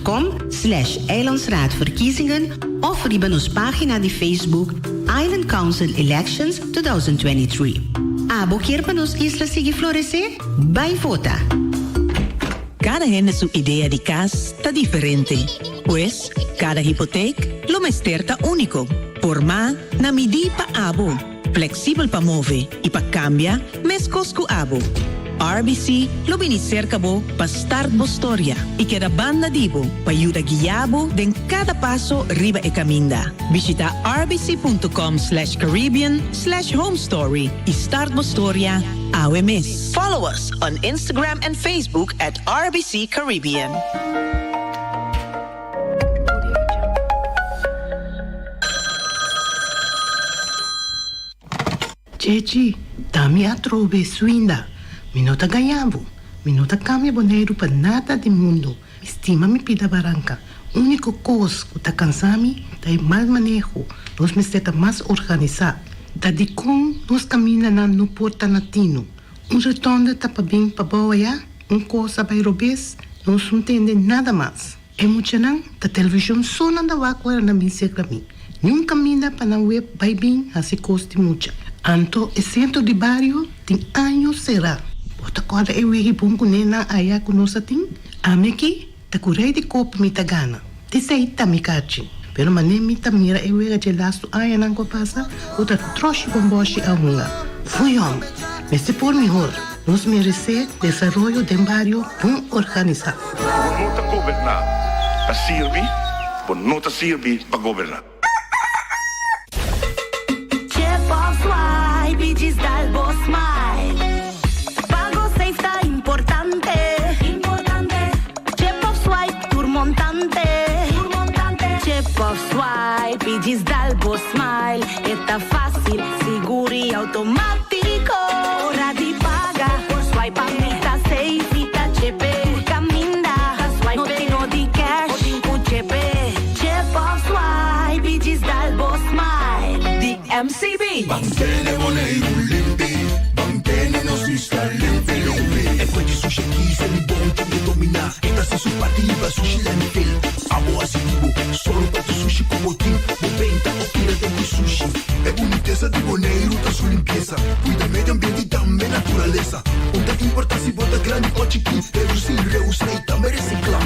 facebook.com/eilandsraadverkiezingen of via ons pagina di Facebook Island Council Elections 2023. Abo queremos Isla Sigue Florescer? Vai vota! Cada gente su idea de casa está diferente. Pues, cada hipoteca lo mesterta único. Por más, na midi pa abo. Flexível pa move y pa cambia, mes cosco abo. RBC lo vini cerca bo pa start bo storia y queda banda dibo pa ayuda guiabo den cada paso riba e caminda. Visita rbc.com/Caribbean/homestory y start bo storia AWMS. Follow us on Instagram and Facebook at RBC Caribbean. Chechi, dami a trove suinda. Minuta ganhavo. Minuta cambia boneiro para nada do mundo. Estima me pida baranca. Único coisa que tá cansami, tá mal manejo. Nós me está mais organizado. Da de com nós camina no porta latino. Retorno tá para bem para boa ya. Coisa vai robes, nós não entende nada mais. Muito não, da televisão só não dá vácuo na minha secrami. Nenhum camina para na web vai bem, assim custa muito. Anto, o centro de barrio tem anos será. Bota agora eu e bungo nena aí com nós tem. Ameki, tá curei de copo me tá gana. Te sei tá me cachi. Pero mané me tá mira eu e a lasto aí não co passa. Outra trouxe bomboche a unha. Foi homem. Mas se por melhor, nós merecer desenvolvimento de barrio bem organizado. Não tá governar. A Silvi, não tá Silvi para governar. Diz dal boss smile. Pago safe está importante. Chip of swipe turmontante. Chip of swipe diz dal boss smile. Está fácil, seguro e automático. Hora de pagar por swipe está safe, está chepe. Caminda, swipe no tenho de cash. Chip of swipe diz dal boss smile. The MCB. Mantene boneiro limpi, mantene nos isla limpi. E poi di sushi chi se li buon che domina. Esta se su partiva sushi landfill. Amo asitivo, solo per tu sushi como team. Moventa o tira de mi sushi. E boniteza di boneiro tá su limpieza. Cuida medio ambiente e também naturaleza. Onde importa se bota grande ou chiquinho. Reduzir, reusar e também reciclar.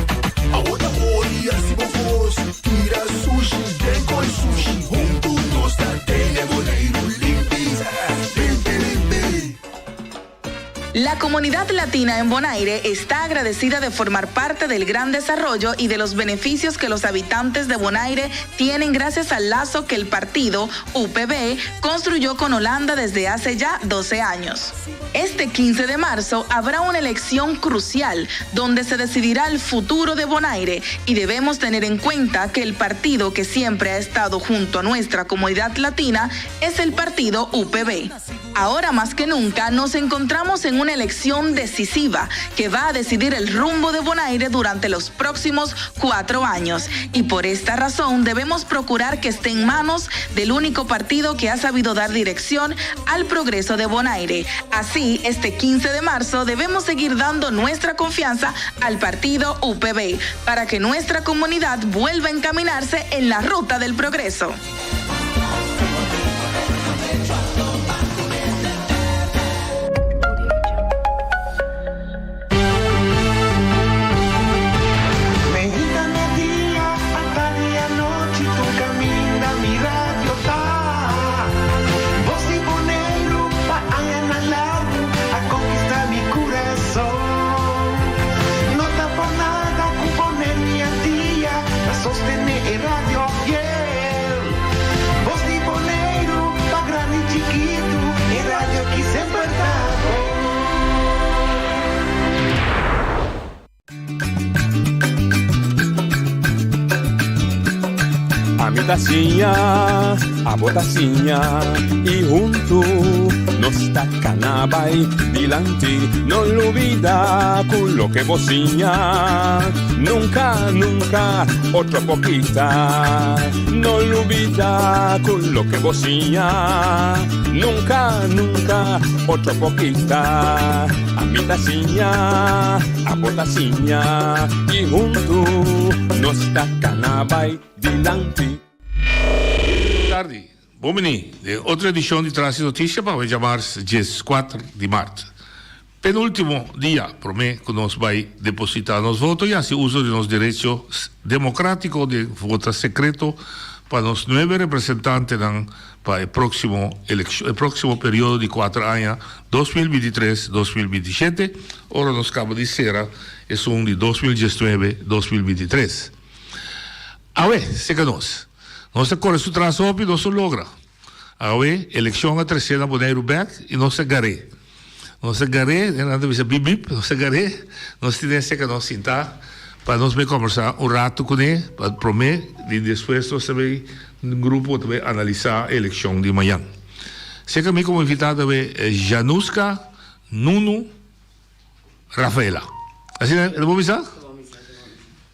Agora olha se vou fosse. Tira sushi, deco e sushi. Junto nós tá tene boneiro limpi. La comunidad latina en Bonaire está agradecida de formar parte del gran desarrollo y de los beneficios que los habitantes de Bonaire tienen gracias al lazo que el partido UPB construyó con Holanda desde hace ya 12 años. Este 15 de marzo habrá una elección crucial donde se decidirá el futuro de Bonaire y debemos tener en cuenta que el partido que siempre ha estado junto a nuestra comunidad latina es el partido UPB. Ahora más que nunca nos encontramos en una elección decisiva que va a decidir el rumbo de Bonaire durante los próximos 4 años y por esta razón debemos procurar que esté en manos del único partido que ha sabido dar dirección al progreso de Bonaire. Así, este 15 de marzo debemos seguir dando nuestra confianza al partido UPB para que nuestra comunidad vuelva a encaminarse en la ruta del progreso. tacinha, a botacinha e junto nos tacanabay dilante, no lo olvida con lo que bocinha, nunca, nunca otra poquita, no lo olvida con lo que bocinha, nunca, nunca otra poquita, a mi tacinha, a botacinha e junto nos tacanabay dilante. Tarde. Bomini, de outra edição de Trânsito Notícia para chamar-se dia 4 de março. Penúltimo dia, para mim, que nós vai depositar nos votos e assim uso de nosso direito democrático de voto secreto para os 9 representantes para o próximo período de 4 anos, 2023-2027. Ora, nós acabamos de dizer, é um de 2019-2023. A ver, seca nós. Nós corre su traço e nós logra. A ver, eleição a terceira Bonaire back e nós garé. Nós garé, nada bisa bip, nós garé, nós temos que nós sentar para nós bem conversar rato com ele, para prometer e depois nós também um grupo também analisar a eleição de amanhã. Seca me como invitado é Januska, Nuno, Rafaela. Assim é bom bisa?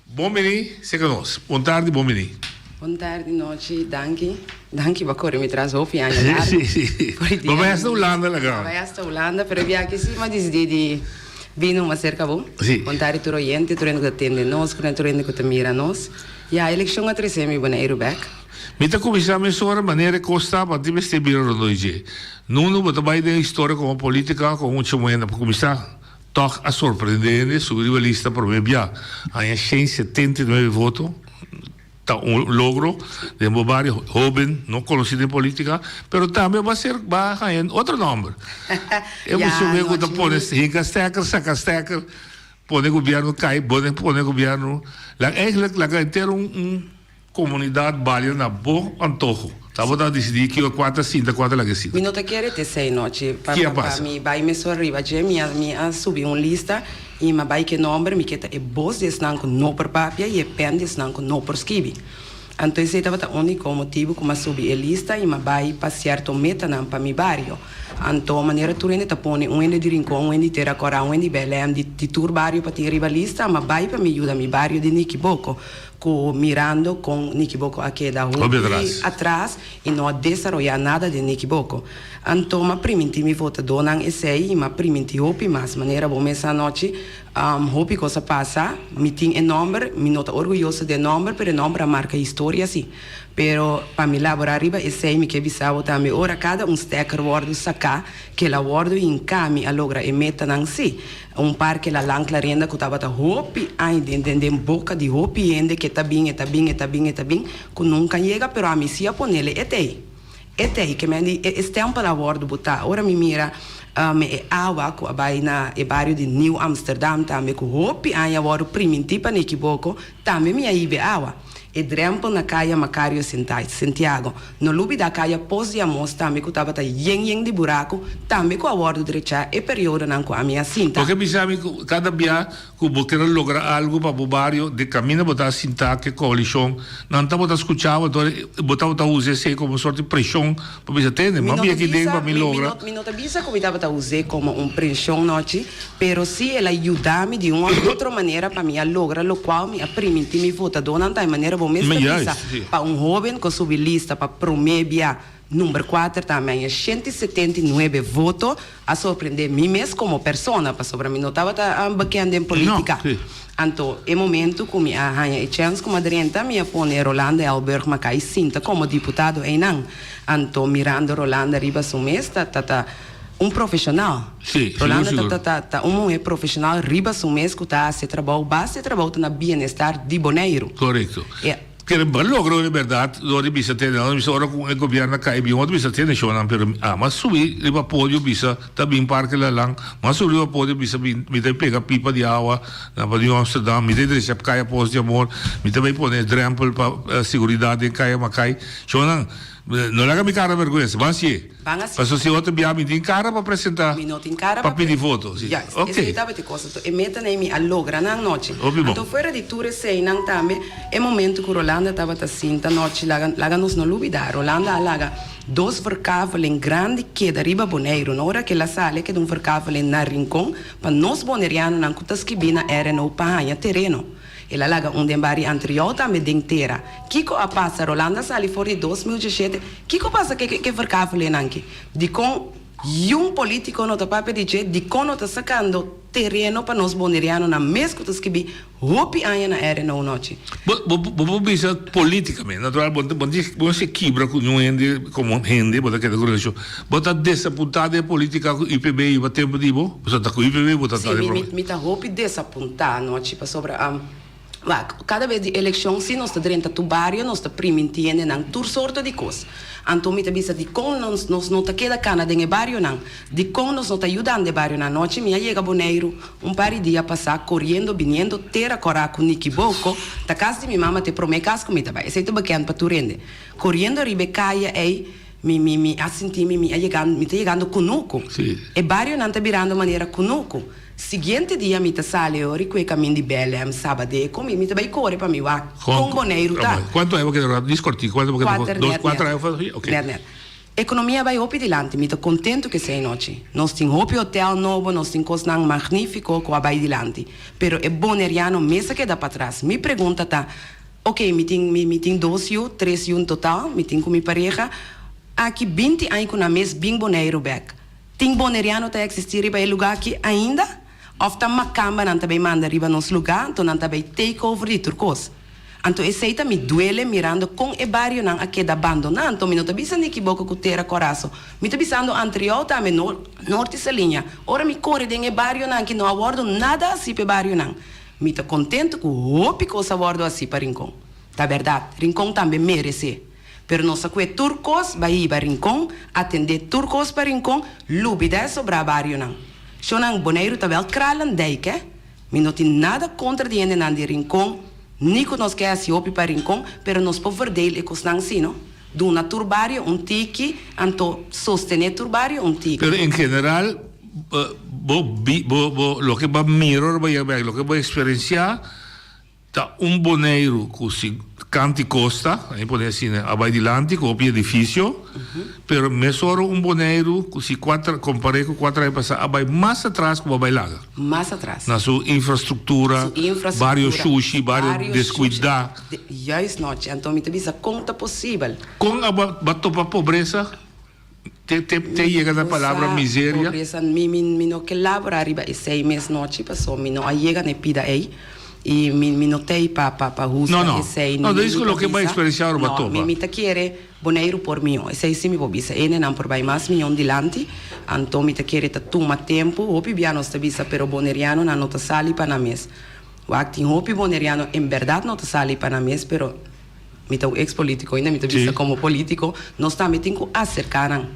Bom menino, seca nós. Boa tarde, bom menino. Boa tarde, noite, danke. Danke para correr me traz op ja. Sì. Ma vai a Holanda la gara. Vai a Holanda, però via che si ma di vino uma cerca bom. Sì. Boa tarde tu oriente, tu rende que atende nós, tu rende que te mira nós. Ja, eleição a tresemi Bonaire back. Mi ta cominciare a sua maniera costa para ti vesti biro noi. Nuno bota vai de história como política com muita moeda para começar. Toch a sorprendente su rivalista per me via. Hai 179 votos. Un logro de varios jóvenes no conocidos en política, pero también va a en otro nombre. Hemos subido que pones hinca stekker, saca stekker, pone gobierno cae, pone gobierno. Eigenlijk la entera comunidad válida na bom antojo. Estava a decidir que eu 4 la que sim. Mi não te quer te sei noite. Que passa? Mi vai me sorriba, minha subi lista e ma vai que nome, mi que é boss desnanco no por papia e pen desnanco no por skibi. Então esse estava o único motivo como subi a lista e ma vai passear to meta não para mi barrio. Então maneira tu ainda põe ende de Rincón, ende de Teracora, ende de Belém, de tur barrio para ter rivalista, ma vai para me ajuda mi barrio de Niquiboco. Mirando com Niquiboco aqui da rua atrás e não desarrollar nada de Niquiboco. Então, ma primiti mi vota donan e ma primiti hopi mas maneira bom essa noite hopi cosa passa, mi ting e nombre, mi nota orgulhoso de nombre, pero nombre marca história assim. Pero para me laborar arriba e mi que bisavo também ora cada stecker wordo sacar que la wordo in cami a logra e meta nang si. Par que la lancla renda que estava hopi ai de boca de hopi ende que tá bem, que nunca chega, pero a mim se ponele etei que me estampa la wordo botar. Ora me mira me água que vai na bairro de New Amsterdam também que hopi ai a wordo primitipa ne equivoco também me ibe água. E drempel na caia Macário Santiago. No lubi da caia pos de amos também que estava yen de buraco, também com a bordo direita e período não com a minha cinta. Porque me sabe que cada dia que você quer lograr algo para o barrio, de caminho botar cinta que coalição, não está botar escutar, botar usar isso como sorte de pressão para você ter, mas me aqui dentro para me lograr. Me não avisa como estava usar como pressão noite, pero se ela ajudar-me de uma outra maneira para me lograr, lo qual me permite me votar dona da maneira para jovem que subi lista para prometer número 4 também é 179 votos a surpreender mim mesmo como pessoa para sobre mim não estava bacana em política. Então é momento que me arranha e chance como aderente me pone Rolanda Alberg Macai Sinta como deputado em não. Então mirando Rolanda riba sumês tá profissional. Sim, Rolanda tá profissional riba sumês que tá se trabalho na bem-estar de Bonaire. Correto. Que logro de verdade, dove bisa ter, não bisa ora com o governo cai bem, onde bisa ter nation, mas subir riba pódio bisa também parque lá lang, mas subir riba pódio bisa me tem pega pipa de água na New Amsterdam, me tem deixar caia pós de amor, me também pôr drempel para segurança em caia macai, chonan non la mi cara vergogna, ma sì. Passo se otto abbiamo in cara per presentare. Minuto in cara papi di foto, sì. Yes, Ok. e cosa e mettere mi allogra na noce. Anto fuera di ture sei nang tambe e momento che Rolanda tava ta sinta noce laga nos no lubida. Rolanda laga dos verkavelen grandi che da riba boneiro, ora che la sale che d'un verkavelen na rincon, pa nos boneriano nan kutaskibina era no paia terreno. E la laga onde embari antriota me dentera. Kiko a passa Rolanda sali fuori 2017. Kiko passa che verkavelen anche. Di con un politico nota pape dice di con nota sacando terreno pa nos boneriano na mesco tas que bi hopi anya na era no noche. Bo bisa politicamente, natural, bon se quebra com um ende como rende, bota que da correlação. Bota dessa puntada política com IPB e o tempo de bo, bota com IPB, bota tá. Sim, me tá hopi dessa puntada noche pa sobre cada vez de eleição se nós tá dentro do bairro nós tá primintiendo nang tur sorte de coisa. Anto mi tá bisa de com nós não tá queda cana de bairro nang, de com nós não tá ajudando de bairro na noite minha chega boneiro par de dia passar correndo viniendo terra coraco niki boco tá casa de minha mama te promete casco mi tá vai esse tá bacana para tu rende correndo ribe caia ei mi assenti mi tá chegando conuco e bairro não tá virando maneira conuco. Seguinte dia mi ta sale ori quei cammini di Belém sábado come mi ta vai corre para mi va con boneiro tá. Quanto é que era discorti? Quanto que 4 anos? OK. Economia vai opi dilante, mi ta contento che sei noci. Nos tin opi hotel novo, nos tin cosnan magnifico co vai dilante. Pero è boneriano mesa che da para trás. Mi pergunta tá, OK, mi tin 2 yu, 3 yu total, mi tin com mi pareja. Aqui 20 anos com a mes bem boneiro back. Tin boneriano tá existir para lugar aqui ainda? Of ta macamba não também manda riba nos lugar, então não também take over de turcos. Então esse me duele mirando com e barrio não aqui da abandonando, então me não tá bisando equivoco com terra coração. Me tá bisando antriota me norte essa linha. Ora me corre de e barrio não que não abordo nada assim para barrio não. Me tá contente com o pico abordo assim para Rincon. Tá verdade? Rincon também merece. Pero nossa que turcos vai ir para Rincon, atender turcos para Rincon, lubida sobre a barrio não. Shonang boneiro tá wel kralan deike, mi não tem nada contra de ende de Rincon, nico nos quer assim opi para Rincon, pero nos po verdele e cosnang sino, do na turbario tiki, anto sostener turbario tiki. Pero en general, lo que va a mirar, lo que va a experienciar, tá boneiro com canti costa, aí pode assim, abai dilante, com o edifício, pero mesoro boneiro com se comparei com 4 anos passados, abai mais atrás como abai laga. Mais atrás. Na sua infraestrutura, vários sushi, vários descuidar. Juist noite, então me te conta possível. Com a batopa pobreza, te chega na palavra miséria. Pobreza, mi não que labra arriba e 6 meses noite, passou, mi não chega ne pida aí. E mi notei pa usa no isso é o que vai experienciar o batopa. Mi ta quiere boneiro por mio, e sei sim mi bobisa, ene não por vai mais milhão dilante, então mi ta quiere ta tuma tempo, hopi biano sta bisa pero boneriano na nota sali pa na mes. Wakti hopi boneriano en verdad nota sali pa na mes, pero mi ta ex político, ainda mi ta bisa como político, nós ta metinco acercaran.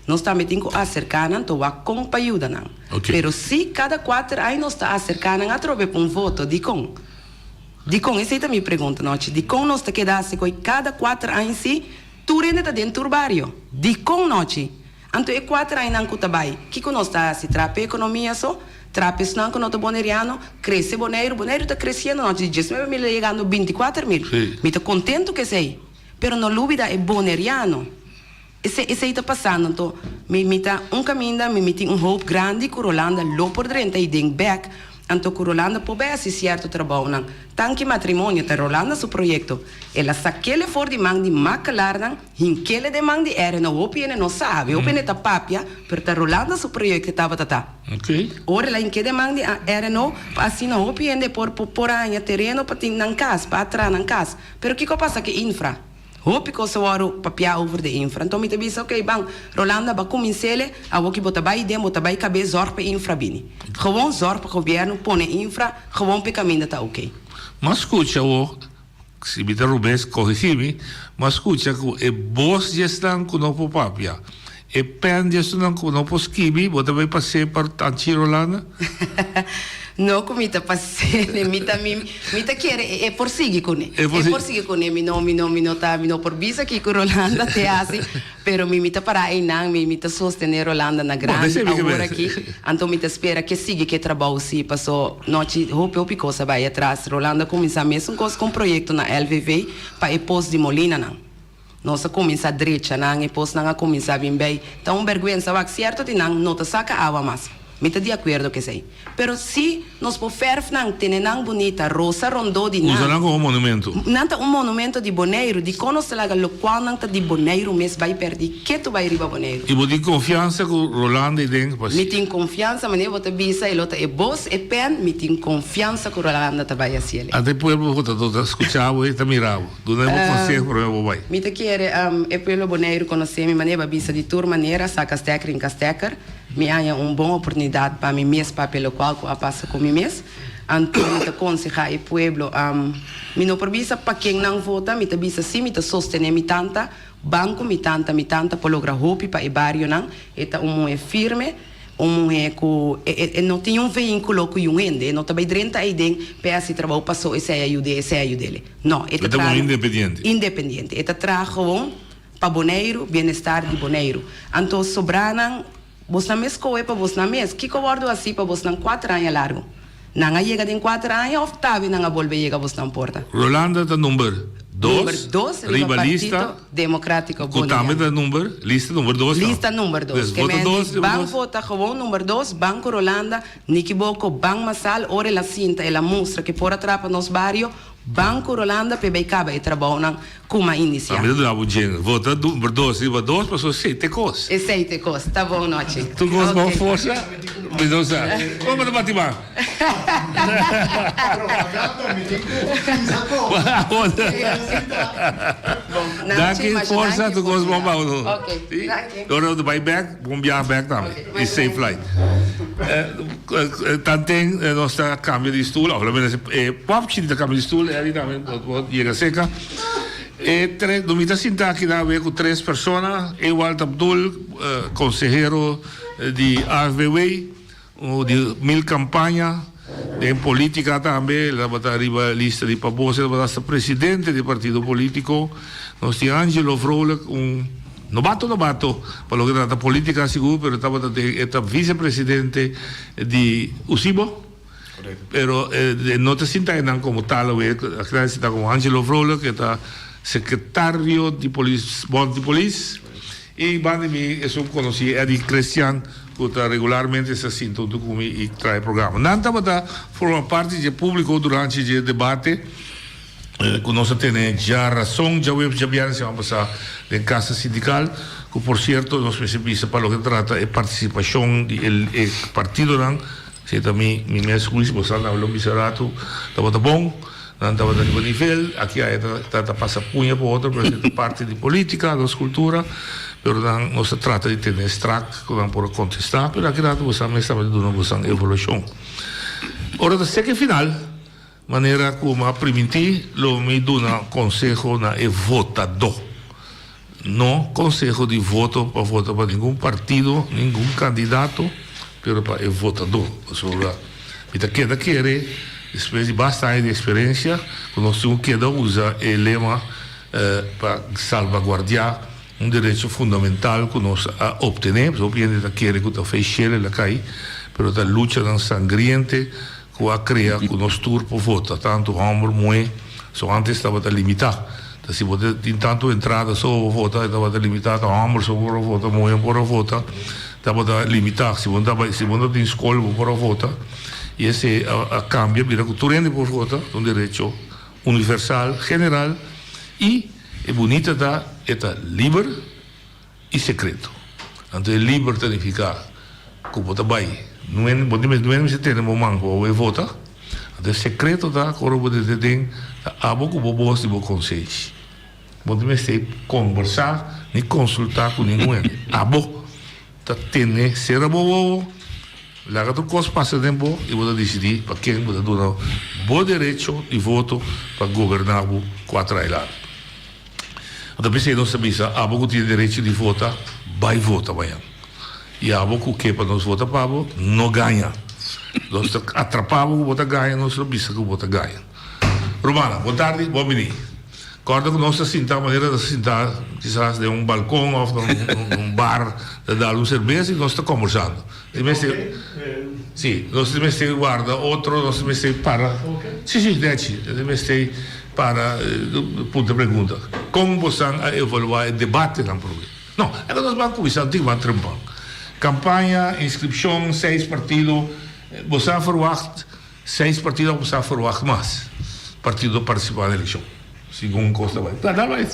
Nós estamos metindo acercando, então a compa ajuda não. Pero se cada 4 anos nós está acercando, a trobe para voto, de com, essa é a minha pergunta, não? De com nós está quedando com cada 4 anos se tu rende está dentro do bairro, de com noite. Então é 4 anos não custa bem. Que nós está se trapa a economia só, trapa se não com nós boneriano, cresce boneiro está crescendo, não? De 19 mil chegando 24 mil. Me está contento que sei, pero não dúvida é boneriano. Esse está passando, então, me tá caminho, me tem hope grande que Rolanda lo por dentro e den back, então que Rolanda pode fazer certo trabalho, não. Tanque matrimônio, tá Rolanda seu projeto, ela saquele for de mão de macalar, não, hinquele de mão de era, não, opine não sabe, opine tá papia, per tá Rolanda seu projeto estava tá. Ora lá hinquele de mão de era não, assim não opine por anha terreno para ter na casa, para atrás na casa, pero que passa que infra? Hopi ko sa waro papia over de infra. Então me te bisa, ok, bang, Rolanda ba comincele, a woki botabay dem, botabay cabe zorp infra bini. Gewoon zorp governo pone infra, gewoon pe caminho tá ok. Mas escuta o, se me interrompes, corrigi-me, mas escuta que é boas gestão que não papia. É pen gestão que não poskibi, botabay passe para tanti Rolanda. No, comita passare, mita chiede e porsighi con ne. E porsighi con ne, mi no por visa che con Rolanda te asi, però mi mita para e nang, mi mita sostenere Rolanda na grande ora qui. Anto mita spera che sigui che trabalho si passò noci hopi cosa vai atrás. Rolanda comincia mesmo com projeto na LVV para e pos de Molina não. Nossa começa direita não e pos não começa bem bem. Então vergonha vai certo de não nota saca água mais. Mita de acordo que sei. Pero se nós por ferfnang tenenang bonita rosa rondô de nang. Usa como monumento. Nanta monumento de Boneiro, de conosce la lo qual nanta de Boneiro mes vai perdi que tu vai riba Boneiro. E você tem confiança com Rolanda e den? Me tem confiança, mas eu vou te bisa e lota e boss e pen, me tem confiança com Rolanda tá vai assim. Até pueblo vou tá escutava e tá mirava. Do não conselho para eu vai. Me te quer e pelo Boneiro conhecer me maneira bisa de tour maneira saca stecker em castecker. Me há boa oportunidade para mim mesmo, para pelo qual eu passo com mim mesmo. Então, me aconselhar o pueblo, me não precisa para quem não vota, me precisa sim, me sostener me tanta, banco me tanta, por lograr roupa para o bairro não, então é firme, não tem veículo que ende, não também 30 aí dentro, para esse trabalho passou, esse ajuda, não, é independente. Independente, traz gewoon para Boneiro, bem-estar de Boneiro. Então, sobraram vos na mes coe para vos na mes que cobordo assim para vos na 4 anos largo não chega em 4 anos optava não volve chega vos na porta Rolanda tá número 2 ribalista democrático Kutame da número lista número 2 lista número 2 que banco vota gewoon número 2 banco Rolanda Nikiboco banco Masal ora la cinta e la mostra que por atrapa nos barrio Banco Rolanda PBK e trabalham como inicial. A medida do dinheiro, vota número 2, passou 7 coisas. E 7 coisas, tá bom, noite. Tu gosta de força? Mas não sabe. Como não bate mais? Daqui força, tu gosta de bombar. Ok. Agora tu vai back, bombear back também. E safe flight. Tanto nossa câmbio de stoel, obviamente, pop de câmbio de stoel, ali também, chega seca. Domita sinta aqui na vez com 3 pessoas, Ewald Abdul, consejero de AFBW, de 1000 campanhas, em política também, ela vai estar arriba lista de Pabose, ela vai estar presidente do partido político, nós temos Angelo Vrolijk, novato, para lo que trata política seguro, pero estaba vicepresidente de USIBO. Pero no te sientas como tal, acá está como Angelo Vrolijk, que está secretario de Police, y Bandemi es un conocido, Eddie Christian, que está regularmente se sienta y trae programa. Nanta va forma parte del público durante el debate, que nós temos já razão, já viemos a passar em casa sindical, que por certo, nós percebemos para o que trata a participação do partido, se também, minhas coisas, você não falou miserato, estava bom, não estava no nível, aqui está passa punha para outra, para parte de política, da cultura, mas não se trata de ter extrato, que não pode contestar, mas aqui você estava dando uma evolução. Ora, sei que final, maneira como a permitir, lo me dá consejo na votador. Não consejo de voto para votar para nenhum partido, nenhum candidato, mas para votador. Então, queda querer, depois de bastante experiência, nós temos que usar o lema para salvaguardar direito fundamental que nós obtemos. Obviamente, querer que está fechado na caí, mas a luta sangriente que a crea que nós turpo vota, tanto homem, mulher, só antes estava limitado. Então, se você tem tanto entrada, só vota, estava limitado, homem só por vota, mulher por vota, estava limitado. Se você tem escola por vota, e esse a cambia, vira que tu rende por vota, um direito universal, general, e é bonita da é livre e secreto. Então, livre significa que você vai não é se tem um manco ou vota, o secreto da corpo de tem a boca o bobo se você consegue. Você conversar nem consultar com ninguém. A boca tá tendo ser bobo, lá que tu coisa passa tempo e você decidir para quem você dá bom direito de voto para governar o 4 anos. Então pensei não sabia a boca tem direito de votar, vai votar amanhã. E a boca que para nós votar para não ganha. Nós atrapamos o bota ganha, nós bisa que o bota ganha. Romana, boa tarde, bom menino. Acorda que nós sentar, a maneira de sentar, quizás de um balcão ou num bar, de dar uma cerveja e nós estamos conversando. Sim, nós temos que guardar outro, nós temos que para. Sim, temos que para. Ponta pergunta. Como você evaluar o debate na problema? Não, é que nós vamos conversar, não vamos trampar. Campanha, inscrição, 6 partidos. Você verwacht 6 partidos, você verwacht mais partido participar da eleição. Segundo Costa vai. Dá vai.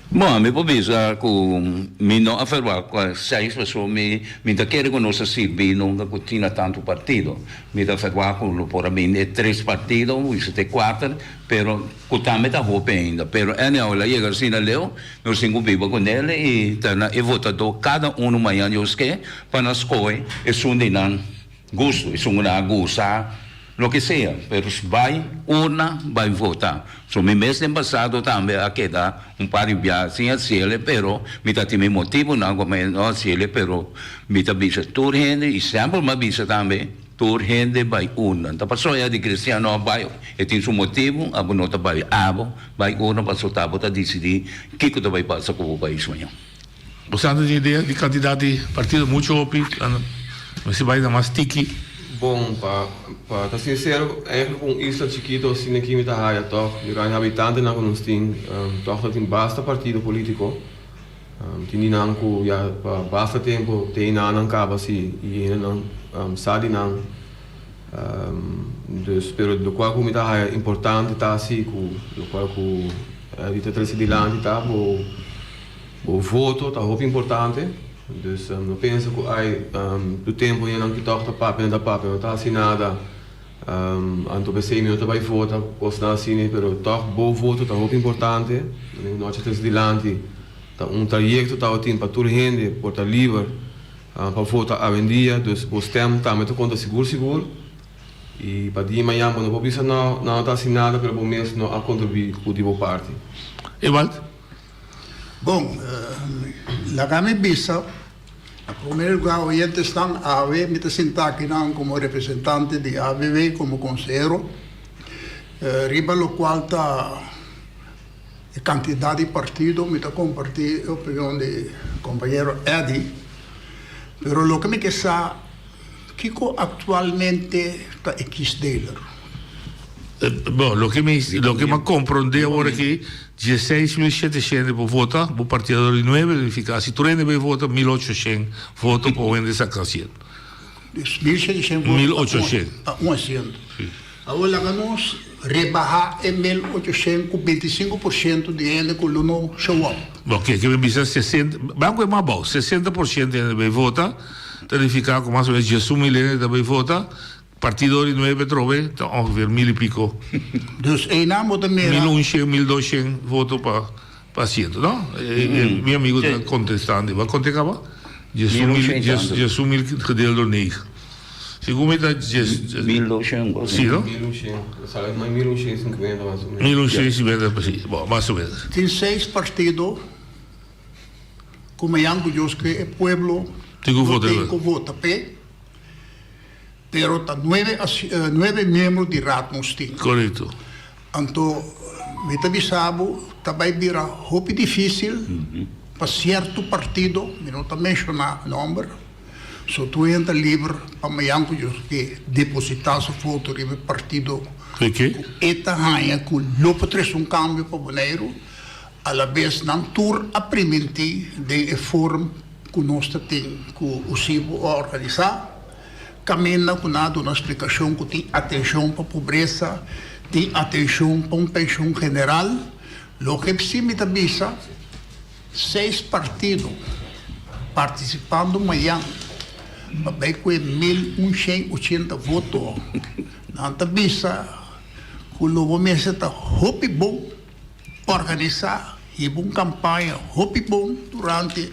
Bom, me provisa com me não afirmar com 6 pessoas me da querer que nós se não continua tanto partido. Me da afirmar com por mim 3 partidos, isso tem 4, pero também tá roupa ainda. Pero é não, lá chega assim na leu, nós cinco vivo com ele e tá na votador cada um amanhã eu esque para nós escolher é sunde não gosto, é uma gosta lo que sea, pero vai votar. So, mi mês ano passado também aqui dá par de viagens a Chile, pero me tá tem motivo não como a Chile, pero me tá visa toda gente e sempre me visa também toda gente vai Então passou a de Cristiano vai e tem seu motivo, a bonota vai vai passou tá bota decidir que que vai passar com o país amanhã. Você tem ideia de candidato de partido muito opi, mas se vai dar mais tiki. Bom, para estar sincero, eigenlijk um isla chiquito assim aqui me tá raia toch. Eu ganho habitante na nós tem toch dat tem basta partido político. Tem não que já basta tempo tem não acaba se e não sabe não. Dus pero do qual me tá raia importante tá assim do qual que a vida transidilante tá o voto tá muito importante. Dus eu penso que aí do tempo eu não que toca papel não está assim nada anto pensei eu também votar costa assim pero toch bom voto tá muito importante nós temos dilante tá trajeto tá o tempo para toda gente porta livre para votar a vendia dus o stem tá me conta seguro e para dia amanhã não vou pensar não tá assim nada pero bom mês não a contribuir com o parte. Ewald? Bom, la Câmara Bisa, em primeiro lugar, oyentes estão a AV, me sentar aqui como representante de AVV, como conselheiro, riba lo qual está a quantidade de partido, me compartir a opinião do companheiro Eddie, pero lo que me quer Kiko atualmente está XD. Bom, lo que me compreende agora que 16.700 por votar, por partido de 9, verificar. Se tu rende vai votar 1.800 votos para vender essa canção. 1.700 1.800. A 100. Agora nós rebaixar em 1.800 com 25% de gente que não show up. Bom, que me diz 60, banco é mais bom, 60% de gente vai votar, verificar com mais ou menos 10.000 gente vai votar. Partido de 9 trove, ongeveer 1.000 e pico. Dus één naam wordt er meer. 1.200 votos para ciento, ¿no? Mi amigo está contestando. ¿Va a contestar? 10.000 gedeeld door 9. Segundo está 1.200. Sí, ¿no? 1.150 más o menos. 1.150, sí, más o menos. Tem 6 partidos, como Yango Yoske, el pueblo, Tengo vota P. Pero tá 9 membros de raad nos tem. Correto. Então, me avisava, também vira muito difícil para certo partido, me não está mencionar nome, só tu entra livre para amanhã que depositar sua foto no partido. Por quê? Eta rainha que lopo tres cambio para Bonaire, a la vez não tur a permitir de forma que nós tem que o SIBO organizar. Caminha com nada uma explicação que tem atenção para a pobreza, tem atenção para uma pensão general. Lo que se me avisa, 6 partidos participando amanhã, para com 1.180 votos. Não avisa que o novo mês está muito bom organizar e uma campanha muito bom durante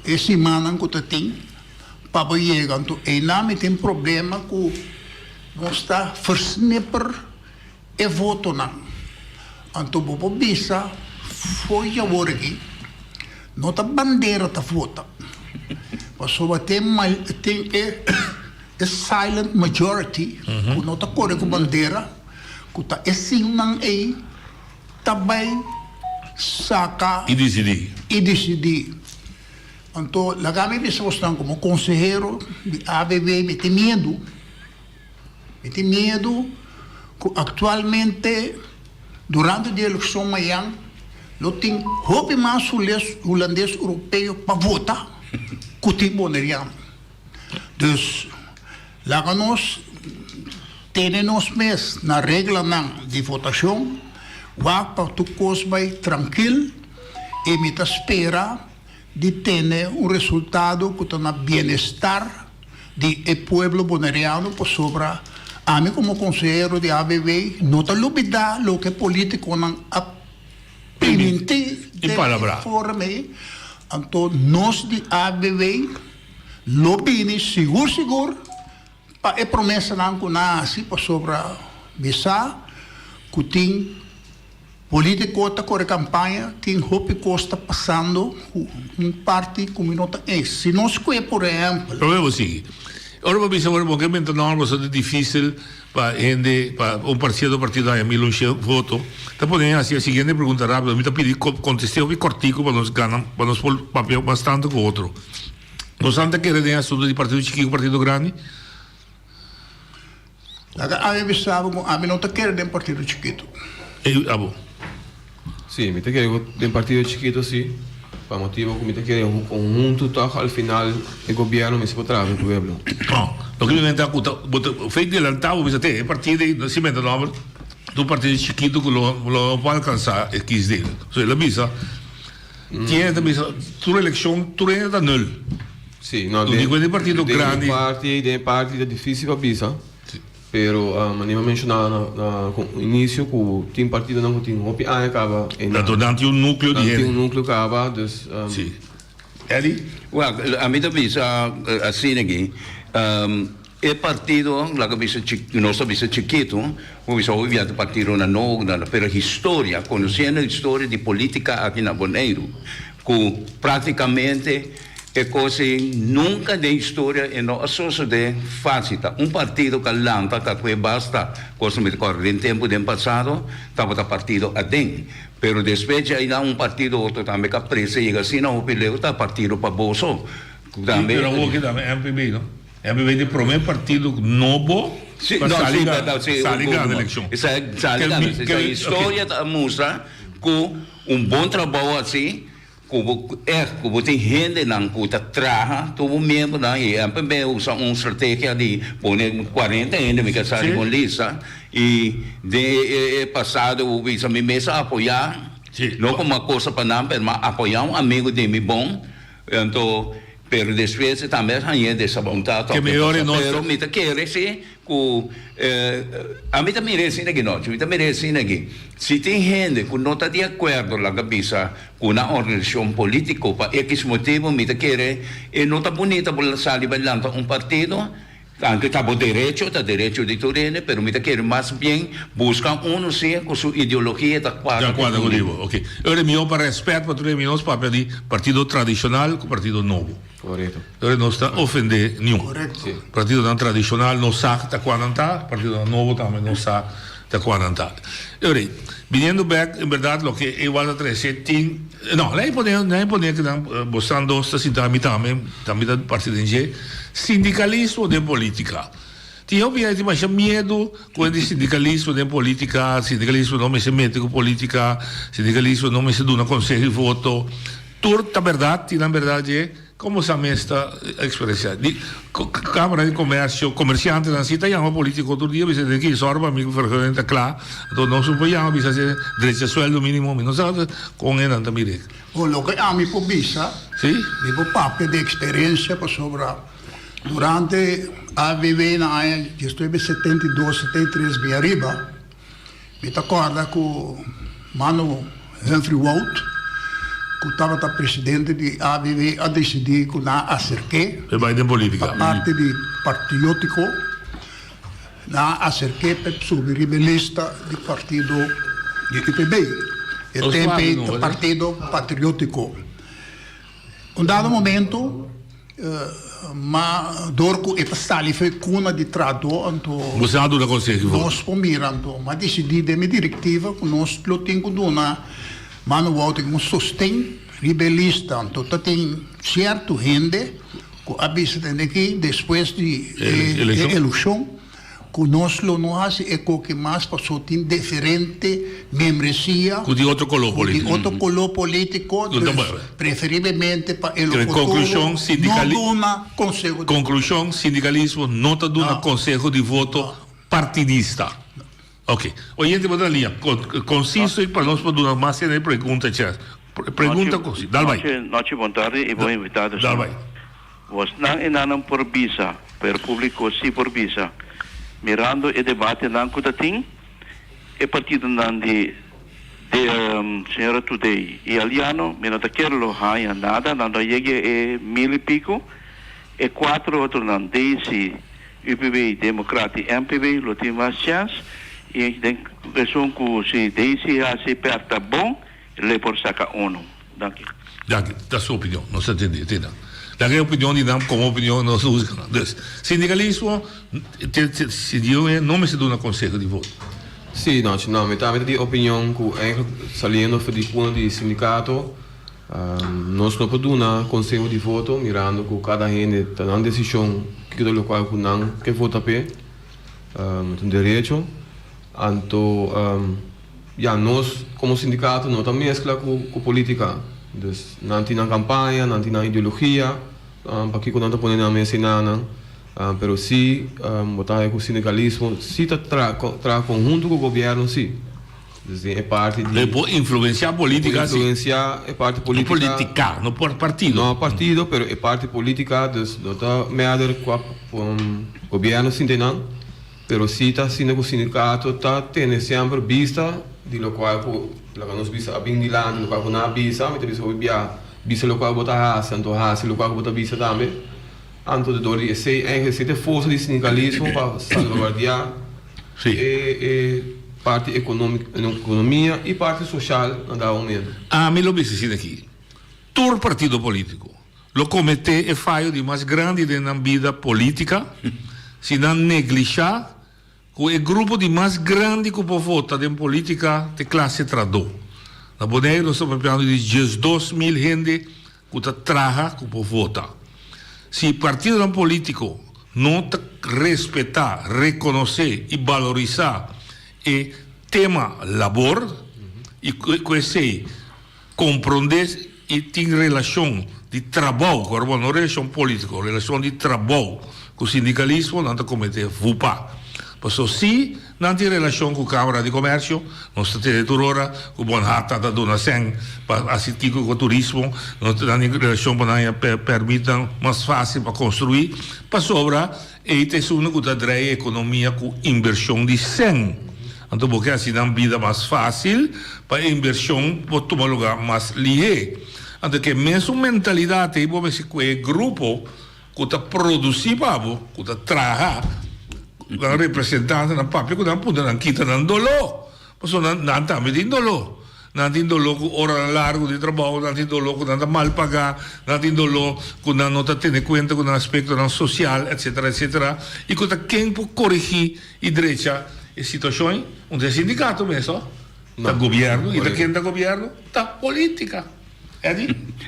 a semana que tem. Para chegar, então, ainda tem problema que não está versnipper e voto não. Então, o bisa foi agora aqui, não está bandeira da vota. Mas só tem é silent majority, que não está correndo com bandeira, que está assim não é, também saca e decidir. Então, lá kami estão como conselheiro de ABB, me tem medo que atualmente, durante a eleição amanhã, não tem roupa mais holandês europeu para votar que tem boneriano. Então, lá que nós temos mês na regra de votação, vai para tu coisa vai tranquilo e me espera de ter resultado que está no bem-estar do povo boneriano por sobre a mim como conselheiro de ABB não está lubida lo que político não permite de forma então nós de ABB lobby seguro para a promessa não que nasce por sobre bisa que tem político está com a campanha tem roupa que está passando parte como não está se não se quer por exemplo problema sim ora para pensar que é normal é difícil para um partido aí mil voto tá podendo assim a seguinte pergunta rápida me tá pedindo contestei o cortico para nós ganhar para nós pôr papel bastante com outro nós antes querer ter assunto de partido chiquito partido grande a mim não está querendo um partido chiquito Sim, me quero de um partido chiquito sim, para motivo que me quero um conjunto tal al final o governo me se potrà per pueblo. Lo que me inventa o feito de lançar o visite partido de cimento novo do partido chiquito que lo pode alcançar é 15 dele. So la bisa tinha também tua eleição tu é da nulo. Sim, não de partido grande. De parte é difícil para bisa. Pero anima mencionar no início que tem partido não tem hopi acaba durante um núcleo de um núcleo acaba dus sim Eli well a mim também assim aqui é partido lá que bisa nosso bisa chiquito o bisa hoje é partido na noga pela história conhecendo a história de política aqui na Bonaire que praticamente é coisa nunca de história e não associa de fácil partido que lanta que basta coisa me recordo em tempo do passado estava partido adem pero depois ainda partido outro também que presa e assim não o peleu partido para bolso também pero o que também MPB não MPB de primeiro partido novo sair da eleição essa história mostra que bom trabalho assim como tem gente não que trabalha todo membro não e MPB usa estratégia de pôr 40 ainda me casar com lista e de passado o vice me mesa apoiar não como uma coisa para não mas apoiar amigo de mim bom então pero depois também há dessa vontade que melhor pero me quer sim a mim também é assim aqui não me também é assim aqui se tem gente que não está de acordo na cabeça com uma organização política para X motivo me quer e não está bonita para sair bailando partido anche está direito de Turene, pero me quer mais bem buscar sim com sua ideologia da quadra comigo ok ora meu para respeito para todos meus papel de partido tradicional com partido novo correto ora não está ofender nenhum partido não tradicional não sabe da quando está partido novo também não sabe da quando está ora vindo back em verdade lo que eu vou trazer tem não lei pode que não mostrando esta cidade também da partido de sindicalismo de política. Tinha obviamente mais medo quando sindicalismo de política, sindicalismo não me se mete com política, sindicalismo não me se dá conselho de voto. Tudo verdade, na verdade, como se esta experiência. Câmara de Comércio, comerciante na cita, chama político outro dia, você tem que ir sorba, amigo, frequente, claro. Então, não suponhamos, bisa ser direito a sueldo mínimo, não sabe, com ele também. O que a mim, por bisa, digo, papel de experiência, por sobrar. Durante a viver na área, eu estou em 72, 73 bem arriba, me acorda que o mano Humphrey Walt, que estava presidente de ABB, a decidir que na acerquei política a parte de patriótico, na acerquei para subir rebelista do partido de IPB, e também do partido patriótico. Um dado momento, ma dorco e passali fe cuna di trado anto Você não dá conselho. nós pomirando ma decidi de minha diretiva que nós lo tenho dona mano volta com sostém rebelista anto tem certo gente que abisa aqui depois de eleição conosco nós é o que mais passou tem diferente membresia de outro color político. De outro color político, preferivelmente para o futuro. Conclusão, conclusão, sindicalismo não está dando conselho de voto partidista. Ok. Oyente, boa linha. Conciso e para nós podemos dar mais de pergunta. Pergunta conciso. Dá vai. Noite, boa tarde e boa invitada. Dá vai. Você não é por visa, per público sim por visa. Mirando e debate não cuidatim e partido não de senhora Today e aliano me não tá quero lo haya nada não chegue e 1000 e pico e 4 outros não DC UPB Democratic MPB lo tem mais chance e tem pessoa que se DC a se perta bom le por saca uno. Danke. Da sua opinião, não se entende. Da opinião de não como opinião nós usamos. Sindicalismo, se dio não me se dá um conselho de voto. Sim, não, metade de opinião que eigenlijk saliendo voor die punten di sindicato, nós não podemos dar conselho de voto, mirando que cada gente tem uma decisão que do qual que não quer votar pe, tem direito, então, nós como sindicato não estamos mescla com política. Dus não tem na campanha, não tem na ideologia, para que não está ponendo na mesa nada, pero sim, botar com o sindicalismo, sim está tra conjunto com o governo, sim. É parte de influenciar a política, influenciar é parte política. Não politica, não por partido. Não partido, pero é parte política, dus não está meader com o governo sim tem não, pero sim está sendo com o sindicato, está tendo sempre vista de lo qual nós bisa abing dilan lo qual na bisa mi bisa bisa lo qual bota hasi anto hasi lo qual bota bisa também anto de dori sei é força de sindicalismo para salvaguardar parte economia e parte social andar aumento. Me lo disse aqui. Todo partido político lo comete é falho de mais grande na vida política se não negligenciar o grupo de mais grande que pode votar em política de classe trado. Na Bonaire, nós estamos falando de 2.000 gente que trabalha, que pode votar. Se o partido político não respeitar, reconhecer e valorizar o tema labor, e conhecer, compreender e tem relação de trabalho, agora não relação política, relação de trabalho com o sindicalismo, não está cometendo VUPA. Posso sim, não tem relação com a Câmara de Comércio, não está tendo hora, com o Bonhata da Dona Sen, para assistir com o turismo, não tem relação para permitir mais fácil para construir, para sobra, e tem uma que está a economia com inversão de Sen. Então, porque assim dá vida mais fácil, para a inversão pode tomar lugar mais ligeiro. Então, que mesmo mentalidade, e vamos dizer que o grupo que está produzindo, que está trabalhando, la representante na papel que não puderam quitar não dolor, mas não está medindo dolor, não tem dolor com hora largo de trabalho, não tem dolor com nada mal pagar, não tem dolor com não está tendo conta com o aspecto social, etc. E com quem pode corrigir e direita a situação, onde é sindicato mesmo, está governo e quem está governo está política.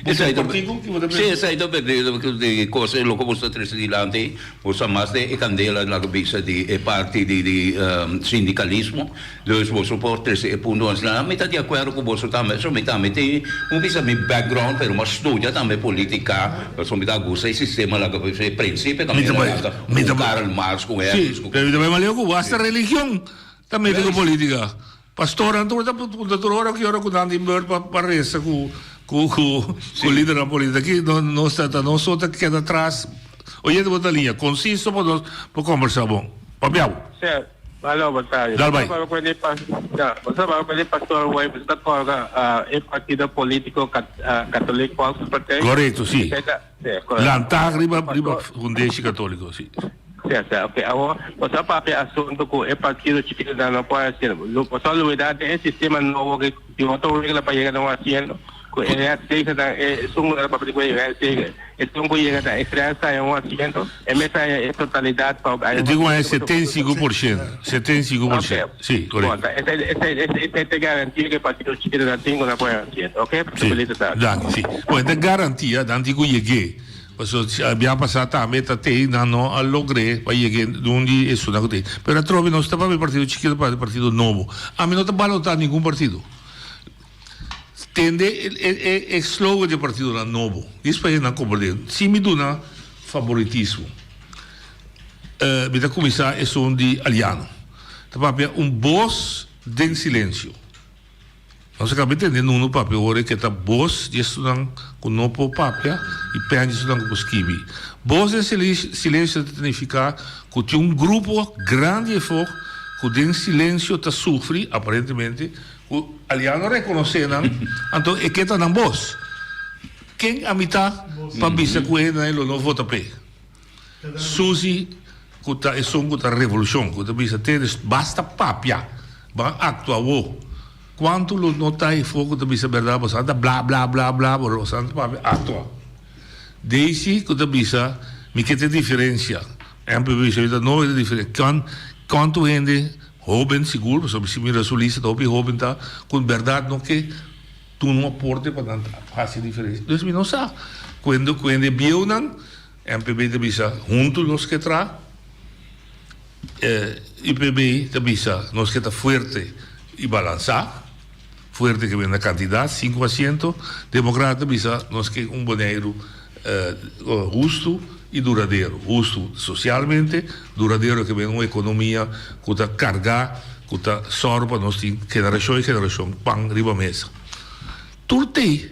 Sì, sai dove le cose lo come sta trasdilante, usa más de candela la visa di parti di sindicalismo, dus vos supporters e punto la metà di accordo con vos también, so metà metti un visa mi background per una studia también politica, so metà gusta il sistema la principio también la Karl Marx con Sì, però dobbiamo leo con questa religione, también con politica. Pastore, tu ora che ora con tanti per resta com o líder da política aqui não está não só está queda atrás olhando outra linha conciso para conversar bom Papiao certo valeu boa tarde para o pastor Wei você está é partido político católico correto sim lantar riba fundeixe católico sim certo ok agora você para assunto com é partido chiquito não pode ser só novidade é sistema novo que outro regla para chegar não haciendo tegen dat sommige papel tegen het toen kun je dat extra en wat ciento en met zijn totaliteit op eu digo é 75%. 75%. Sim, correto. Essa te garantia que o partido chiquito não tem uma boa ciento, ok? Danke, sì. Poi da garantia, tanti cu yege. Abbiamo passato a metà te, no, a logre, poi yege, dundi e su da così. Però trovi non sta per il partito chiquito, per il partito nuovo. A me non sta ballottare nessun partito. Tende il slogan del partito nuovo. Questo è una cosa. Se mi dà favoritismo, mi da cominciare è un di aliano. Tapapia un boss del silenzio. Non si capisce nessuno papia ora che ta boss di studan con nopo papia e pendi studan con schivi. Boss del silenzio significa che c'è un gruppo grande e forte che del silenzio ta soffri apparentemente aliano reconoscendo anto e che ta un boss. Che a metà pa bisa quella e lo non vota pe. Susi kuta e son kuta revolution kuta bisa te basta papia ba actua wo quanto lo notai fogo kuta bisa verdade basta bla bla bla bla bo santa papia actua desi kuta bisa mi che te differenzia è un po' bisa da no è differenza quanto gente joven sicuro so si mira su lista dopo joven ta con verdade no che tu non apporti per tanta fase differenza dus mi non sa quando bionan MPB te bisa junto los que tra IPB te bisa nos que está fuerte y balanzado fuerte que viene candidato 5 asientos demócrata bisa nos que un boneiro justo y duradero justo socialmente duradero que viene una economía que está cargada que está sorba nos generación y generación pan riba mesa turte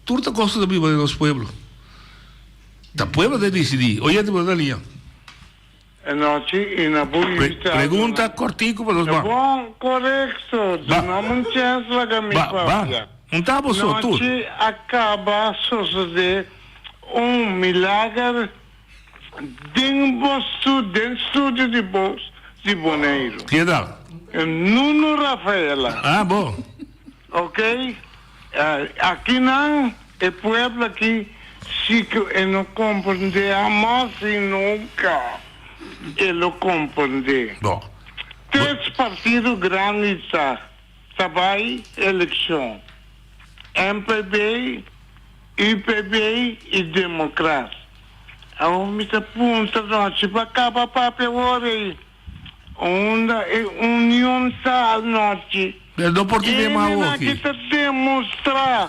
costa de viva de los pueblos da pueblo de decidir oye te puedo linha Pregunta cortico para los bancos. Bom, correto. Não me chance lá me fala. Não tá bom só tudo. Acaba suceder milagre dentro de bolso de Bonaire. Que dá? Nuno Rafaela. Ah, bom. Ok? Aqui não é pueblo aqui se que não compreende a mais e nunca. Ele compreende. Bom. 3 partidos grandes vai eleição. MPB, IPB e Democrata. A única ponta noite para acabar papel hoje. Onde é união da noite. Não pode demar o que está demonstrar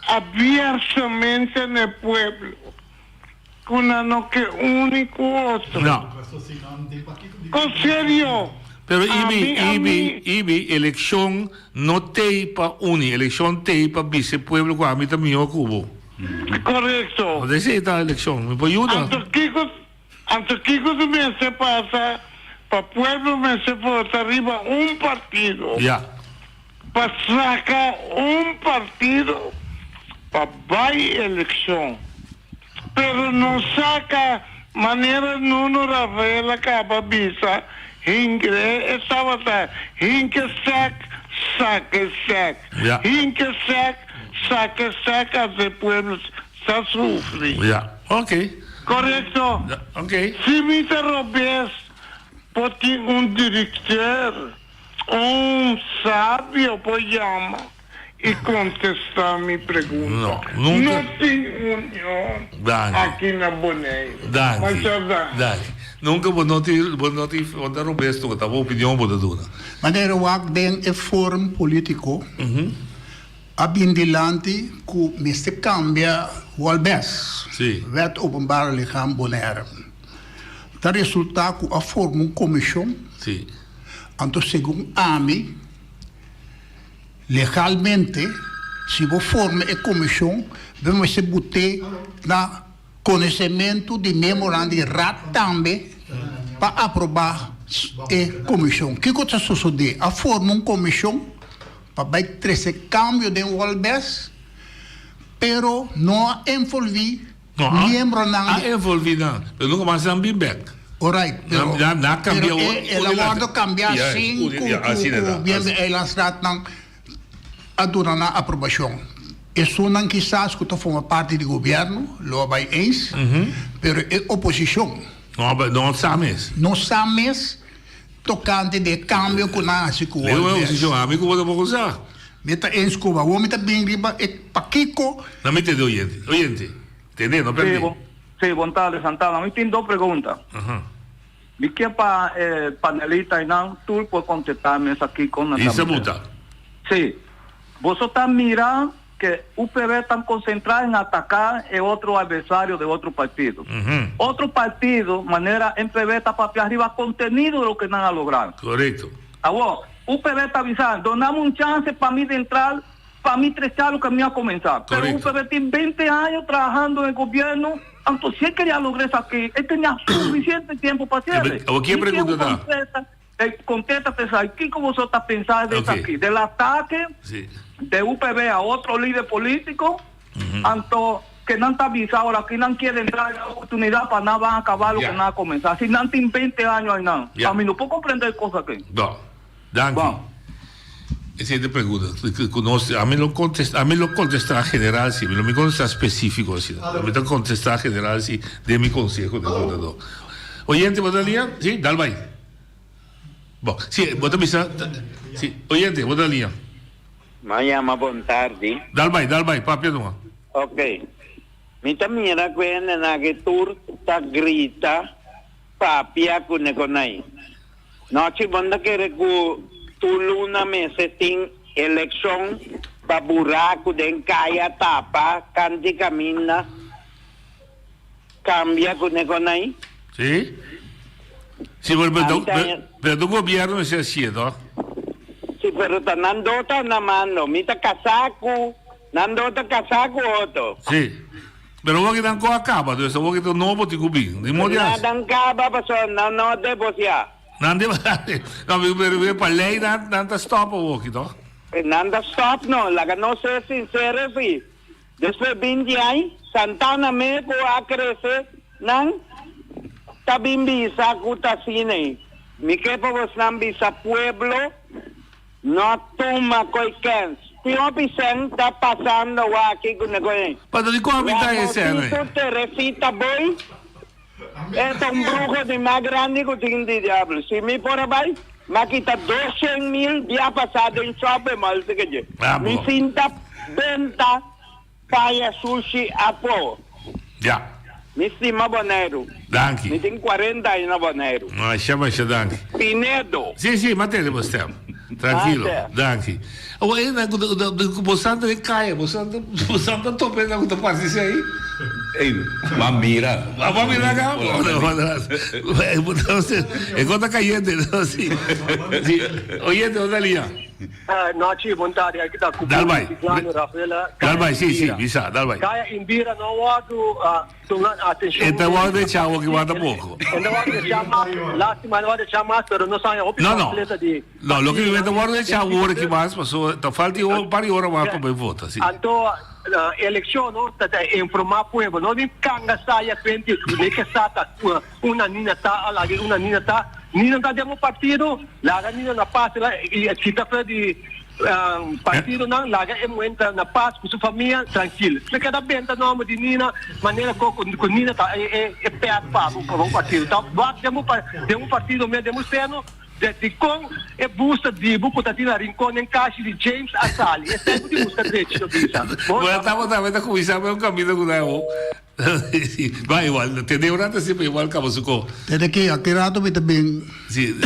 abertamente no povo. Não que único outro. Não. Com sério. Pero IBI, eleição não tem para unir, eleição tem para vice pueblo com a mim também o cubo. Correto. Onde se está a eleição? Me pode ajudar? Antes que me se passa, para pueblo me se vota arriba partido. Ya. Para sacar partido para vai eleição. Pero não saca maneira Nuno Rafaela acaba bisa hingre estava hinke saca hinke saca de pueblos está sofre ok correto ok se me interrompes pode diretor sábio pode chamar e contestar minha pergunta. Não, nunca. Não tem união aqui na Bonaire. Nunca vou não te robesto, que estava opinião boa dura. Maneira wak den e forum político, abindilante que miste cambia o albes. Sim. Wet openbare lichaam Bonaire. Dat resultaat que a forma comissão. Sim. Anto segundo AMI legalmente, se você forma a comissão, vamos se botar na conhecimento de memorando de RAT também para aprovar a comissão. O que está sucedendo? A forma uma comissão para trazer cambio de Walbes, pero não envolver membro não. Envolver não, eu nunca mais ambi back. Alright, pero ela pode cambiar sim, ela está a dura na aprovação. Isso não quizás que forma parte do governo, lo vai eens, pero é oposição. Não sabe mesmo. Não sabe mesmo, tocante de cambio com a Eu é oposição, amigo, vou dar usar. Meta em escova, vou meter bem riba, é paquico. Não me entendeu, oyente. Entendeu? Não perdi. Sí, bom tarde, Santana. Me tem duas perguntas. Me que para panelista e não, tu pode contestar-me aqui com a Isso é muita. Sim. Você está mirando que o PV está concentrado em atacar outro adversário de outro partido. Outro partido, maneira, em PV está para arriba contenido do que não lograr. Correto. Agora, o PV está avisando, donamos chance para mim de entrar, para mim trechar o caminho a começar. Pero o PV tem 20 anos trabalhando no governo, então se ele queria lograr isso aqui, ele tinha suficiente tempo para fazer. O que pergunta? Contesta, o que você está pensando disso aqui? Del ataque de UPV a outro líder político, então que não está avisado ahora, que não quer entrar na oportunidade para não vai acabar o que não começar. Se não tem 20 anos aí não. A mim não pode compreender coisa aqui. Não. Danke. Esa es la pregunta. A mí lo contesta general, sí. No me contesta específico, sí. Me lo contesta general, sí, de mi consejo de votador. Oyente, ¿vota línea? Sí, dale ahí. Bom, sí, vota misa. Sí, oyente, vota línea. Mayama, buon tardi. Dale ahí, papi, no. Ok. Mita mira quella na che turta grita papia con no ci banda che tuluna mese ting election pa buraco den kaya tapa canti camina cambia con aí. Sí. Sí, pero tu gobierno es así, ¿no? Sí, pero nandota na mano, mita casaco, nandota casaco otro. Sí. Pero vos que dan co acaba, entonces vos que tu novo ti cubin. Nada dan acaba, pasó, no te posia. Nande, no, pero para lei nanda stop o que no? Nanda stop no, la que no sé sincero sí. Después 20 años, Santana me ko a crecer, nan tabin bisa kutasine. Mi que vos nan bisa pueblo, no toma coicans. Tío Vicente está pasando aquí con el ¿Pero de cómo está ese? Teresita Boy es un brujo de más grande que tiene de diablo. Si me por ahí, me quita 200,000 días pasado en shopping mal que yo. Mi cinta venta para sushi a po. Ya. Mi estima Bonero. Danke. Mi tengo 40 años Bonero. No, chama danke. Pinedo. Sì, ma te lo stiamo. Tranquillo, danke. Oh, è una bostante di caia, bostante toppe da questa parte sei? Ma mira. Ma mira capo. E cosa cayente, no? Sì. Oyente, ¿dónde lía? No, ci vontade aqui da Cuba. Dal vai, sì, mi sa, dal vai. Kaya imbira no wadu tungan attenzione. E te vuoi de ciao che guarda poco. E no wadu chama, lastima no wadu chama, pero no sai opi completa di. No, lo che mi vedo guarda de ciao ora che mas, passò, ta falti pari ora va per vota, sì. Anto elezione sta informar pueblo, no di kanga saia 20 che stata una ninata alla una ninata Nino abbiamo partito, la Nino na paz, città di partito non laga e entra na paz con sua famiglia tranquillo. Se cada benta nome di Nina, maneira con Nina è per un partito. Abbiamo partito medio abbiamo steno di con e busta di bucotatina rincone in casci di James Asali. E sempre di busca direito visa. Bueno, estamos también comenzando un camino con nuevo. Sí, va igual, te digo antes siempre igual como su co. Desde que aquel rato me también. Sí.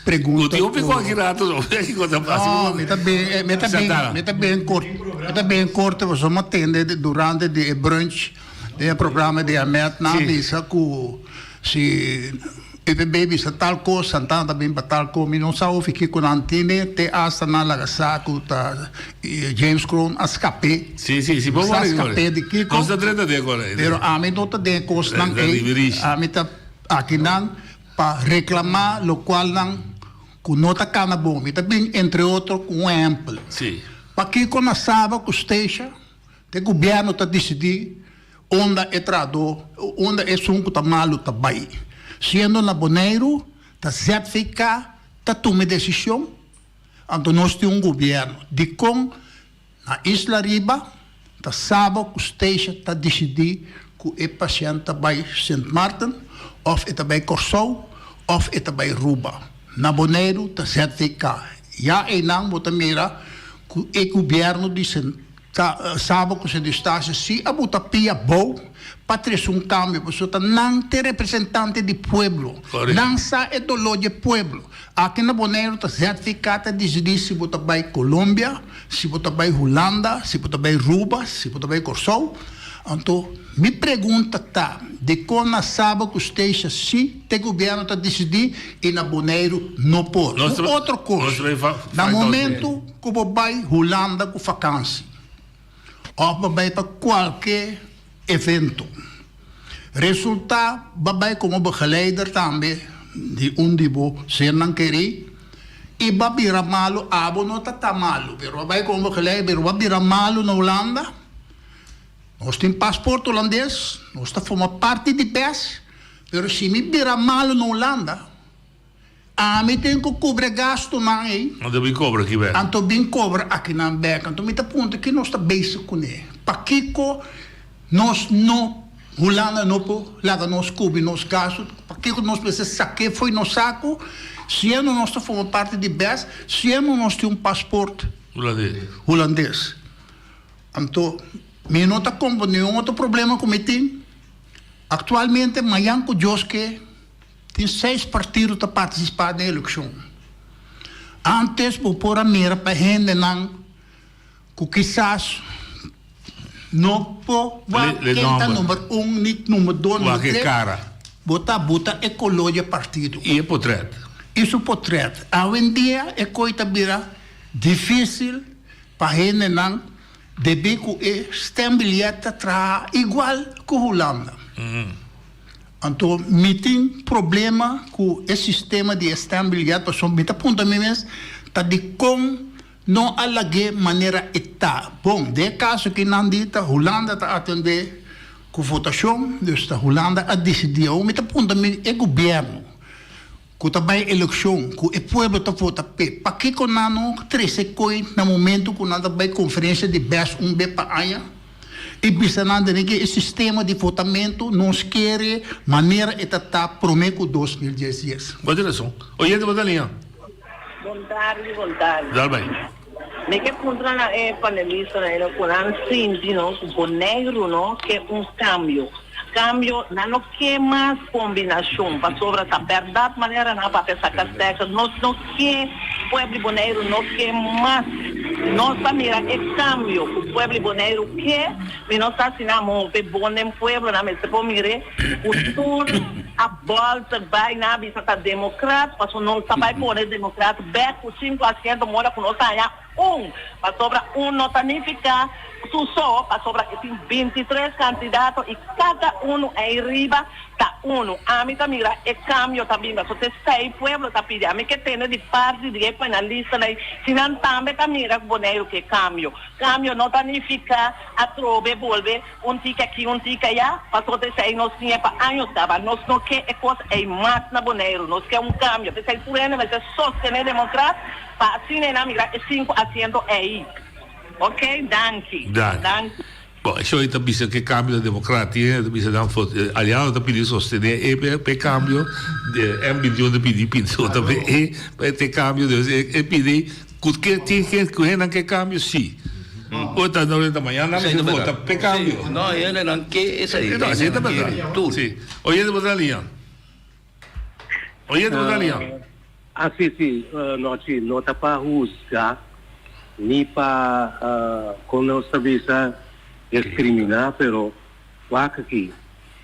Pregunta. Io pico aquel rato, no, cosa passa? No, me también corto, we soms attende durante de brunch, de programa de Ahmed na bisa ku si Pepe Baby sa tal ko, Santana também tal ko, mi non sa o fiquei con antine te asta na la saco ta James Crown a scappé. Sì, può fare scappé di che cosa trenta di agora. Però a me nota de cost nan a me ta aqui nan pa reclamar lo qual nan ku nota cana bom, mi ta bem entre outro com ample. Sì. Pa que con a saba ku station, te governo ta decidir onde é trado, onde é sunco ta malu ta bai. Sendo na Bonaire, está certificado, está tomando decisão, então nós temos governo de com Na Isla Riba, ta sábado que o station ta decidir que é paciente bij Sint Maarten, of é bij Corsou, of é bij Ruba. Na Bonaire, ta certificar. Ja, e não, bota mira, que o governo disse, sábado que se destaca, se a bota pia bom, para trazer cambio, porque não tem representante do pueblo, não é dolor do pueblo. Aqui na Bonaire está certificado de decidir se bota vai Colômbia, se bota vai Holanda, se bota vai Ruba, se bota vai Corsou. Então, me pergunta de quando sábado que esteja se o governo está decidindo e na Bonaire não pode. Outra coisa, no momento que vai Holanda com vacância, ou vai para qualquer evento. Resultado, vai como begeleider também, de onde você não quer e vai virar malo, não está malo, mas vai como begeleider, vai virar malo na Holanda. Nós temos passaporte holandês, nós formamos parte de PES, mas se me virar malo na Holanda, me tem que cobrar gasto não é? Onde me cobra aqui, velho? Então, me cobra aqui na beca. Então, me dá ponto que nós está bem com ele. Para que nós não, Holanda não pode, lá nós cobrir nos gastos, para que nós precisamos sacar, foi no saco, se nós formamos parte de PES, se nós temos passaporte holandês. Então, me não está com nenhum outro problema que me tem. Atualmente, Mayanko Joske tem 6 partidos para participar da eleição. Antes, vou pôr a mira para a gente que quizás não pode quem número 1, número 2, número 3. Bota ecologia partido. E é portreto. Isso é portreto. Hoje em dia, é coisa difícil para a gente deve que estabilidade tra igual que a Holanda. Então, me tem problema com esse sistema de estabilidade, porque me está apontando mesmo, está de como não alague maneira está. Bom, de caso que não dita, a Holanda está atender com votação, então a Holanda a decidir, me está apontando é o governo, que está bem eleição, que o povo está votando. Para que não treze coisas no momento que não está bem conferência de BES, para aia, e pensando que o sistema de votamento não quer maneira de estar prometo 2016. Boa direção. Oi, de Bodalinha. Boa tarde. Dá bem. Me que contra na panelista na Coran Cindy, não, Bonaire, não, que cambio, não que mais combinação, para sobre a verdade maneira não para pensar que nós não que pueblo Bonaire não que mais nós mira é cambio o pueblo Bonaire que nós assinamos o bom pueblo na mesa por mire o tour a volta vai na bisa democrata, para não vai por democrata, beco 5% mora com nós aí para sobre não significa só para sobre que tem 23 candidatos e cada é riba tá a mim também é cambio também, mas você sai pueblo tá pedindo a mim que tem de parte de panelista aí, se não também também Bonaire que cambio não significa a trove volver tica aqui tica allá, para você sair nós tinha para anos tava nós não que é coisa é mais na Bonaire, nós quer cambio, você sai por aí mas é sostener democrata para assim na migra é 5% aí. Ok, danke. Bom, isso aí também que cambio da democracia, também se dá aliado da pedir sostener e cambio de ambição de pedir pensão também e ter cambio de pedir que cambio sim. Outra não da manhã não se vota pe cambio. No, ele não quer isso aí. Não, assim também. Sim. Oye de Bodalinha. Sim, não está para rusgar nem para com nossa visa discriminar, pero aqui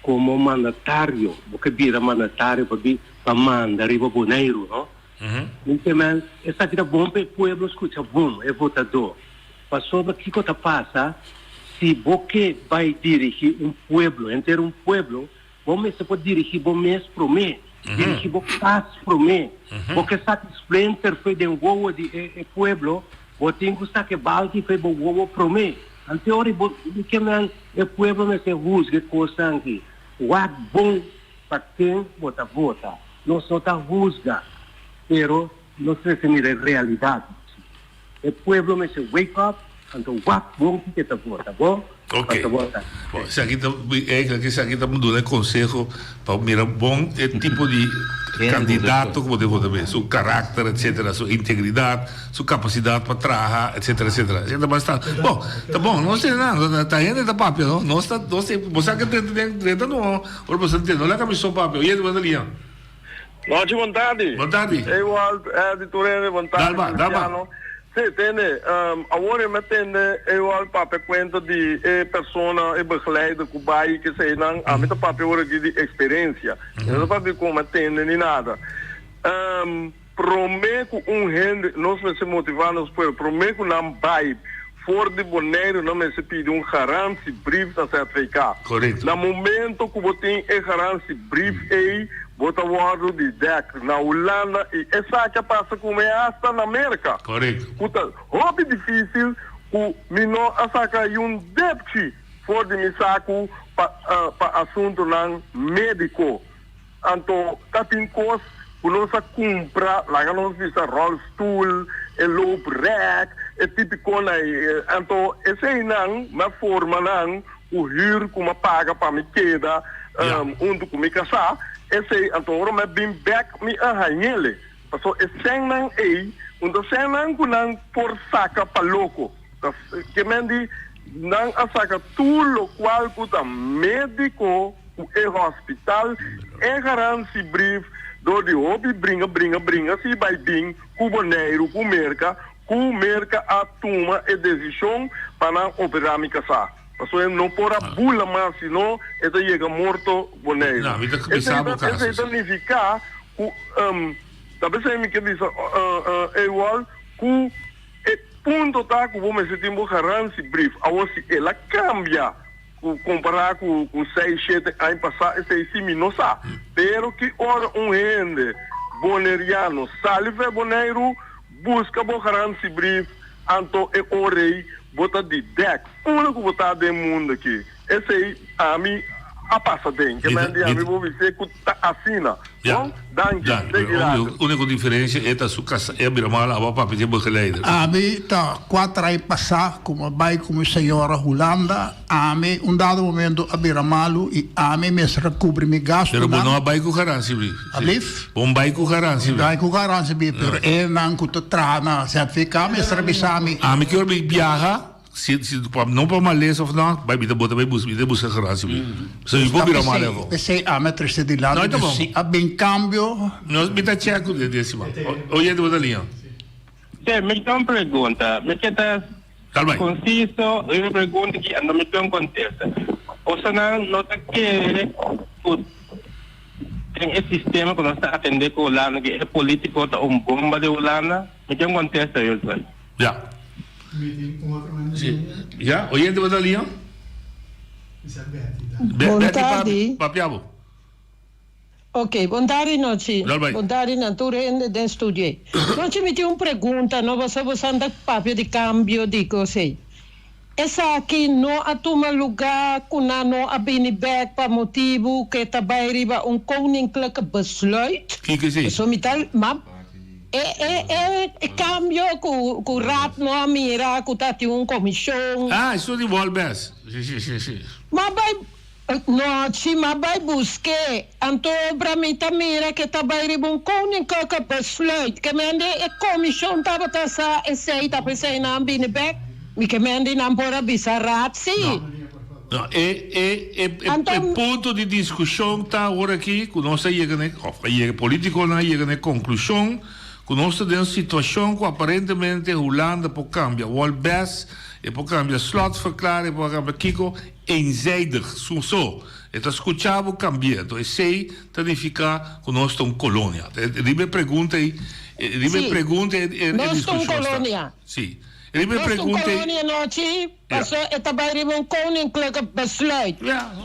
como mandatário, porque vira mandatário para mandar riba Bonaire, não? Então, essa aqui é bom para o povo escutar bom, é votador. Para sobre o que está passa, se você vai dirigir povo inteiro, você pode dirigir bom mês para mês, dirigir bom passo para mês, porque satisfeito perfeito de gosto de povo. O tem que estar que balde foi bom para mim. Então, que o povo não se rusga coisa aqui. O é bom para quem vota. Não só está rusga, mas não se define a realidade. O povo não se wake up, Então, bom que tá bom? Ok. Bom, se aqui estamos dando conselho para mirar bom tipo de candidato como devo saber, seu caráter, etc., sua integridade, sua capacidade para trabalhar, etc., etc. Mas tá bom, não sei nada, tá indo da papel, não? Não está, você que tem não, ou você tem, não é que me sou papel, e ele vai ali. Noite, vontade. Vontade. Eu editore vontade. Dá. Sì, tene, agora me tende eu al pape conta de persona e begeleider kubai que sei não a meta pape ora de experiência. Não pape como tende nem nada. Prometo rende nós se motivar-nos por prometo não vai for de Bonaire não me se pede garantie brief da certificato. Correto. No momento que você tem garantie brief aí bota o de DEC na Holanda e essa que passa como é hasta na América. Correto. Puta, hobby difícil, o menor saca debte for de me saco para assunto não médico. Então, tem coisas que nós compra, lá que nós visa rollstool, loop rack, típico aí. Então, esse aí não, na forma não, o rir como paga para me queda, onde como casar. Esse então me bem back me arranhele. Passo esse não aí, onde esse não kunang por saca para louco. Que mendi não a saca tudo qual puta médico e hospital é garantia brief do de hobby bringa se vai bem com Bonaire com merca a toma e decisão para operar me casar. Passo não por a bula mas senão ele chega morto Bonaire. Não, vida que pensava isso significa que talvez me que diz igual que punto tá que vamos se tempo garantia brief a você ela cambia comparar com 6-7 anos passados esse não sabe pero que ora rende boneriano salve Bonaire busca bo garantia brief anto e orei bota de deck único botar de mundo aqui esse aí a mim a passa bem que me dia me vou dizer que tá assina bom danke a única diferença é a sua casa é a mala a papai de begeleider a mim tá 4 anos passar como vai como senhora Holanda a mim dado momento a Biramalo e a mim me recobre me gasto pero não vai com garantia alif bom vai com garantia pero é não que tu trana certificado me serviçami a mim que eu viaja se não para maleza ou não vai me botar vai buscar garantia se eu vou virar maleva esse a metresse de lá se a bem cambio nós me tá checo de décima oye do linha me tem uma pergunta me queda conciso eu pergunto que não me tem contesta ou se não tá querendo tem esse sistema que nós está atendendo com o Holanda que é político tá bomba de Holanda me tem contesta eu já já oye do linha Boa tarde. Papiabo. Ok, boa tarde, noite. Boa tarde, naturalmente, de estudie. Noite me tinha uma pergunta, não você anda papel de câmbio de coisa. Essa aqui não a toma lugar com não a bem back para motivo que também riba koninklijke besluit. Que é isso? Zo metal, maar cambio com raad não mira com tá comissão. Ah, isso de Volbes. Sim. Mas vai mas vai buscar. Então, para mim, mira que também riba koninklijke besluit. Que mende a comissão tava tassa esse tá pensando na bem back. Mi que mende não pode bisa raad, sim. Não, é ponto de discussão tá agora aqui, que nós chegamos, político não chega conclusão, que nós temos uma situação que aparentemente a Holanda pode cambiar, o Albes, e pode cambiar slotverklaring, pode cambiar Kiko, eenzijdig, zo. Então, escuchava cambiar, então, esse significa que nós somos colônia. Ele me pergunta aí, nós somos colônia. Sim. Nós somos colônia noite, passou e também koninklijke besluit.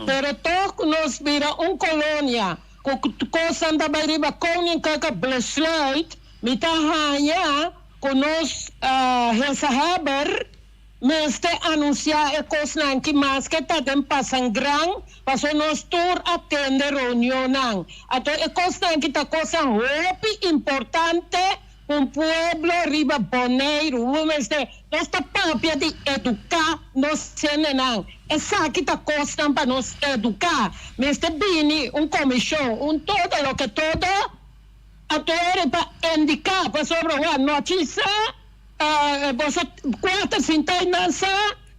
Pero toch nós vira colônia, que coisa também riba koninklijke besluit, met hanya, que nós Haber, Meste anunciar a coisa que mais que tá dem passam gran, passou nós tur atender reunião. Então a coisa que tá coisa muito importante un pueblo riba boneiro, nossa papia de educar, nós senenan. Essa que tá costando para nos educar, mas te bini comissão, todo o que todo, atore para indicar, para sobre a notícia, você 4 sintainança,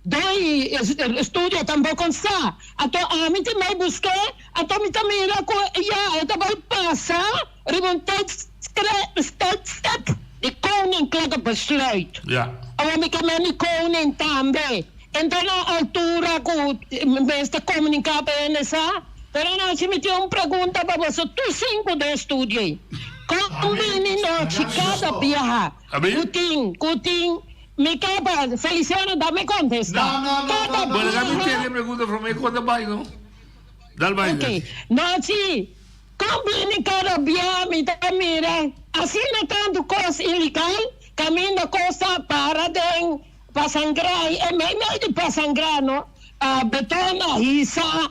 2 estudo também sa. Ato amin ti may buske, ato mi tamira ko ya ito ba pasa, ribon step de koning klaga besluit. Ja. Awami kami ni koning tambe. Entra na altura ko beste comunicar bene sa. Pero na si mi tiyo pergunta ba você tu 5 de estudio. Como bini no chicada biaha. Kuting mi capa, Feliciano, dame contesta. No. Bueno, dame te pregunta from me quando vai, no? Dal vai. Ok. No, sì. Come cada via mi mira. Assim não tanto coisa ilegal, caminho costa para den pasangrar, é meio de pasangrar, no? Betona, hisa,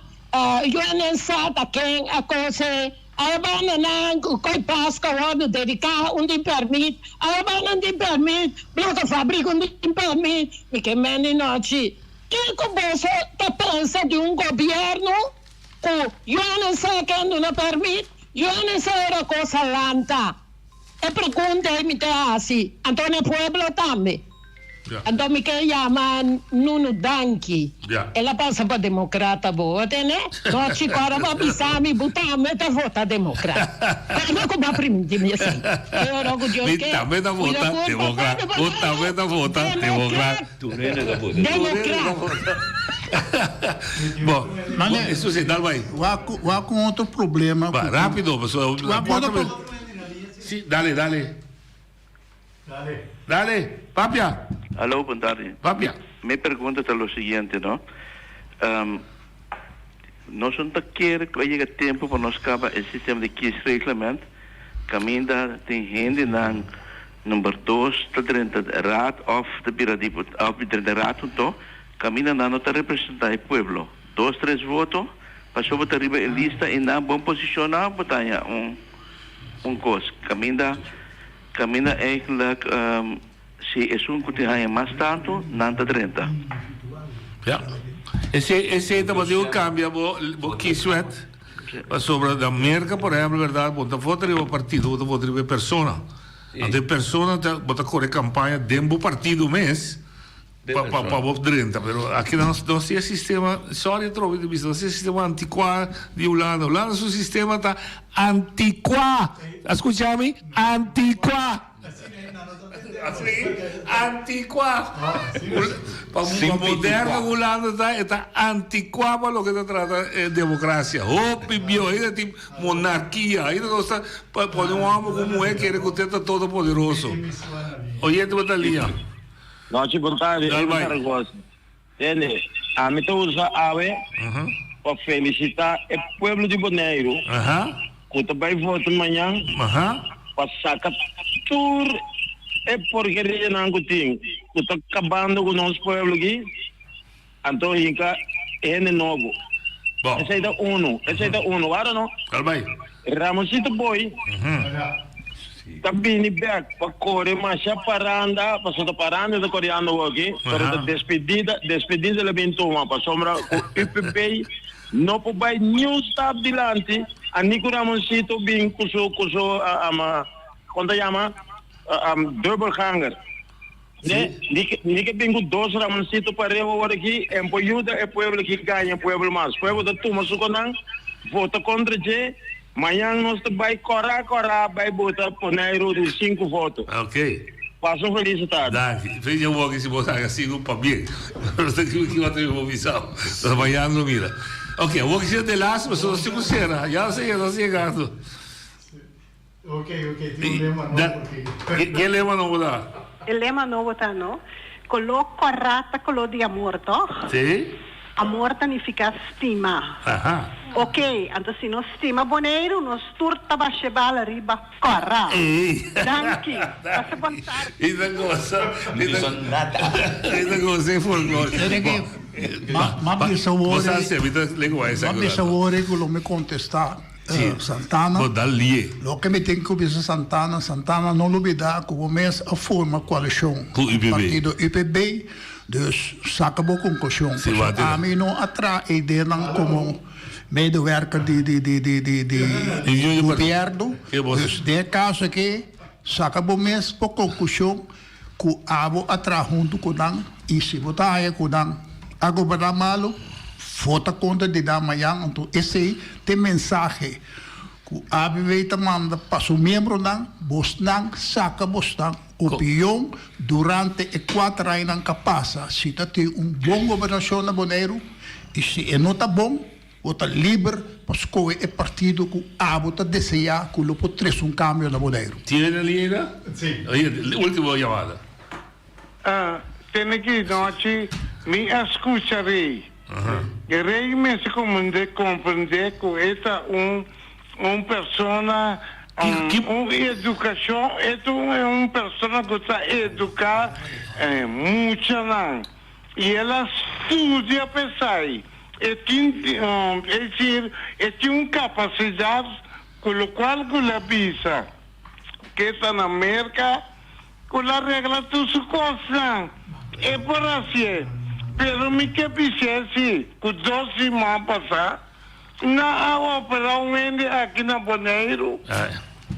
yuanensa, taken, a coisa. Alabana na koi Pasca wado dedicar di permit, alabana di permit, bloca fabbrica di permit, perché meni noci. Che cosa ta pensa di un governo che io non so che non ha permit, io non so era cosa lanta. E pregunta mi te asi, Antonio Pueblo tambe. Então me quer chamar Nuno Danki. Ela passa para democrata boa, né? Só que agora vai pisar, me botar, meta votar democrata. Não como a primeira, assim. Eu logo digo que... Também da votar democrata. Também da votar democrata. Democrata. Bom, isso sim, dá vai. Vá com outro problema. Rápido, pessoal. Sim, dale. Dale, Papia. Alô, boa tarde. Papia. Minha pergunta é o seguinte, não? Nós não queremos que chegue tempo para nós acabar o sistema de kiesreglement. Caminda tem gente na número 2, da raad of de raad, caminda na nota representar o povo. 2, 3 votos, passou para arriba a lista e na boa posição na batalha coisa. Caminda eigenlijk se é um que tem mais tanto, não está 30. Ja. Esse também o cambia, o que suet, sobre a América, por exemplo, verdade, bota foto de partido, bota foto de persona. A persona bota correr campanha dentro do partido mês. Para o 30, mas aqui não tem sistema, só de trovo de vista, não tem sistema antiquado de Holanda. Holanda, o sistema está antiquado. Escute-me? Antiquado. Antiquado. Para o moderno Holanda está antiquado para o que se trata de democracia. Óbvio, aí tem monarquia, aí não está para um homem como é que ele é todo poderoso. Oye, tu batalha. Noite, boa tarde. Entende? A mim usa ave para felicitar o povo de Bonaire. Que também vota amanhã para sacar tudo e porcaria não tem. Que está acabando com o nosso povo aqui. Então, é novo. Esse é o uno. Agora não? Ramosito Boy. Também back para correr mais paranda, passou paranda da coreano aqui, para despedida da bentoma, para sombra o PPP, não pode nenhum stop dilante, a Nico Ramosito bem cuso quando chama double hanger, né? Nica bem com 2 Ramosito para levar aqui, empoiuda é povo que ganha, povo mais, povo da turma suconan, vota contra G. Amanhã nós vai correr, vai botar Bonaire de 5 votos. Ok. Passou felicidade. Dai, veja um pouco se botar assim no papel. Não sei que vai ter uma visão. Amanhã não mira. Ok, eu vou dizer de lá, mas eu não sei como será. Já sei, eu não sei chegando. Ok, tem lema novo. Que lema novo lá? O lema novo está, não? Coloco corrata, coloco de amor, tá? Sim. Amor significa stima. Ok, então se nós estima Bonaire, nós turta vai chegar arriba corra. Danke. Passa boa tarde. Essa coisa. Essa coisa é folclore. Ma mi savore quello mi contesta Santana. Lo que me tem que Santana não olvidar que começa a formar coalição com o partido UPB, dus acabou com conclusão. A mim não atrai a ideia como medewerker de governo. Dus de caso que acabou mesmo por conclusão que abo atrai junto com dan e se botar aí com dan a governar malo. Vota contra de dar amanhã, então esse tem mensagem que a ABV manda para os membros não, bostan saca bostan opinião durante 4 anos que passa. Se tem bom governação na Bonaire e se não está bom, está livre para escolher o partido que a ABO deseja que ele pode ter cambio na Bonaire. Tiene linha? Sim. Última chamada. Tem aqui noite me escutarei. Queria me compreender que esta persona educação é persona que está educar muito não e ela estuda pensar e tem capacidade com o qual que ela visa que está na América com a regra tudo se coisa é por assim. Pero me que pensei que 2 semanas passadas na ópera aqui na Bonaire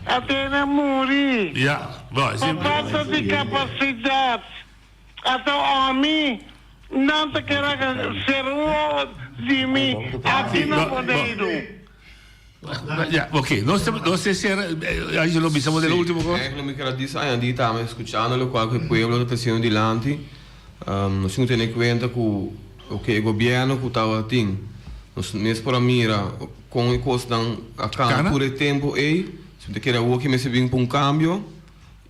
até na morrer. Por falta de capacidade. Então a mim não te quero ser de mim aqui na Bonaire. Ok, non sé se Angelo bisogno dell'ultimo cosa. Lo que ela disse, Andy estava escutando lo qual que o pueblo está sendo dilante. Nós temos que ter em conta que o governo que estava tendo, nós mesmo para mira com o custo a campo por tempo aí, se você quer o que me se vem para cambio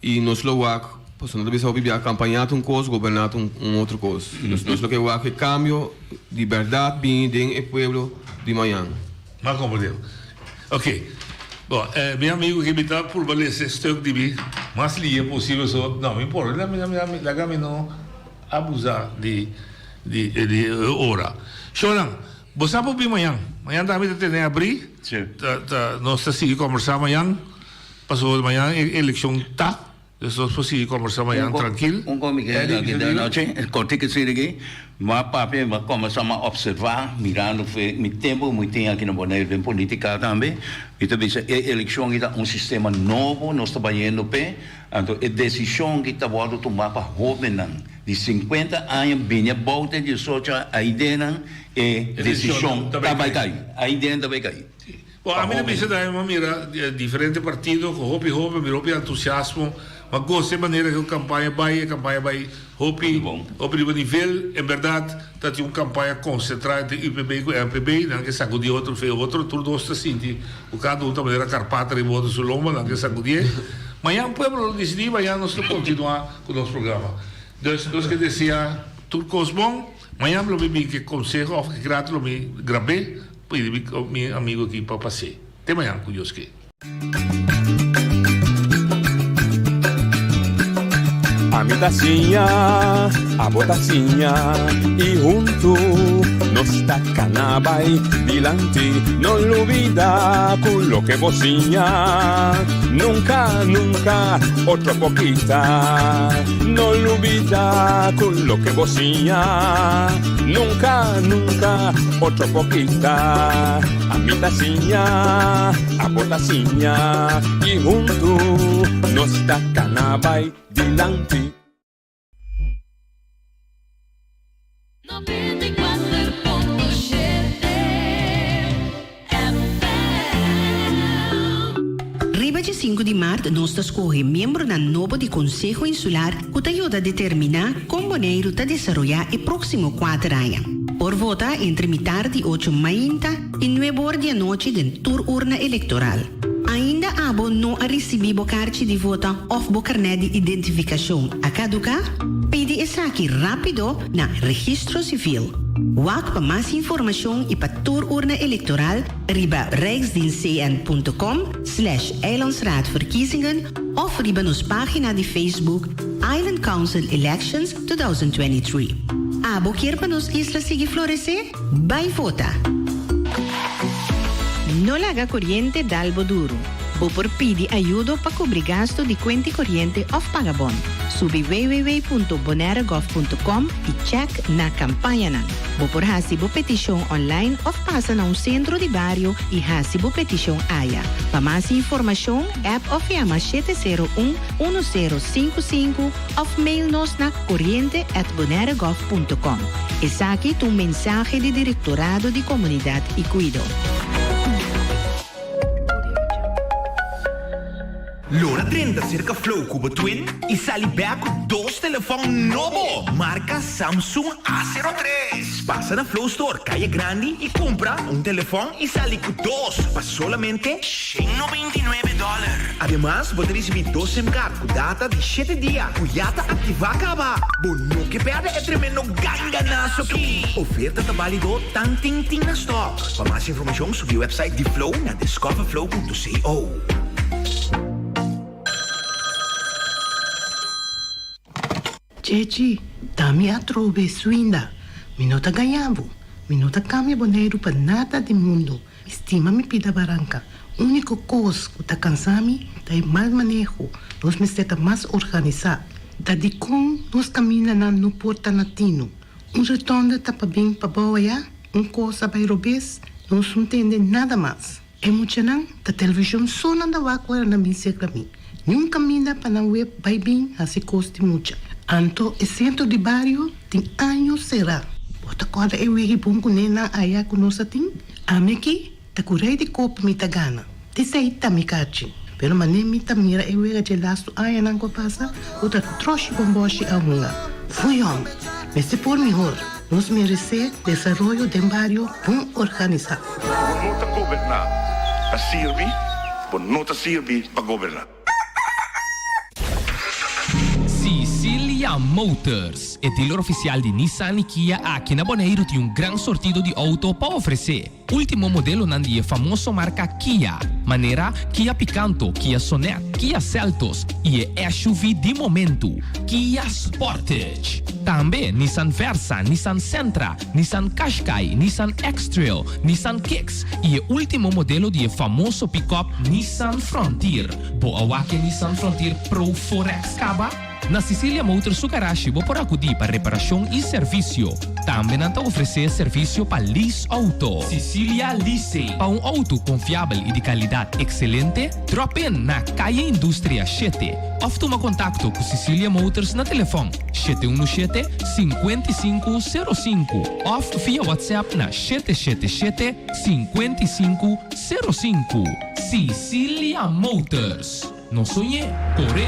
e nós lo vamos, pois não deve ser viver acompanhado coisa, governar outro coisa. Nós lo que vamos é cambio, liberdade, bem dentro do povo de Miami. Mas como Deus. Ok. Bom, meu amigo que me está por valer esse stuk de mim, mais linha possível só, não me importa, la não abusar de hora. Shonan, você pode vir amanhã. Amanhã também tem que abrir. Nós estamos seguir conversar amanhã. Passou amanhã eleição tá. Nós podemos seguir conversar amanhã tranquilo. Corte que se aqui, mas papi vai começar a observar, mirando o tempo muito tem aqui na Bonaire em política também. Então veja, a eleição é sistema novo, nós estamos indo bem. Então a decisão que está sendo tomada para jovens de 50 anos, bem volta de soja, a ideia é decisão vai cair. A ideia vai cair. Bom, a minha pensa é uma mira diferente partido, com hope, mira entusiasmo. Mas gosto de maneira que a campanha vai hopi no nível, em verdade, está uma campanha concentrada de UPB com MPB, não que sacudir outro, tudo está assim, o cada um da maneira carpata e voto sul lomba, não que sacudir. Amanhã o povo decidir, amanhã nós vamos continuar com o nosso programa. Nós que deseja tudo coisa bom, amanhã eu vi que conselho, que grato, eu me gravei, e meu amigo aqui para passear. Até amanhã, com Deus que. A mi tacinha, a botacinha e junto nos tacanabay dilante, no lo olvida con lo que vocinha, nunca, nunca, otra poquita, no lo olvida con lo que vocinha, nunca, nunca, otra poquita, a mi tacinha, a botacinha y junto nos tacanabay dilante. 5 de março, nós escolhe membro da novo de Conselho Insular que ajuda a determinar como Bonaire está desenvolver o próximo 4 anos. Por votar entre metade de 8h30 e 9h da noite do turno eleitoral. Ainda abo não recebido carta de voto ou carnet de identificação a caducar? Pede essa aqui rápido na Registro Civil. Wacht para mais informação e para turno eleitoral, riba rijksdienst.com/eilandsraadverkiezingen of riba nos página de Facebook Island Council Elections 2023. Abo quer para nos isla seguir florescer? Vai votar! No la haga corriente d'albo duro. Bo por pidi aiuto pa cobrir gasto di conti corriente of pagabon. Subi www.bonairagov.com e check na campanha nan. Bo por hasibo petition online of passa na centro di barrio e hasibo petition aya. Pa mais informação, app of llama 701-1055 of mail nos na corriente@bonairagov.com. E aqui tu mensagem de Diretorado de Comunidade e Cuido. L'ora 30 cerca Flow Cubo Twin e sali back com 2 telefones novo, marca Samsung A03. Passa na Flow Store, Calle Grande e compra telefone e sali com 2 para solamente $199. Además, você recebe 2 SIM card com data de 7 dias, com yata ativar acaba. Bono que perde é tremendo ganganaço aqui. Oferta tá válido tanto na stock. Para mais informação, subi o website de Flow na discoverflow.co. Ceci, dami a trove suinda. Minota ganhavo. Minota cambia boneiro para nada de mundo. Estima me pida baranca. Único coisa que tá cansami é mal manejo. Nós me está mais organizado. Da de com nós camina no porta latino. Retorno tá para bem para boa já. Coisa para robês. Nós não entende nada mais. É muito não. Da televisão só não dá vácuo na minha secrami. Nenhum camina para na web vai bem assim custa muito. Anto, o centro de barrio tem anos será. Bota corda eu e bom com nena aí com nós tem. Ameki, tá curei de copo me tá gana. Deseita me cachi. Pero mané me tá mira eu e de lasto aí não co passa. Outra trouxe bomboche a unha. Fui homem. Mas se por melhor, nos merece desenvolvimento de barrio bom organizado. Não tá governar. A Silvi, não tá Silvi para governar. Sicilia Motors, o dealer oficial de Nissan e Kia aqui na Bonaire tem gran sortido de auto para oferecer. Último modelo nandi famoso marca Kia, maneira Kia Picanto, Kia Sonet, Kia Seltos e SUV de momento, Kia Sportage. Também Nissan Versa, Nissan Sentra, Nissan Qashqai, Nissan X-Trail, Nissan Kicks e último modelo de famoso pick-up Nissan Frontier. Boa que Nissan Frontier Pro 4X Caba? Na Sicilia Motors Sugarashi vou por acudir para reparação e serviço. Também não oferecer serviço para lease auto. Sicilia Leasing. Para auto confiável e de qualidade excelente, drop in na Calle Indústria 7. Ou toma contato com Sicilia Motors na telefone 717-5505 ou via WhatsApp na 777-5505. Sicilia Motors. Não sonhe, corre.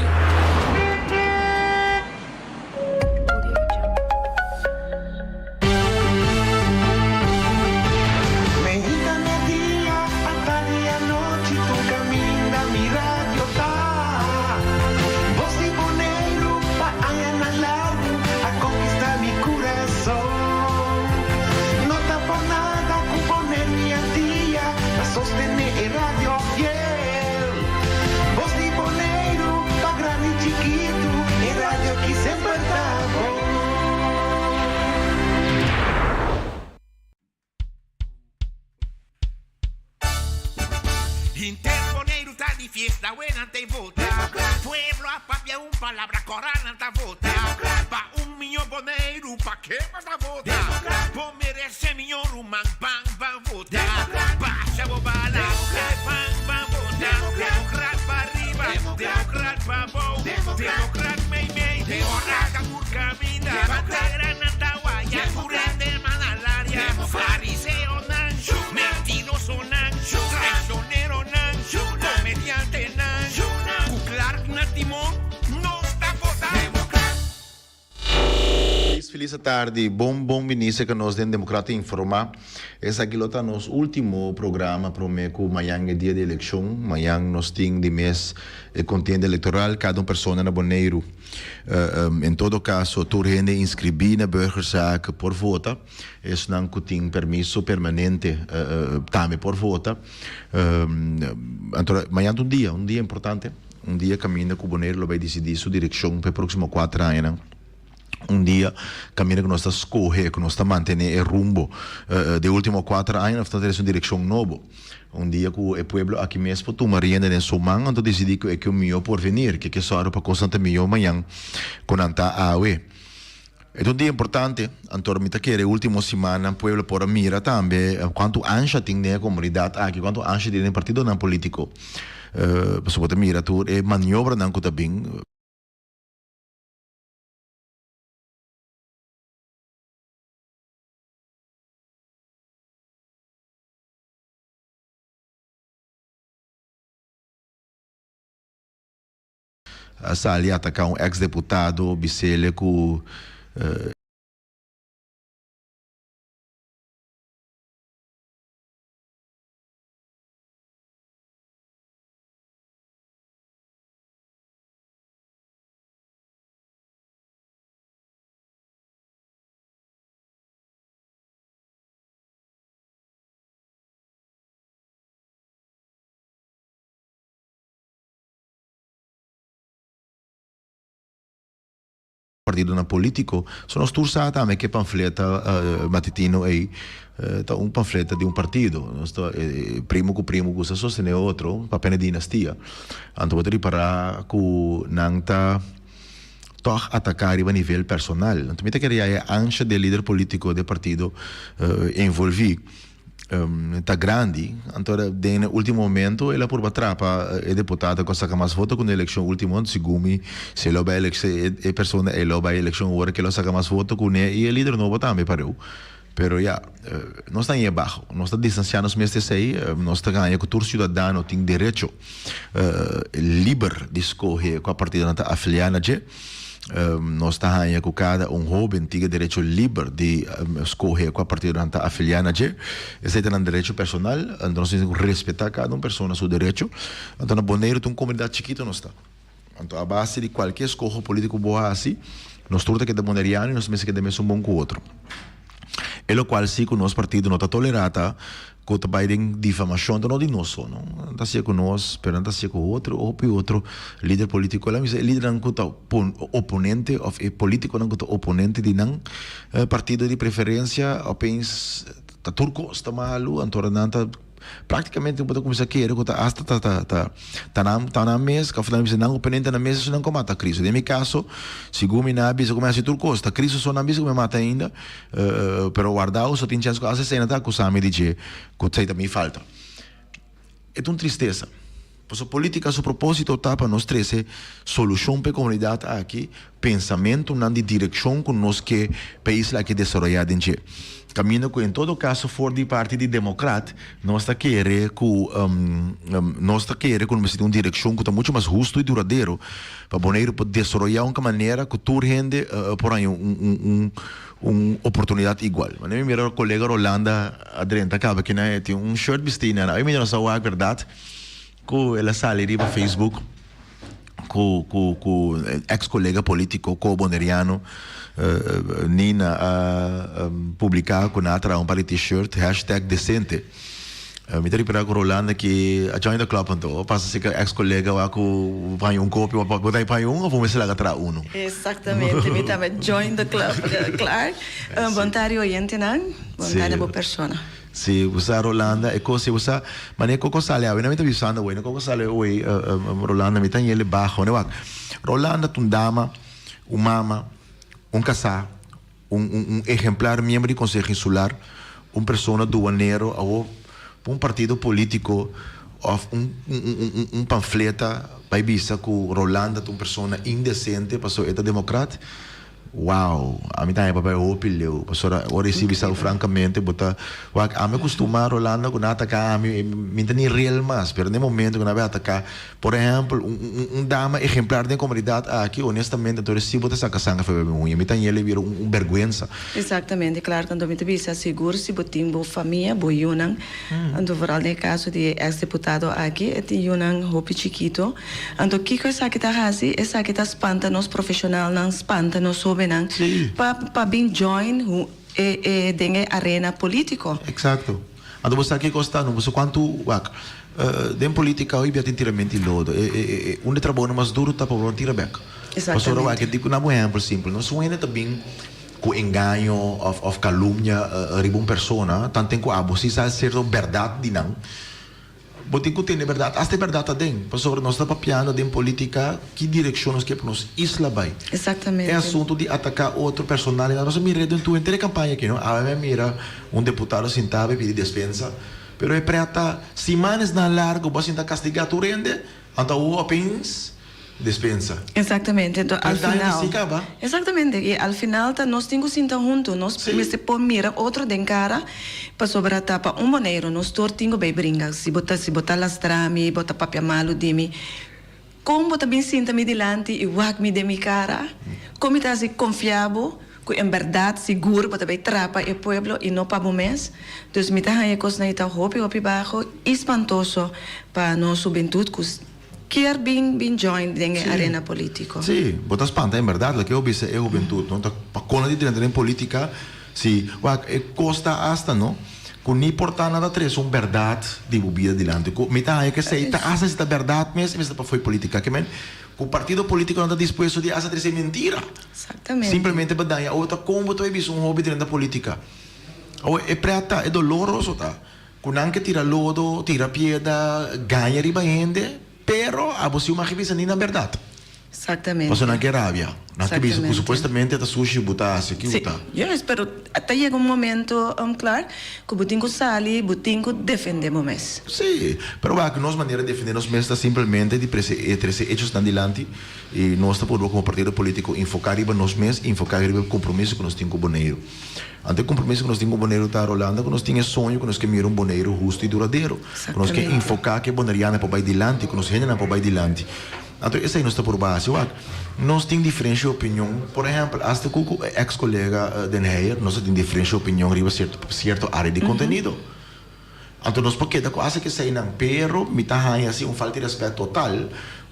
Fiesta buena te vota, pueblo a papia palabra corana te vota, pa millón boneiro, pa que vas a votar, por merece millón rumán, pan, vota, pasa bobala, pan, vota, democrat pa arriba, democrat pa bo, democrat mei, democrat curca vida, bandera natahuaya, curende manalaria, fariseo nan, mentiroso nan, traicionero nan, comediante nan, Clark na timón, no está votando. Feliz tarde, bom ministro que nós dentro Democrata informar. Esse aqui é o nosso último programa para o amanhã é dia de eleição. Amanhã nós temos de mês contienda eleitoral, cada pessoa na Bonaire. Em todo caso, tu rende inscrever na burgerzaak por vota. Isso não tem permisso permanente também por vota. Amanhã é um dia importante. Um dia caminha que o Bonaire vai decidir sua direção para os próximos 4 anos. un dia cammina que nós está escorrer, que nós está manter o rumbo de últimos 4 anos, nós está tendo uma direção nova. Um dia que o povo aqui mesmo toma rienda em sua mão, então decidi que é o melhor por vir, que é só para constante melhor amanhã, quando está a AUE. É um dia importante, então me está querendo, última semana, o povo pode mirar também quanto ancha tem na comunidade aqui, quanto ancha tem no partido não político. Você pode mirar tudo, é maniobra não que está bem. Essa ali atacar um ex-deputado, Bicele, com partido na político, sono stursati a me che panfleta mattutino e un panfleta di un partito, primo che sostiene altro, pa pena dinastia. Anto potete riparare con nanta toch attaccare a livello personale. Anto mi che anche del leader politico del partito involvi. Tá grande, então no último momento ela por batrapa é deputada que saca mais voto com a eleição última segundo se ela vai eleição é pessoa ela vai eleição agora que ela saca mais voto com e o líder novo também parou. Pero já nós está aí abaixo, nós está distanciando os meses aí, nós está ganhando que todo cidadão tem direito livre de escolher com a partida na afiliada de nós está ganhando que cada jovem tem direito livre de escolher com a partida na afiliada de esse tem um direito personal, então nós temos que respeitar cada pessoa seu direito, então na Bonaire tem uma comunidade chiquita nós está, então a base de qualquer escolha político boa assim, nós todos que é bonaireano e nós mesmos que devemos um bom com o outro. E lo qual sim que o nosso partido não está tolerado com a difamação não de nós só, não está assim com nós, mas está assim com outro líder político, ele é líder não está oponente ou político não está oponente de não partido de preferência, apenas está turco, está malo, então não está praticamente pode começar a querer que tá na mesa, que afinal não oponente na mesa isso não comata a crise. No meu caso, segundo me na bisa começa a turco, a crise só na bisa me mata ainda, pero guardar só tem chance que a cena tá com sabe dizer que sei também falta. É uma tristeza. Pois a política, seu propósito tá para nós trazer solução para a comunidade aqui, pensamento na direção com nós que país lá que desenvolver em caminho que em todo caso for de parte de democrata nós está querer que nós está querer que nós uma direção que está muito mais justo e duradouro para Bonaire poder desenvolver uma maneira que toda gente por aí oportunidade igual. Mas eu miro o colega Rolanda Adrenta acaba que né tem shirt vestido né eu me não a verdade que ela sale ali no Facebook com ex-colega político co-boneriano Nina publicar com a para t-shirt #decente me tari para Rolanda que a join the club então passa a ser ex-colega lá com vai copy botar para ou vamos lá atrás exatamente me tava join the club claro voluntário oyente não voluntário boa pessoa. Se usar Rolanda e se usar mas coco sale a não me tá visando bueno coco sale hoje Rolanda me tá ele baixo né Rolanda tundama mama casar exemplar membro do Conselho Insular pessoa aduaneiro ou partido político ou panfleta vai bisa que Rolanda uma pessoa indecente passou eta democrata. Uau, a mim também papai opileu, pastora, ora recebi sal francamente, bota, a me costuma Rolanda quando atacar a mim tem real mas, pero no momento quando vai atacar, por exemplo, dama exemplar da comunidade aqui, honestamente, então recebi bota saca sangue foi bem ruim, a mim tem ele virou vergonha. Exatamente, claro, quando me visa seguro se botim bo família, bo yunang, ando voral no caso de ex-deputado aqui, tem yunang hopi chiquito, ando que coisa que tá razi, essa que tá espanta nos profissional, não espanta nos para bem join dengue arena político. Exato. Ando você aqui costa não você quanto den política hoje bem inteiramente lodo. Trabalho mais duro tá para tira back. Pastor, que digo na um exemplo simples, não suena também com engano ou calúnia riba uma pessoa, tanto que a você sabe ser verdade de não. Botem que tem verdade, hasta verdade tem. Pastor, nós estamos papiando de política que direção nós queremos isla vai. Exatamente. É assunto de atacar outro personalidade. Nós miramos em tua campanha aqui, não? A minha mira um deputado sentado e pedir dispensa, pero é preta semanas na largo, você está castigado tu rende, então o opens dispensa. Exatamente. Então, al final. Exatamente. E al final nós temos que estar juntos. Nós temos que pôr mira outro de cara para sobrar tapa boneiro. Nós todos temos que brincar. Se botar lastrami, botar papel malo de mim. Como botar bem sinta-me delante e wak-me de minha cara. Como está assim confiável, que em verdade seguro, botar bem trapa e pueblo e não para o mês. Então, me está aí coisa na ita hopi baixo, espantoso para nossa juventude. Quer bem join na arena política. Sim, botas espanta, é verdade, o que eu disse é a juventude, não? Para quando a gente em política, se custa hasta, não? Que não importa nada atrás, verdade de bebida dilante. Me tá aí que sei, hasta esta verdade mesmo para foi política, que o partido político não está disposto de hasta ser mentira. Exatamente. Simplesmente badanya, outra como tu visto um hobby dentro da política. Ou é preta, é doloroso, tá? Quando que tira lodo, tira piedra, ganha riba gente. Pero a você uma revista nem na verdade. Exatamente. Você não quer rabia. Não quer isso, supostamente está sujo botar aqui botar. Eu espero até chega momento, claro, que o botinho sali, botinho defendemos mais. Sim, pero a nossa maneira de defender nós mesmos está simplesmente de trazer hechos adiante e nós estamos como partido político enfocar em nós mesmos, enfocar em o compromisso que nós temos com o boneiro. Ante o compromisso que nós temos com o boneiro está rolando, que nós temos sonho, que nós queremos um boneiro justo e duradouro. Que nós queremos enfocar que a boneriana para vai adiante, que nós queremos para vai adiante. Então, essa aí nós está por base. Nós temos diferente opinião. Por exemplo, hasta com o ex-colega Den Heyer, nós temos diferente opinião em certa área de conteúdo. Então, nós porque da coisa que sai não, pero me está assim falta de respeito total,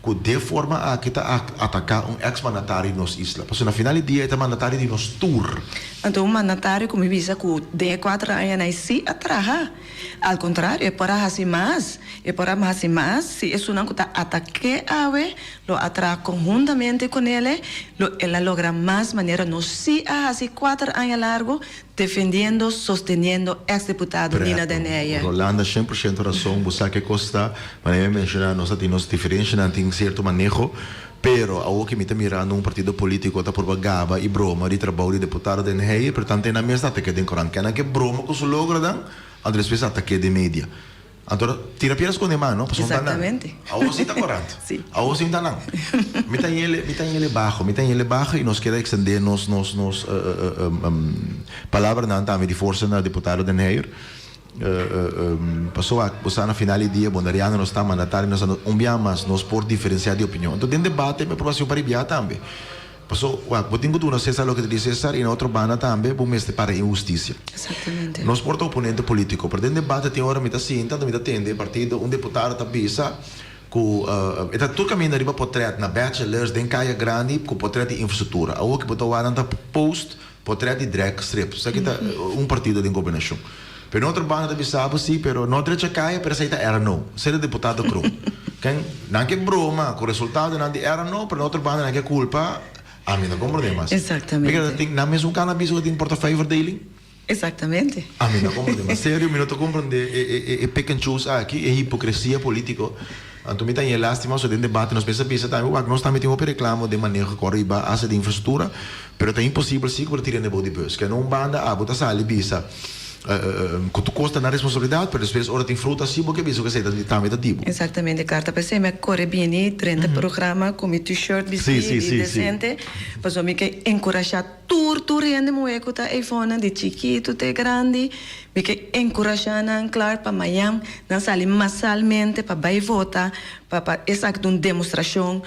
que de forma a kita atacar ex-mandatário nos isla. Porque na final do dia é mandatário de nos tour. Então, um mandatário como visa que de 4 anos aí se atraja. Al contrário, é para fazer mais. É para fazer mais. Se isso não está ataque a ele, lo atrae conjuntamente com ele, ela logra mais maneira. Não se hace 4 anos largo defendendo, sosteniendo ex-deputado Nina Deneia. Rolanda 100% razão. Você que costa, mas eu mencionar nós temos diferença, não tem certo manejo. Pero ao que me está mirando partido político está por bagaba e broma de trabalho de deputado de NHI, portanto na minha estata que tem coran que broma que se logra dan, Andrés Pesa ataque de mídia. Então tira piedras com demais, não? Exatamente. Ao você está corante. Sim. Ao você está não. Me tá ele baixo e nós queremos estender nos palavra não também de força na deputado de NHI. Passou a na final do dia, Bondariana nós está mandatário, nós mas nós por diferenciar de opinião. Então, tem debate, me aprovação para enviar também. Passou, eu tenho tudo, César, o que diz César, e na outra banda também, vamos para a injustiça. Exatamente. Nós porta oponente político, para dentro debate, tem hora, me está sinta, me está tendo, partido, deputado está bisa, que está todo caminho arriba portrait, na bachelors, tem caia grande, com portrait de infraestrutura. A outra que botou lá, está post, portrait de drag strip. Isso aqui está partido de combinação. Pero outra banda de sabe sim, pero não trecha caia, pero aceita era não. Ser deputado cru. Quem não que broma, com o resultado não de era não, pero outra banda não que culpa, a mim não compreende. Exatamente. Porque tem na mesmo cannabis que tem porta-favor dele. Exatamente. A mim não compreende. Sério, me não compreende. É pick and choose aqui, é hipocrisia política. Então me tem lástima, se tem debate, nós pensamos também, nós também temos reclamo de maneira corrida, essa de infraestrutura, pero é impossível sim que tirar de boa de bus, que não banda, botar sali bisa. Que tu costa na responsabilidade, mas depois ora tem fruta assim, porque isso que você está meditativo. Exatamente, carta para ser me corre bem 30 programa com meu t-shirt vestido decente, para só me que encorajar tudo rende moeco tá iPhone de chiquito até grande, me que encorajar na claro para amanhã, não sair massalmente para vai votar, para exacto uma demonstração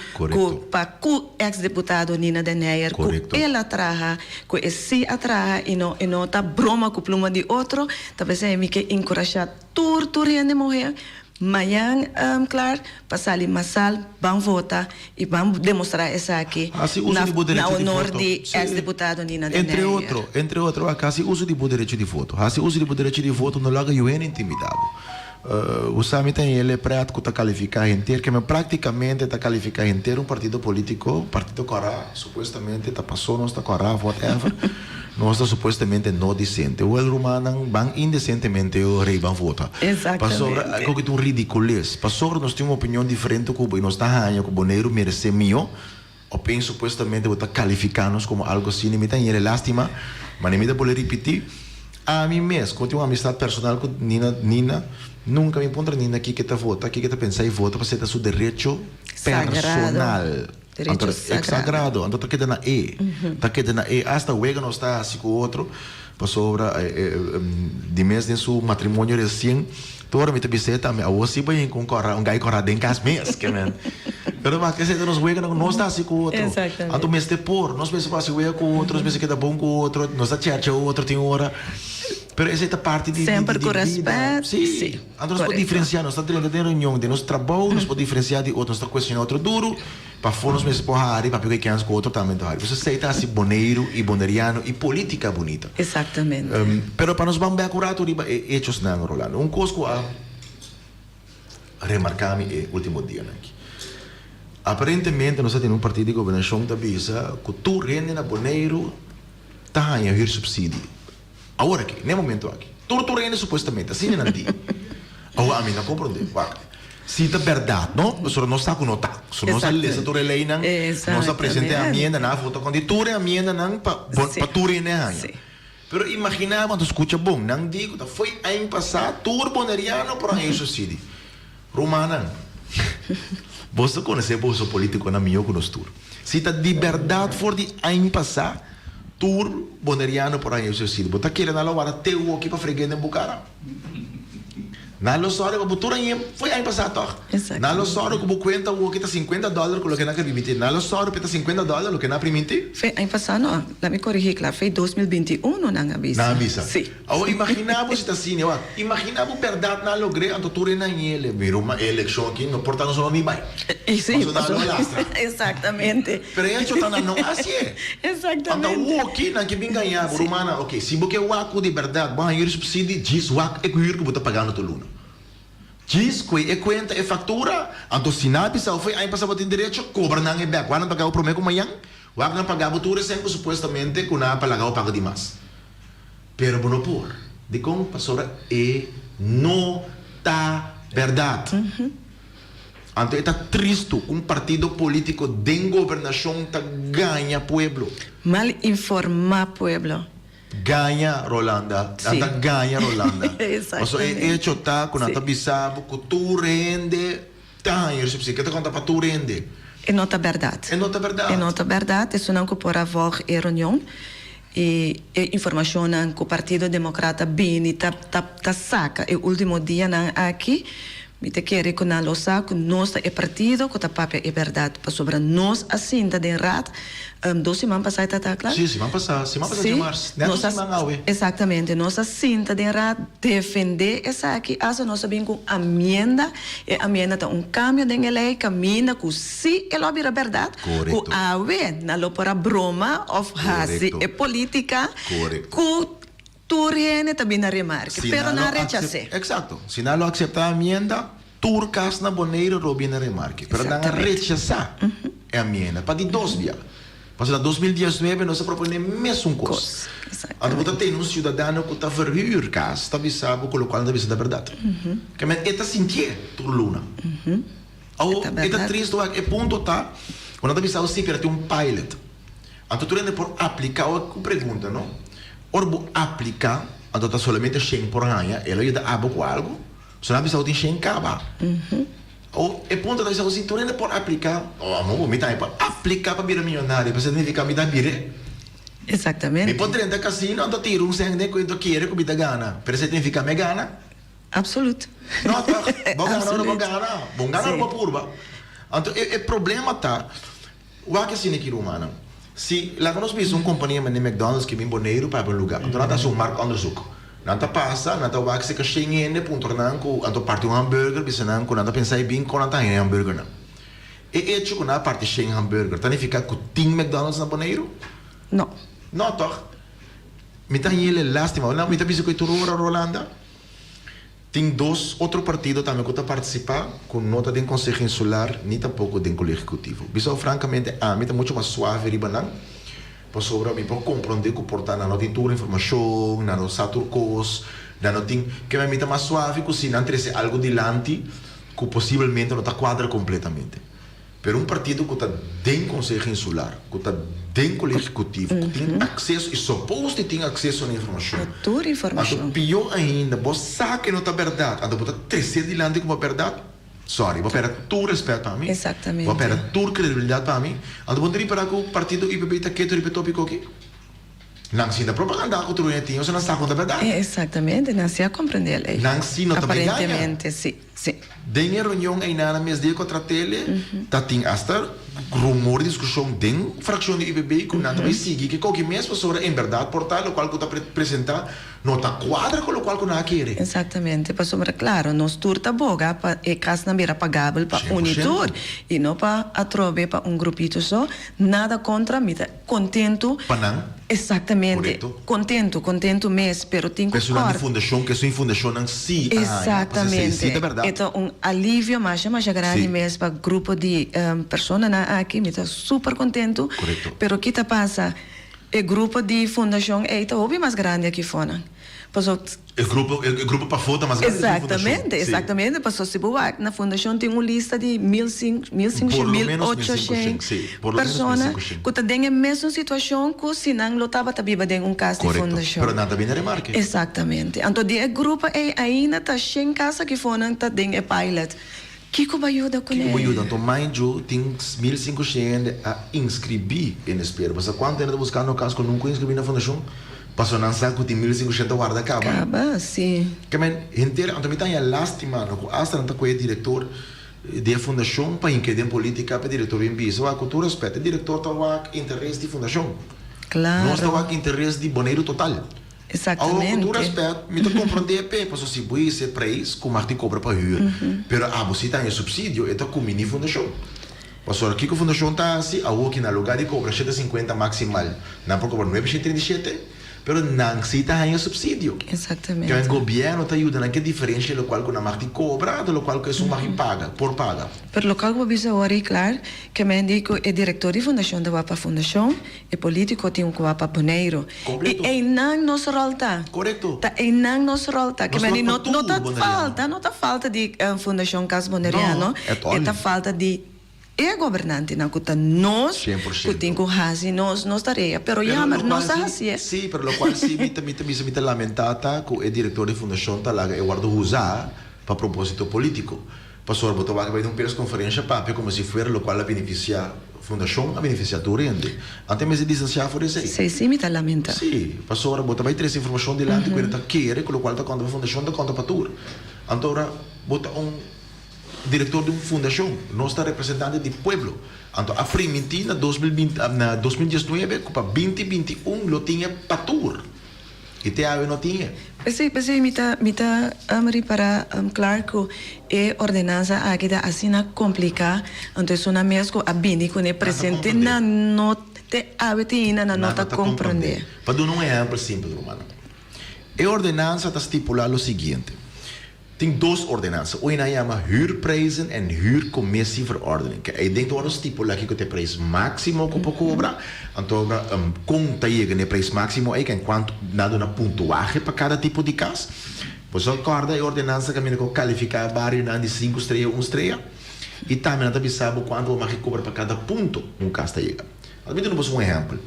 para o ex-deputado Nina Deneyer, que ela traga, que esse atraga e não tá broma com pluma de outro, talvez é me que encorajar tudo rende morrer. Amanhã, claro, passar ali massal, vamos votar e vamos demonstrar essa aqui na honor de ex-deputado Nina Deneyer. Entre outro, assim uso de direito de voto. Assim uso de direito de voto não logo eu é intimidado. usami tem ele prato que tá qualificar inteiro, que praticamente tá qualificar inteiro partido político Corá, supostamente tá passou nós tá Corá, whatever, nós tá supostamente não decente. O Romanan bang indecentemente o rei ban vota. Exatamente. Passou que é um ridiculez. Passou nós temos uma opinião diferente com o nós tá ganhando com o Boneiro merece mio. O penso supostamente vota qualificar-nos como algo assim, me tem ele lástima, mas nem me poder repetir. A mim mesmo, quando tenho uma amistade personal com Nina, nunca me encontro Nina aqui que está vota, aqui que está pensando e vota, para ser seu direito personal. Direito sagrado. Então, está quedando na está quedando na hasta o não está assim com o outro, para sobre de mês de seu matrimônio recém, toda a minha visita, a você vai encontrar um gai corado em casa mesmo, que man. Pero mas que se nos juega não está assim com o outro. Exatamente. Então mês de por, nós mês se juega com o outro, nós mês que dá bom com o outro, nós da church o outro tem hora. Pero essa é a parte de sempre com respeito. Sim. Então nós podemos diferenciar, nós estamos dentro da reunião de nosso trabalho, nós podemos diferenciar de outro, nós estamos questionando outro duro, para fora nós mesmos porrar, para pegar quem com o outro também tá. Você aceita assim boneiro e boneriano e política bonita. Exatamente. Pero para nós vamos bem acurado riba hechos não Rolando. Um coisa a remarcar-me é o último dia aqui. Aparentemente nós temos um partido de governação da Bisa que tu rende na boneiro tá em a subsídio. Agora aqui, nesse momento aqui, tu rende supostamente assim não tem. Agora a mim não compreende. Se é verdade, não? Só não está com nota. Só não está lesa tu relei não. Nós apresenta a minha na foto com de tu a minha não para tu rende a minha. Pero imaginava tu escuta bom, não digo, foi ano passado tu boneriano para a subsídio. Romana. Você conhece o bolso político na minha conostura. Se está de verdade for de ano passado, tur boneriano por aí o seu sítio. Você quer na loja até o aqui para freguês em Bucara. Na loja que botura aí foi ano passado. Na loja que você conta o que está $50 com o que na que permite. Na loja que está $50 o que na permite. Foi ano passado, não. Lá me corrigi, claro. Foi 2021 na avisa. Na avisa. Sim. Agora imaginava se está assim, imaginava verdade na logre, então tu na ele virou uma eleição aqui, não porta só nem vai. Sim. Exatamente. Pero isso está não assim. Exatamente. Então o aqui na que vem ganhar, Romana, ok. Se você o aqui de verdade, vai ir subsídio, diz o aqui é que o que você pagando tu luna. Diz que é conta, é fatura, então se não precisa, foi aí passar tem direito, cobra não é bem, quando pagar o primeiro amanhã, o não pagar o tudo sempre supostamente que não pagar o pago demais. Pero não por, de como passou é não tá verdade. Então está triste um partido político de governação tá ganha pueblo. Mal informar pueblo. Ganha Rolanda, anda ganha Rolanda. Exatamente. É hecho tá com nada bisabo que tu rende, tá em recepção que te conta para tu rende. É nota verdade. É nota verdade. É nota verdade. Isso não que por avor é reunião e informação que o Partido Democrata bem tá saca. É o último dia não aqui. Me te quer que na loja que nós é partido que tá papel é verdade para sobre nós assim da den rat 2 semanas passadas tá claro? Sim, semana passada de março. Exatamente, nós assim da den rat defender essa aqui asa nós bem com amenda e amenda tá cambio de lei caminha que se é lobby a verdade correto o ave na lo para broma of hasi é política correto Turene também na remarque, pero na rechace. Exato. Se não aceitar a amenda, turcas na boneiro robi na remarque. Pero na rechazar a amenda. Para de 2 dias. Para 2019 nós propomos mesmo coisa. Então você tem um cidadão que está verhuur casa, está avisado, colocando a vista da verdade. Que mas está sentir tu luna. Ou está triste, é ponto tá. Quando está avisado sempre tem um pilot. Então tu rende por aplicar o pergunta, não? Orbo aplicar, então está somente 100 por ano, ela ia dar abo com algo, se não precisa ter 100 caba. Ou é ponto da visão, se tu ainda por aplicar, não me dá para aplicar para virar milionário, para significar me dá vire. Exatamente. Me pode render casino, então tiro um sangue que eu quero que me dá gana, para significar me gana. Absoluto. Não, tá, bom gana ou não bom gana, bom gana ou boa curva. Então, o problema tá, o que é assim aqui, humano? Se lá nós vimos uma companhia de McDonald's que vem boneiro para um lugar, então nós um marco onderzoek. Nós passa, nós vamos que chegar ponto não com a parte um hambúrguer, bisa não com nós pensar bem com nós em hambúrguer não. E hecho com a parte cheia hambúrguer, tá nem ficar com tem McDonald's na boneiro? Não. Não toch? Me tá ele lástima, não me tá bisa com tu Rolanda. Tem dois outros partidos também que estão participando com nota de Conselho Insular, nem tampouco de Colégio Executivo. Bisou, francamente, a mim está muito mais suave ribanan, para sobre mim, para compreender que portar na nota de informação, na nota turcos, na nota que me está mais suave que se não trouxe algo dilante que possivelmente não está quadra completamente. Pero um partido que está dentro do Conselho Insular, que está dentro do Colégio Executivo, que tem acesso, e suposto ter acesso à informação. Toda informação. Então, pior ainda, você sabe que não está verdade. Então, você trazer dilante como verdade. Sorry, vou perder todo respeito para mim. Exatamente. Vou perder toda credibilidade para mim. Então, vou dizer para que o partido IPP está quieto e tópico aqui. Não se dá propaganda que o truque tem, você não sabe quanto é verdade. Exatamente, não se a compreender a lei. Não se não está bem. Aparentemente, sim. Tem reunião aí na mês de contra a tele, tá tem hasta rumor, discussão dentro fração de IPB que não vai seguir, que qualquer mês sobre em verdade portal, o qual que está apresentar, não está quadra com o qual que não quer. Exatamente, para sobre claro, nós turta boga para é casa na beira pagável para unitur e não para atrobe para grupito só, nada contra, me contento. Panang. Exatamente. Correto. Contento mesmo, pero tem que correr. Fundação, que é fundação não se. Exatamente. Então alívio mais grande mesmo para grupo de pessoas aqui, me está super contento. Correto. Pero que tá passa, o grupo de fundação é o mais grande aqui fora. O grupo para fora mais grande. Exatamente. Passou se boa na fundação tem uma lista de 1.500, 1.800 pessoas que estão na mesma situação que se não estava viva em caso de fundação. Pero nada bem na remarque. Exatamente. Então o grupo ainda está sem casa que fora está dentro pilot. Que vai ajudar com ele? Então, maio tem 1.500 a inscrever em espera. Mas quando ainda buscar no caso que nunca inscrevi na fundação, passou não sabe que tem 1.500 guarda acaba. Acaba, sim. Que inteira, então me tem a lástima, no hasta não tá com o diretor da fundação para inquietar política para diretor em bis. Com todo respeito, o diretor está com interesse de fundação. Claro. Não está com interesse de boneiro total. Exatamente. Com todo respeito, me estou comprando DP, para se você esse preço, como a gente cobra para rir. Pero você tem subsídio, então com mini fundação. Passou aqui que a fundação está assim, a que na lugar de cobra 750 maximal, não por cobrar 937, pero não se tem subsídio. Exatamente. Que o governo está ajudando a que diferença do qual que a marca cobra, do qual que é uma paga, por paga. Pero local que bisa ori claro, que me indico é diretor de fundação da Wapa Fundação, é político tem um Wapa Boneiro. Completo. E não nos rolta. Correto. Tá e não nos rolta, que me não tá falta de fundação Cas Boneriano, é tá falta de governante na kuta nós que tem que fazer nós tarefa, pero já nós assim. Sim, pero lo qual se me lamentata que o diretor de fundação tá lá e guarda usar para propósito político. Passou botou vai dar uma pequena conferência para como se fosse lo qual a beneficiar fundação a beneficiar turende. Até mesmo distanciar for esse. Sim, me tá lamenta. Sim, passou botou vai trazer informação de lá que ele tá querer com lo qual tá contra a fundação da conta para tur. Então bota diretor de uma fundação, nós está representante do povo. Então, a Friminti, na 2019, para 2021, não tinha patur. E até agora não tinha. Pensei, me tá amari para claro que a ordenança aqui da assina complica, então isso na mesmo a bini com o presente na nota abetina na nota compreender. Para dar um exemplo simples, Romano. A ordenança está estipulando o seguinte. Tem duas ordenanças. Uma chama huurprijzen en huurcommissieverordening. Ik denk dat we stipuleren que o preço máximo que pode cobrar. Então, conta aí o preço máximo aí, enquanto nada na pontuagem para cada tipo de casa. Pois acorda a ordenança que qualifica vários de 5 estrelas, 1 estrela. E também não sabe quanto vai cobrar para cada ponto casa chega. Eu vou dar um exemplo.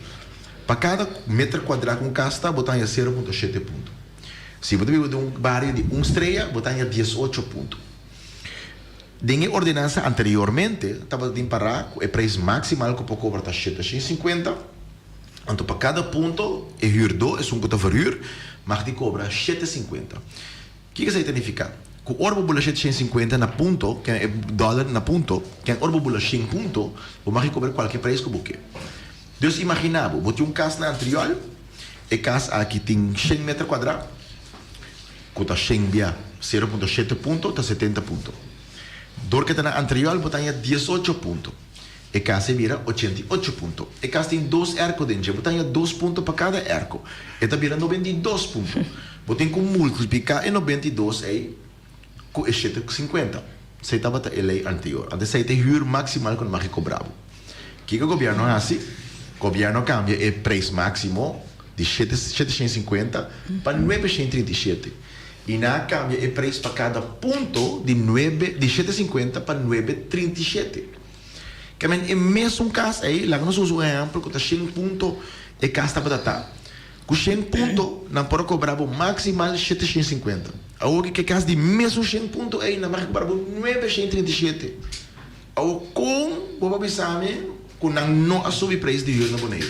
Para cada metro quadrado casa, botar 0,7 pontos. Se você vive de um barrio de 1 estrela, botar 18 pontos. Em ordenança anteriormente, estava de parar o preço maximal que pode cobrar 750. Então, para cada ponto, é huurdo, é um ponto verhuur, mas de cobra 750. O que isso significa? Que o orbo bula 750 na ponto, que é dólar na ponto, que é orbo bula 100 pontos, você cobrar qualquer preço que você. Então, imaginava, você tem casa na anterior, e casa aqui tem 100 metros quadrados, custa 100 via 0,7 pontos, está 70 pontos. Dor que está na anterior, botanha 18 pontos. E casa vira 88 pontos. E casa tem 2 arcos dentro, botanha 2 pontos para cada arco. E está vira 92 pontos. Botem que multiplicar e 92 é com 750. Você estava a lei anterior. Até você tem huur maximal quando mais cobrava. O que o governo faz? O governo cambia o preço máximo de 750 para 937. E na cambia o preço para cada ponto de 750 para 937. Que é mesmo caso aí, lá nós usamos um exemplo que está 100 pontos e caso está para com 100 pontos, não pode cobrar o maximal 750. Agora que caso de mesmo 100 pontos aí, não pode cobrar 937. Agora com o babisame, com não assume o preço de juros na boneira.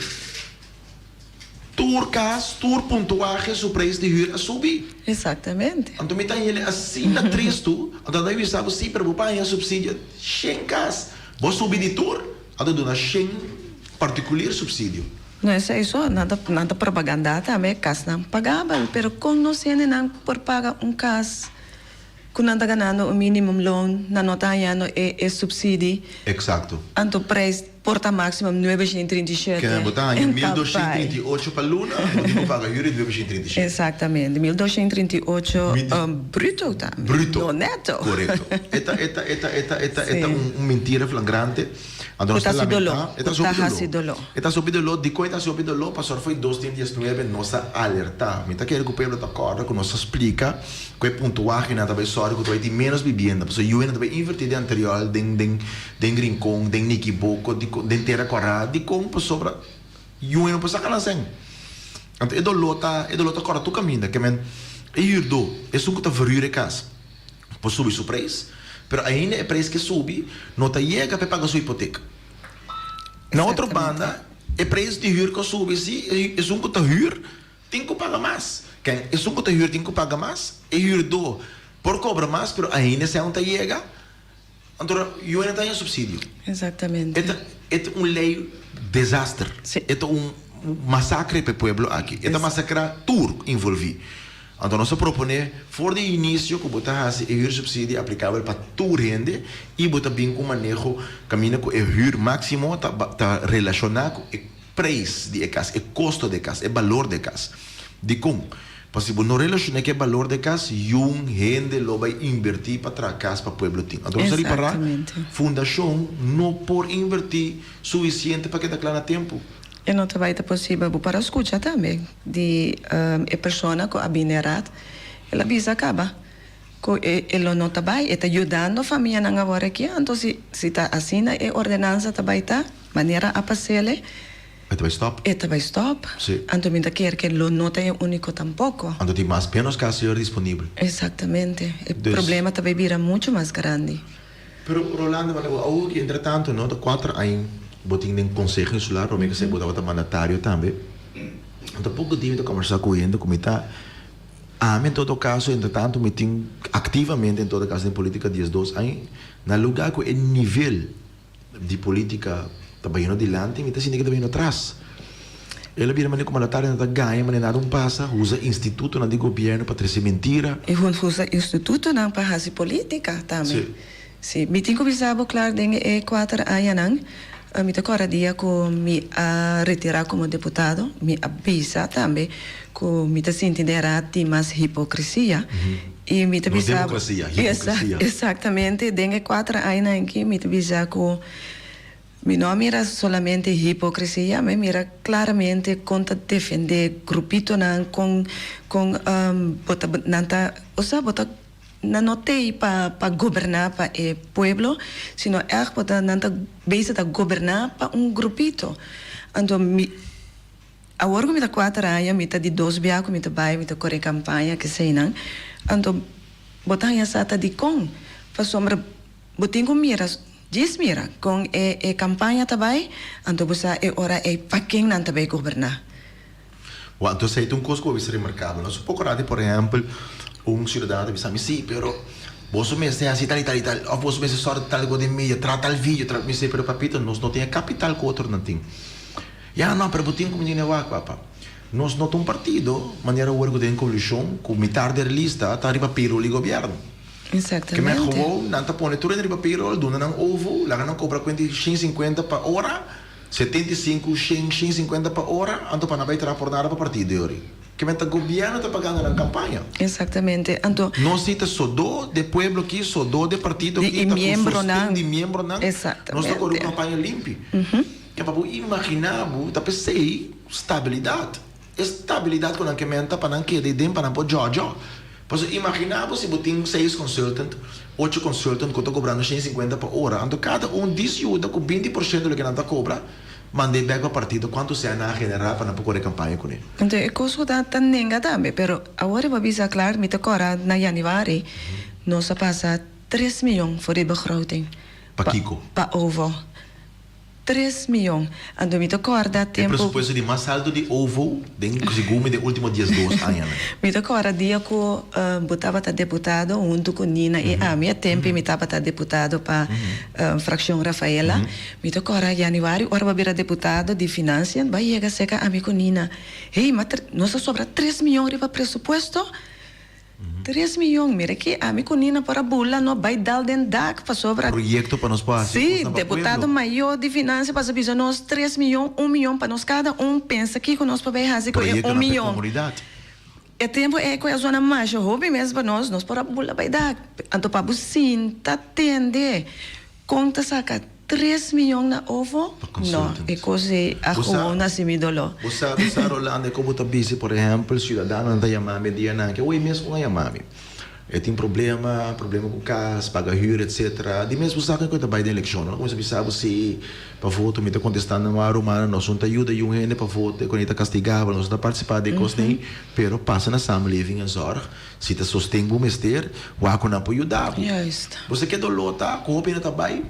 Tur caso, tur pontuagem, o preço de juros a subir. Exatamente. Então, me ele assim na triste, então daí sabe sim, para o pai subsídio 100 casos. Vou subir de tur, então dá 100 particular subsídio. Não é isso, nada propaganda também, caso não pagava, mas quando nós não por pagar caso, quando não está ganhando o minimum loan, não está ganhando o subsídio. Exato. Então, o preço porta máximo 937. Que botar em 1238 para Luna, não paga juros de 937. Exatamente, 1238 bruto, tá? Bruto. No neto. Correto. Esta uma mentira flagrante. Está subido lo, di coita subido lo, passou foi 219 nossa alerta. Mita quer que o povo está acorda, que nos explica que pontuagem na tabela histórica que vai ter menos vivenda, porque eu ainda vai invertir de anterior, den Rincón, den Niquiboco, den Terra Corá, de como para sobra, eu ainda passa cana sem. Então é do lota corta tu caminho, que men, é irdo, é só que tá verure casa, para subir o preço. Pero ainda é preço que sube, não está chega para pagar sua hipoteca. Na outra banda, é preço de juros que sube, se é um que está juros, tem que pagar mais. Quem é um que está juros, tem que pagar mais, é juros do, por cobrar mais, pero ainda se não está chega, então eu ainda tenho subsídio. Exatamente. É uma lei desastre. É um massacre para o povo aqui. É um massacre tudo envolvido. Então, nós proponemos, for de início, que botar o subsídio aplicável para toda renda e botar bem com o manejo, caminho com o juros máximo, está relacionado com o preço de casa, o custo de casa, o valor de casa. De como? Porque se você não relaciona com o valor de casa, um rende lo vai invertir para trazer casa para o povo. Então, nós reparar, a fundação não pode invertir suficiente para que está claro a tempo. E não vai ser possível para escutar também de a pessoa que a binerat, ela bisa acaba. Ela não vai, está ajudando a família na agora aqui, então se está assim, a ordenança também está, maneira a passar. Esta vai stop. Então me quer que ela não é único tampouco. Então tem mais menos casos disponíveis. Exatamente. O problema também vira muito mais grande. Pero Rolando, algo que entretanto, não, 4 anos botin um conselho insular, para mim que se botava mandatário também. Então, pouco tempo de conversar com ele, como está. Em todo caso, entretanto, me tem ativamente, em todo caso, em política, 12 anos, no lugar que o nível de política está bem adiante, me está sendo que está bem atrás. Ele vira maneira como mandatário, não está ganha, mas nada passa, usa instituto de governo para trazer mentira. E usa instituto não para fazer política também. Sim, me tem conversado, claro, em 4 anos, me agora dia que me retirar como deputado, me avisa também que me entenderá de mais hipocrisia. E me avisa hipocrisia. Exatamente, dengue 4 anos aqui me avisa que me não mira solamente hipocrisia, mas mira claramente contra defender grupito não com bota nanta, ou seja, bota não tem para governar para o povo, sino é para não governar para grupito. Então, agora que me 4 anos, me de 2 biacos, me vai, me corre campanha que sei não. Então, botar essa de com, para sombra, botinho com miras, diz mira, com a campanha também, então você é hora para quem não também governar. Então, sei tem coisa que eu vi remarcável. Nós procuramos, por exemplo, cidadão diz assim, sim, pero você me diz assim, tal e tal, ou você me diz só tal coisa de mídia, trata o vídeo, me diz, pero papito, nós não temos capital que o outro não tem. Não, pero botinho como ninguém vai, papá. Nós não temos partido, maneira o orgulho de coalição, com metade da lista, está arriba piro o governo. Exatamente. Que me roubou, não está pondo tudo arriba piro, dona não ovo, lá não cobra 150 para hora, 75, 150 para hora, então para não vai tirar por nada para partido de hoje. que o governo está pagando na campanha. Exatamente. Então, não cita só do people aqui, só do partido aqui, de membro não. De membro não. Exatamente. Nós estamos com uma campanha limpa. É para imaginar, tá pensei estabilidade. Estabilidade com a que menta para não querer dentro para não pôr jojo. Pois imaginava se botem 6 consultantes, 8 consultantes que estão cobrando 150 por hora. Então cada ajuda com 20% do que não está cobra. Mandei back para o partido quanto se na general para não poder campanha com ele. Então é coisa da tan nenga também, pero agora vai bisa claro, me agora na januário nós passa 3 milhões for de begroting. Para Kiko. Para ovo. 3 milhões. Então me acorda tempo. É pressuposto de mais saldo de ovo, dentro de gume de últimos dias 2 anos. Me acorda dia que botava tá deputado junto com Nina e a minha tempo me tava tá deputado para fração Rafaela. Me acorda januário ora vai virar deputado de finanças, vai chegar seca a mim com Nina. Hey, mas nós sobra 3 milhões para presupuesto. 3 milhões, mira que a mim com Nina para bula não vai dar den DAC para sobra. Projeto para nós passar. Sim, deputado maior de finanças para saber nós 3 milhões, 1 milhão para nós cada pensa que nós para fazer com 1 milhão. É tempo é com a zona mais hobby mesmo para nós para bula vai dar. Então para bucin, tá tende. Conta saca 3 milhões na ovo? Não, é coisa a como nascimento. Você Rolando, como está busy, por exemplo, cidadão anda chamar me dia na que oi mesmo vai chamar me. Tem problema com casa, paga hyra, etc. De mesmo sabe que vai da eleição, não como você sabe se para voto me está contestando uma romana, nós não ajuda e um ene para voto, quando está castigado, nós não participar de coisa nem, pero passa na assembleia vinha zor, se está sustém o mester, o aco não pode ajudar. Você quer dolor tá, coopera também.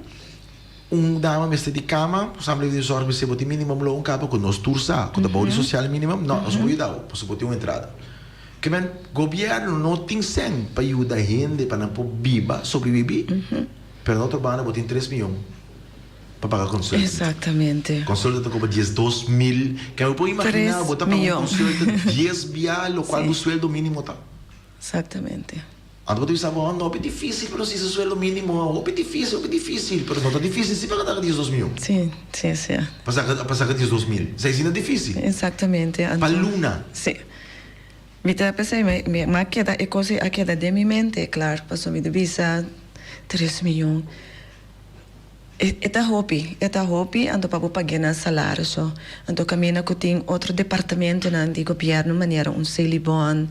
Dama mestre de cama, assembleia de zor, você botar mínimo um capa com nós tursa, com a bolsa social mínimo, não, nós vamos ajudar, você botar uma entrada. Que o governo não tem sem para ajudar a gente para não viver, sobreviver, pero nós trabalhamos botar 3 milhões para pagar consulta. Exatamente. Consulta cobra 2 mil, que eu posso imaginar botar para uma consulta 10 mil, o qual o sueldo mínimo está. Exatamente. Então você sabe, não é difícil, pero se o sueldo mínimo é difícil, pero não é difícil se pagar 12 mil. Sim. Passar 12 mil, isso é difícil. Exatamente. Para Luna. Sim. Me pensei, mas queda é coisa a queda de minha mente, claro, passou me de visa 3 milhões. É hobby, então para pagar salário só. Então caminha que tem outro departamento de governo, maneira celibon.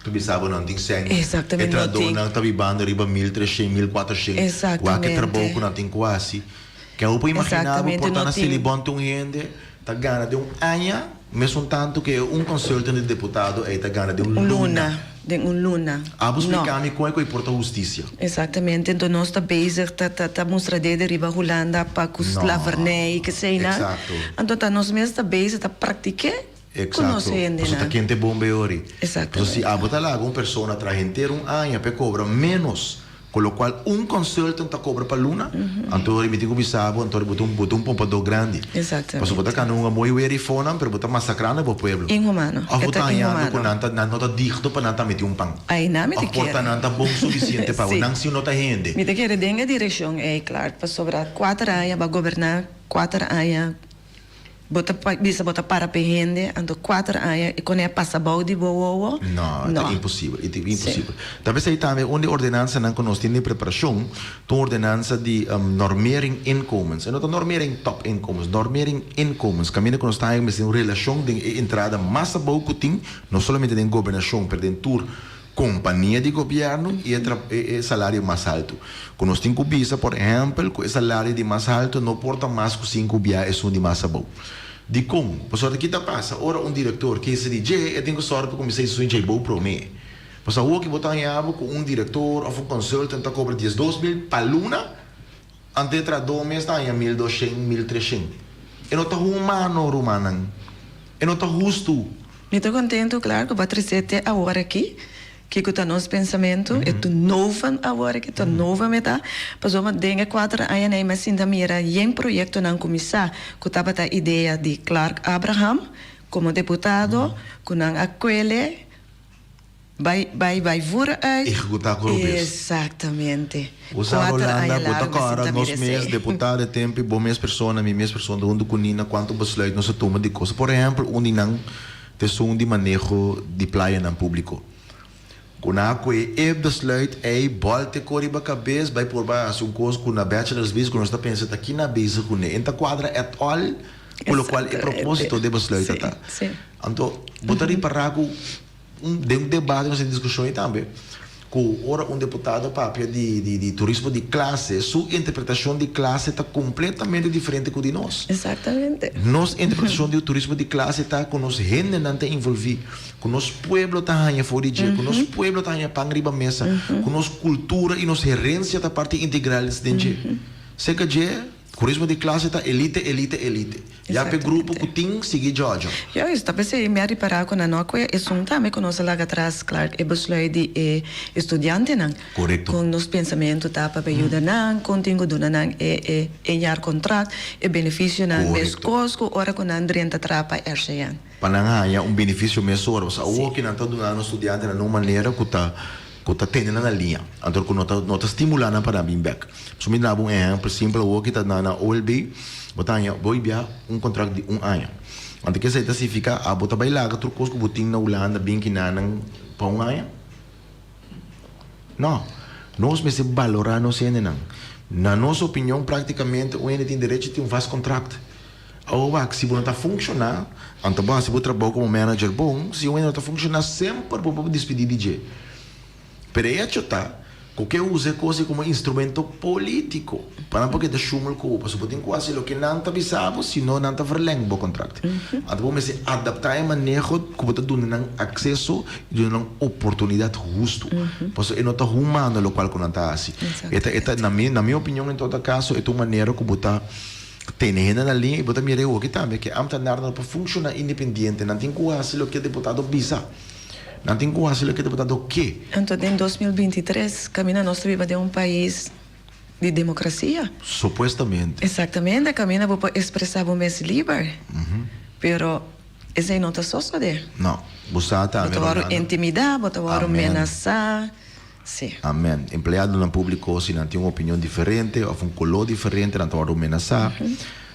Tu sabe não tem sem. Exatamente. E trador não está vivendo riba 1.300, 1.400. Exatamente. O que trabalho não tem quase. Que eu posso imaginar, portanto, na celibon tem gente, está ganhando de ano, mesmo tanto que consultante de deputado está ganhando de luna. De luna. Vamos explicar-me como é que importa a justiça. Exatamente. Então nós está bezig, está mostrando de riba Holanda para com slavernij, que sei, né? Exato. Então nós mesmo está bezig, está praticando. Exato. Você está quente bombeori. Exatamente. Se a botar lá uma pessoa traz inteiro ano para cobrar menos, com o qual consultante cobra para luna, então ele me diz que sabe, então ele botou pompador grande. Exatamente. Mas botar cá não muito verifona, mas botar massacrando o povo. Inhumano. A botar ano com não está dito para não meter pão. Aí não me diz. A porta não está bom suficiente para não se não está rende. Me diz que denga a direção é claro para sobrar 4 anos para governar 4 anos. Bota para pehende, ando 4 anos e quando é passa balde boa. Não, é impossível, Talvez aí também onde ordenança não nós tem preparação, tem ordenança de normering inkomens, não normering top inkomens, normering inkomens, caminho que nós temos uma relação de entrada massa boa que tem, não somente em governação, mas dentro companhia de governo e salário mais alto. Quando nós temos visa, por exemplo, o salário de mais alto não porta mais que 5 bias de massa boa. De como? Porque aqui está passa, ora diretor que se diz, eu tenho sorte para começar a ser bom para mim. Porque o que botar em abo com diretor ou consultante cobra 12 mil para luna, ante tra 2 meses está em 1.200, 1.300. E não está humano, romana. E não está justo. Eu estou contente, claro, que o Patrícia agora aqui. Que está nosso pensamento, é tu novo agora, que tu novo metade, mas uma dengue 4 anos, mas ainda mira, em projeto não começar, que estava a ideia de Clark Abraham, como deputado, que não aquele, vai vura aí. Executar corrupção. Exatamente. Usar Holanda, botar cara, nós mesmos, deputado, tempo, bom, minhas pessoas, onde kunina, quanto basleut, nós toma de coisa. Por exemplo, onde não te zo'n die manejo die playa aan público. Kuna que besluit bolte coriba cabeça vai por baixo coisa com na bachelor's visa com nós está pensando aqui na base com ne enta quadra et al pelo qual é propósito de besluit tá. Então botaria para algo de debate nós discussão também com ora deputado papia de turismo de classe sua interpretação de classe está completamente diferente com de nós. Exatamente. Nossa interpretação do turismo de classe está com nós gente não está envolvido, com nosso pueblo está aí fora de com nosso pueblo está aí para riba mesa, com nossa cultura e nossa herência está parte integral desse. Seca je turismo de classe está elite. Já pe grupo que tem seguir Georgia. Eu estou pensando me reparar com a nossa é também com nós lá atrás claro é besluit de estudante não. Correto. Com nos pensamento tá para ajuda não, conteúdo não é enhar contrato é benefício não mes cosco ora com andrenta trapa ersean. Panangaya benefício mes ora, o que não está dando estudante na maneira que está tendo na linha. Então, quando nós estimulando para vir back. So, me dá um exemplo simples, o que está na OLB, vou enviar contrato de 1 ano. Então, que isso significa, bota bailar, que trocos que botin na Holanda, bem que não para 1 ano? Não. Nós me se valorar não se não. Na nossa opinião, praticamente, o ente tem direito de um fast contract. Agora, se não está funcionando, então, se você trabalha como manager bom, se o ente não está funcionando, sempre vou despedir de DJ. Pero hecho está, que use coisa como instrumento político. Para porque de chumel ko, paso putin quase lo que não está avisado, se não está verleng bo contrato. Então me se adaptar a manejo como está dando acesso e uma oportunidade justo. Paso é nota humana lo qual não está assim. Esta na minha opinião em todo caso é uma maneira como está tendo na linha e botar mire o que também que amta nada para funcionar independente, não tem quase lo que deputado visa. Não tem quase que deputado o quê? Então, em 2023, caminha nós vivemos de um país de democracia. Supostamente. Exatamente, caminha para expressar o mais livre. Pero esse não está só de. Não, você está botar intimidar, botar ameaçar. Sim. Amém. Empregado no público, se não tem uma opinião diferente, ou um color diferente, não está ameaçar,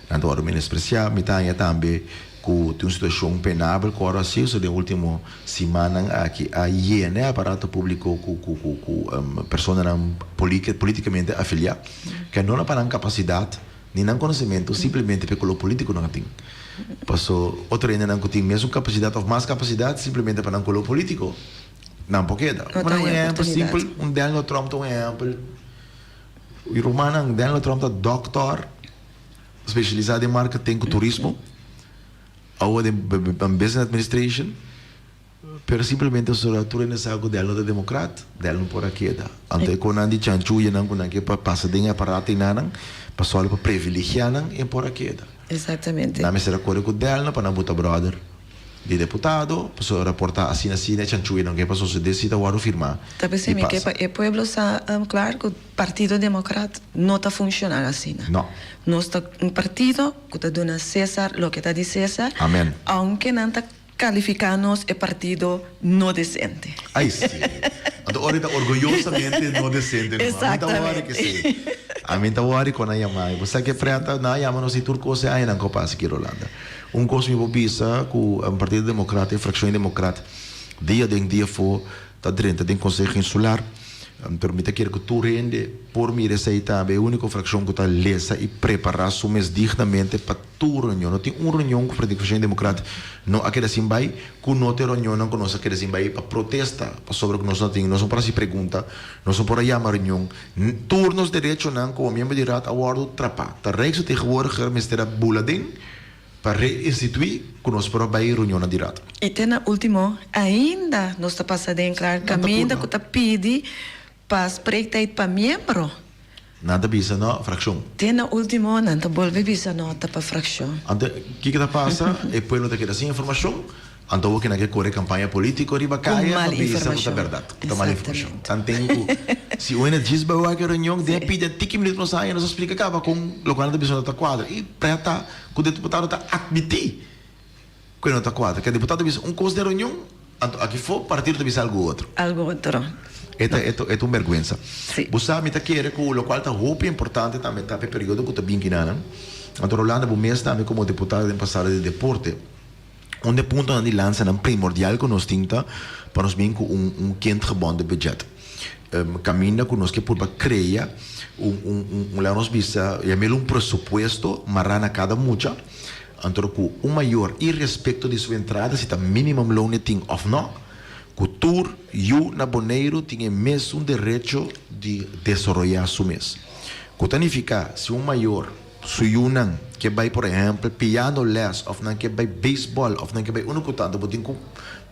não está menospreciar, me está também que tem uma situação penável que agora sim, na última semana aqui a IEN, aparato público com pessoas politicamente afiliadas, que não tem capacidade nem conhecimento, simplesmente porque o político não tem. Passou outra ainda não tem mesmo capacidade ou mais capacidade simplesmente para não o político. Não porque dá. Um exemplo simples, Donald Trump um exemplo. O romano Donald Trump é doutor especializado em marketing e turismo. Ou de business administration, pero simplesmente a estrutura nessa algo dela da democrata, dela não por aqui da. Ante quando andi chanchu e não quando aqui para passar dinheiro para a tinanang, passou para privilegiar não e por aqui da. Exatamente. não botar brother de deputado, passou a reportar assim chanchu e não que passou se decida o firmar. Talvez se me que o pueblo está claro que o Partido Democrata não está funcionando assim. Não. Nós está um partido que está dando César o que está de César. Amém. Aunque não está calificando o partido não decente. Aí sim. Então, ahorita orgulhosamente não decente. Exatamente. A mim está hora com a Yamai. Você que preta na Yamai não se turco se aí não copas aqui Holanda. Coisa me visa com o Partido Democrata e a Fração Democrata. Dia for está dentro do Conselho Insular. Permite que tu rende por mim receita a única fração que está lesa e preparar sumes dignamente para tu reunião. Não tem reunião com a Fração Democrata. Não aquele assim vai com outra reunião não conosco aquele assim vai para protesta sobre o que nós não temos. Nós não para se pergunta, nós não para chamar reunião. Turnos de direito não como membro de rato awardo trapa. Tá reis te gehoor mister Buladin para reinstituir que nós para vai reunião de rato. E tem na último ainda nós está passando em claro caminho que está pedi para espreita para membro. Nada bisa no fração. Tem na último não está volve bisa nota para fração. Ante que está passa é pueblo de que assim informação. Então o que naquele corre campanha política riba caia para bisa a verdade. Tá mal informação. Tanto se o ene diz bawa que reunião de pede 10 minutos não sai nos explica acaba com local da bisa nota quadra e preta que o deputado está admitir que nota quadra que o deputado bisa coisa de reunião aqui for partido bisa algo outro. Algo outro. É uma vergonha. Você sabe que o qual está muito importante também está no período que está bem que não. Então, Rolando, o mês também como deputado em passado de deporte, onde punto aan die land zijn primordial con nos tinta para nos bem com kindgebonden budget. Caminha com nos que por criar lá nos bisa um presupuesto marana cada mucha, então com maior e respeito de sua entrada se tá minimum loan ting of não, cultura you na Bonaire tinha mesmo direito de desenvolver su mês. Significa se maior suyunan que vai por exemplo piano les of não que vai baseball of não que vai único tanto botin com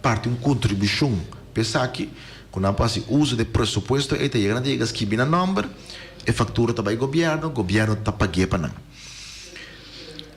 parte contribuição pensa aqui com a passe uso de presupuesto e te chega a escrever na number e fatura também governo tá pague para não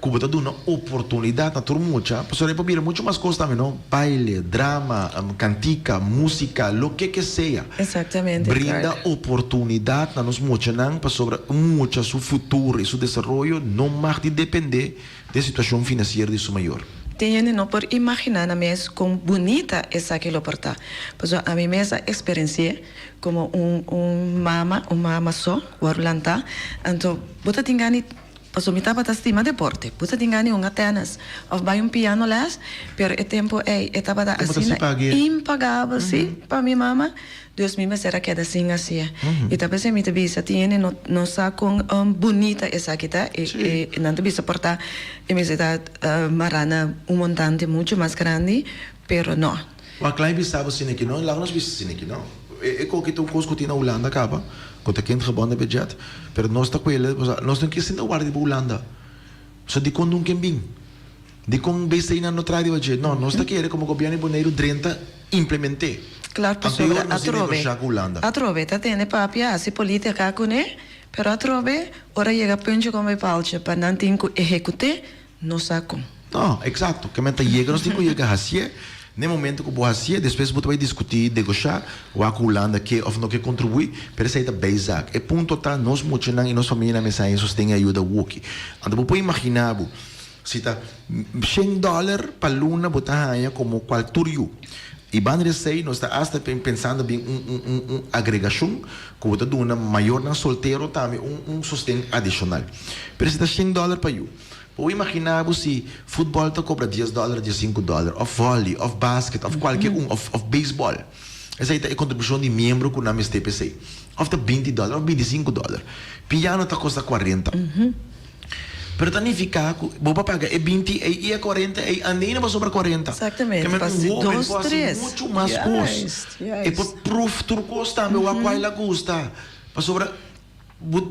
como tá dando oportunidade na turmucha pessoal pode vir muito mais coisas também não baile drama cantica música lo que seja exatamente brinda oportunidade na nos mucha não para sobre mucha su futuro e su desenvolvimento não mais de depender da situação financeira de su maior. Tiene no por imaginar a mes con bonita esa que lo porta. Pues a mí me esa experiencia como un mama so, Orlanta, anto bota tingani pues mi tapa estima deporte, bota tingani un Atenas, of vai un piano las, pero el tiempo etapa da así impagable, sí, para mi mamá. Deus me será que assim assim e talvez me te bisa tiene no sa com bonita essa que tá e não te bisa portar e me está marana montante muito mais grande pero não o klein bisa você aqui não lá nós bisa aqui não e com que tu coisa na Holanda acaba com te kind gebonden budget pero nós tá com ele nós não que sendo guarda de Holanda só de quando um bem de com bisa na no tradio hoje não nós tá querer como governo Bonaire 30 implementar. Claro, pessoal, a trove, tá tendo papia, assim política com ele, pero a trove, ora chega punto como palche, para não ter que executar, não saco. Não, exato, que menta chega, nós temos que chegar assim, no momento que boa assim, depois você vai discutir, negociar, o aculanda que ou não que contribui, para isso aí tá basic. E ponto tá, nós muito não e nós família na mesa isso tem ajuda walk. Então você pode imaginar, se tá $100 para luna botar aí como qual turio. E bandeira sei nós está hasta pensando bem agregação como está dando maior na solteiro também sustento adicional. Pero se está $100 para eu. Ou imaginar se futebol está cobra $10, $5, ou vôlei, ou basquete, ou qualquer ou beisebol. Essa aí é a contribuição de membro com o STPC. Ou está $20, ou $25. Piano está custa 40. Pero tanificar, vou pagar 20 e 40 e andei não sobra 40. Exatamente. Que passe 2, 3. Muito mais coisas. E por proof tu gosta, meu a qual ela gosta. Para sobra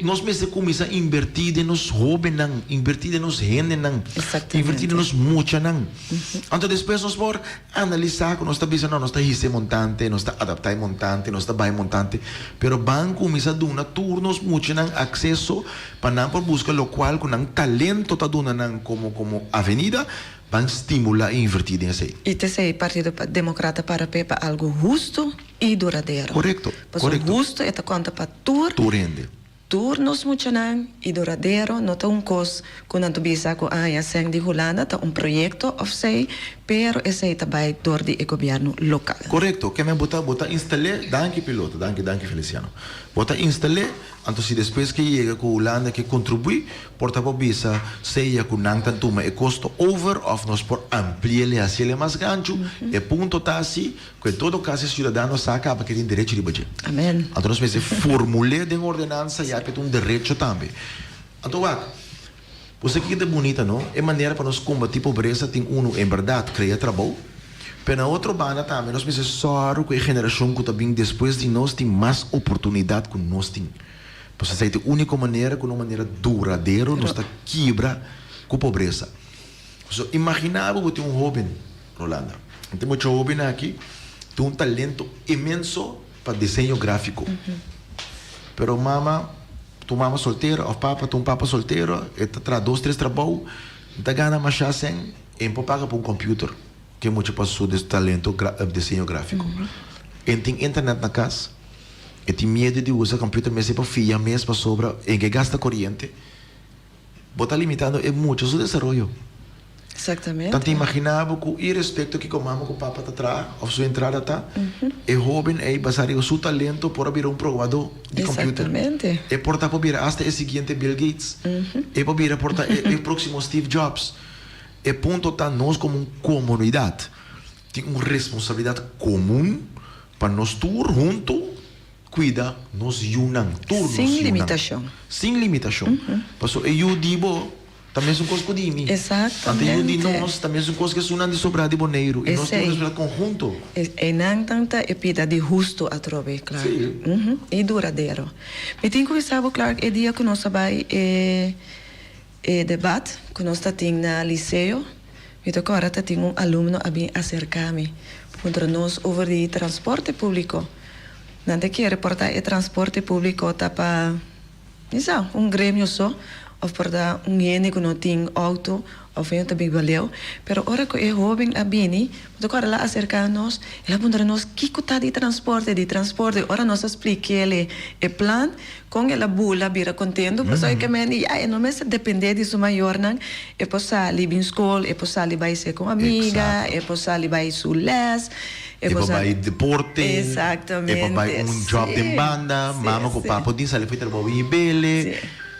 nós mesmo começamos a invertir de nos hobby não, invertir de nos rende não, invertir de nos mucha não. Então depois nós por analisar que nós está pensando, nós está hisse montante, nós está adaptar montante, nós está buy montante, pero banco começa a dar turnos mucha não acesso para não por buscar lo qual com não talento tá dando não como avenida van estimular e invertir em sei. E te sei Partido Democrata para pepa algo justo e duradouro. Correto. Correto. Justo é conta para rende. Turnos muito não e duradouro, não tem coisa quando tu bisa com a Seng de Holanda, tem projeto of sei, pero esse aí também dor de governo local. Correto, que me bota instalar, danke piloto, danke Feliciano. Bota instalar, então se depois que chega com Holanda que contribui, porta para bisa seja com não tanto mas custo over of nós por ampliar assim ele mais gancho, e ponto tá assim, que todo caso cidadão saca para que tem direito de budget. Amém. Então nós mesmo formular de ordenança já tem direito também. Então você que é bonita, não? É maneira para nós combater pobreza, tem em verdade, criar trabalho. Mas na outra banda também, nós precisamos só com a geração que também depois de nós tem mais oportunidade que nós tem. Porque essa é a única maneira, com uma maneira duradoura, nós está quebra com a pobreza. So, imaginava que tem jovem, Rolanda. Tem muito jovem aqui, tem talento imenso para desenho gráfico. Pero tu mama solteira, ou papa, tu papa solteiro, e tá 2, 3 trabalhos, tá ganha mais sem, e paga para computer, que é muito passou desse talento desenho gráfico. E tem internet na casa, e tem medo de usar computer mesmo para filha mesmo para sobra, em que gasta corrente, bota limitando é muito o desenvolvimento. Exatamente. Tanto imaginava que o respeito que com mama com papa tá atrás, ou sua entrada tá, é jovem é basar o seu talento para virar programador de computer. Exatamente. É portar para virar hasta o seguinte Bill Gates. É para virar portar o próximo Steve Jobs. E ponto tá nós como uma comunidade tem uma responsabilidade comum para nós todos juntos cuidar nos unam todos sem limitação. Sem limitação. Porque eu digo também são coisas que eu digo. Exatamente. Até eu digo nós também são coisas que são de sobrar de boneiro e nós temos que conjunto. E não tanta epida de justo a trobe, claro. E duradouro. Me tenho que saber, claro, é dia que nós vai debate que nós temos na liceu. Me toca agora ter aluno a bem acercar-me contra nós over de transporte público. Não tem que reportar o transporte público para grêmio só, ou para gente que não tem auto, ou vem também valeu. Pero ora que é jovem a bem, toca agora lá acercar-nos, ela contra nós que está de transporte. Ora nós explique-lhe o plano, com ela bula, vira contendo, mas aí que não me depende disso maior, não. É possível ir em escola, é possível ir ser com amiga, é possível ir sur les, é possível ir deporte, exatamente, é possível ir job de banda, mama com papo diz, ela foi trabalhar em bele.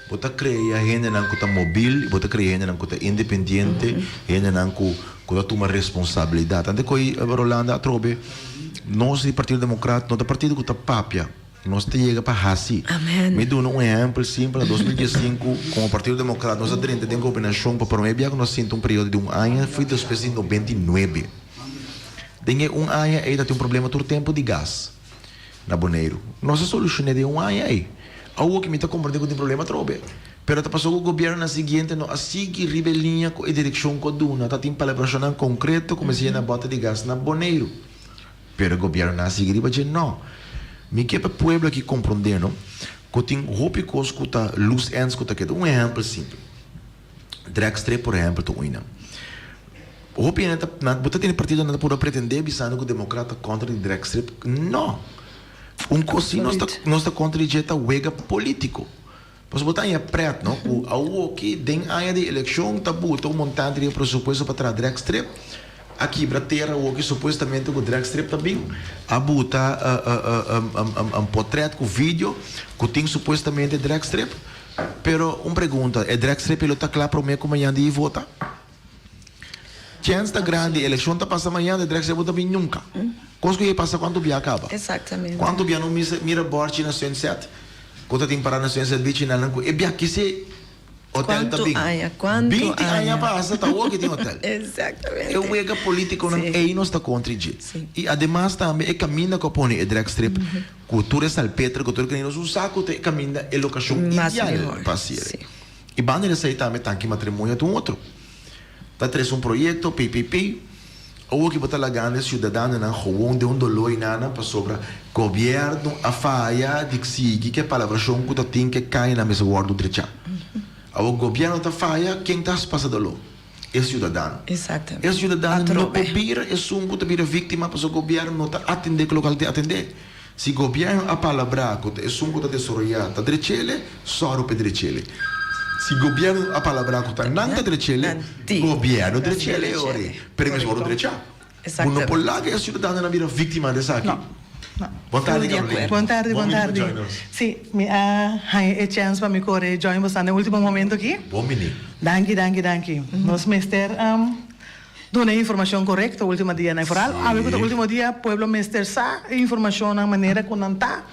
Bota criar gente não que está móvel, bota criar gente não que está independente, gente não que toma responsabilidade. Ante que a Rolanda trobe, nós do Partido Democrata, nós do Partido que está papia, nós te chega para Hassi. Me dou um exemplo simples, em 2015, com o Partido Democrata, nós adrente de combinação para promover que nós sentimos um período de ano, foi desde 99. Tem ano aí tem um problema todo tempo de gás na Boneiro. Nossa solução é de ano aí. Algo que me está compreendendo que tem problema trobe. Pero tá passou o governo na seguinte, não assim que ribelinha com a direção com duna, tá tem palabração concreto como se na bota de gás na Boneiro. Pero o governo na seguinte vai dizer não. Me que para pueblo aqui compreender, não? Que tem roupa coisa que tá luz ends que tá que um exemplo simples. Dragstrip, por exemplo, tu uina. Roupa na bota tem partido não pode pretender bisando que o democrata contra o dragstrip. Não. Coisa nós está contra o jeito wega político. Pois botar em preto, não? O algo que tem área de eleição tá bota um montante de pressuposto para trás dragstrip. Aqui para terra o que supostamente o dragstrip também a botar um portrait com vídeo que tem supostamente dragstrip. Pero uma pergunta, é dragstrip ele está claro para mim como amanhã de votar? Chance da grande eleição tá passa amanhã de dragstrip vota bem nunca. Coisa que passa quando o dia acaba. Exatamente. Quando o dia não mira borte na 107, quando tem parada na 107 bicho na lanco, é bem que se hotel também. Quanto 20 anos passa, tá o que tem hotel. Exatamente. É o ega político não é nós está contra isso. E además também é caminho que põe o dragstrip, cultura salpetra, cultura que nós saco te caminho é locação ideal para ser. E banda ele sai também tanque matrimônio de um outro. Tá traz um projeto PPP. O que botar lagando cidadão na rua de dolor nana para sobre governo a faia de que palavra chão que tem que cair na mesa guardo direita. O governo tá faia quem tá passando dolor é cidadão. Exatamente. É cidadão não pode vir é um que vira vítima para o governo não tá atender que local de atender. Se governo a palavra que é um que tá desarrollado tá direita só o direita. Se governo a palavra que está não direita, governo direita é ora. Permesse o direita. Não pode lá que a cidadã não vira vítima dessa aqui. Boa tarde, Carolina. Boa tarde. Sim, é chance para me correr, join você no último momento aqui. Bom menino. Danke. Nós mister dona informação correta o último dia na foral. A ver que o último dia pueblo mister sa informação na maneira que não está.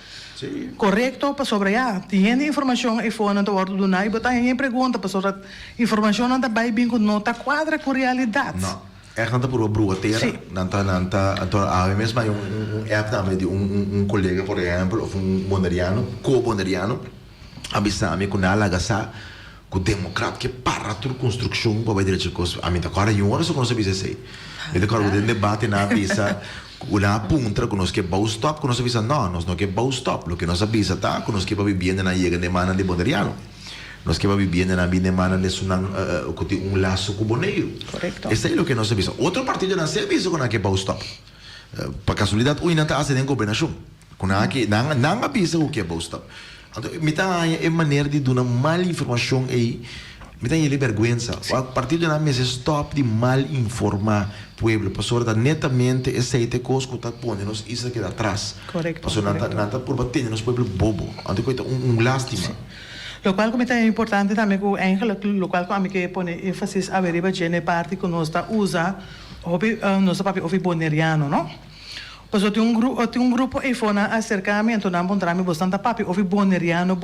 Correto para sobre já. Tem informação e foi não tá ordo do nai, botar em pergunta para sobre informação não tá bem bem com não tá quadra com realidade. Não. É não tá por brua terra, não tá a mesma app também de colega, por exemplo, um bondariano, co-bondariano, avisame com nada gasa com democrata que para tudo construção para direito coisa. A mim tá agora em hora só não se visa sei. Me decoro o debate na visa una punta que nos que bow stop que nos avisa nós não que bow stop lo que nos avisa tá que nos que vai viver na chega de mana de bondariano nos que vai viver na vida de mana de laço com boneiro correto isso é o que nos avisa outro partido não se avisa com que bow stop para casualidade o inanta hace de governação com que não avisa o que é bow stop então me tá é maneira de dar mal informação aí me tem vergonha. O partido não me stop de mal informar o povo. Pastor, netamente aceita coisas que está pondo isso aqui atrás. Correto. Pastor, não está por bater nos povo bobo. Então, lástima. Lo qual come é importante também que eigenlijk lo qual como que põe ênfasis a veriba gene parte que nós está usa nosso papel ofi boneriano, não? Pois eu tenho um grupo e foi na acercamento na encontramos bastante papi ofi boneriano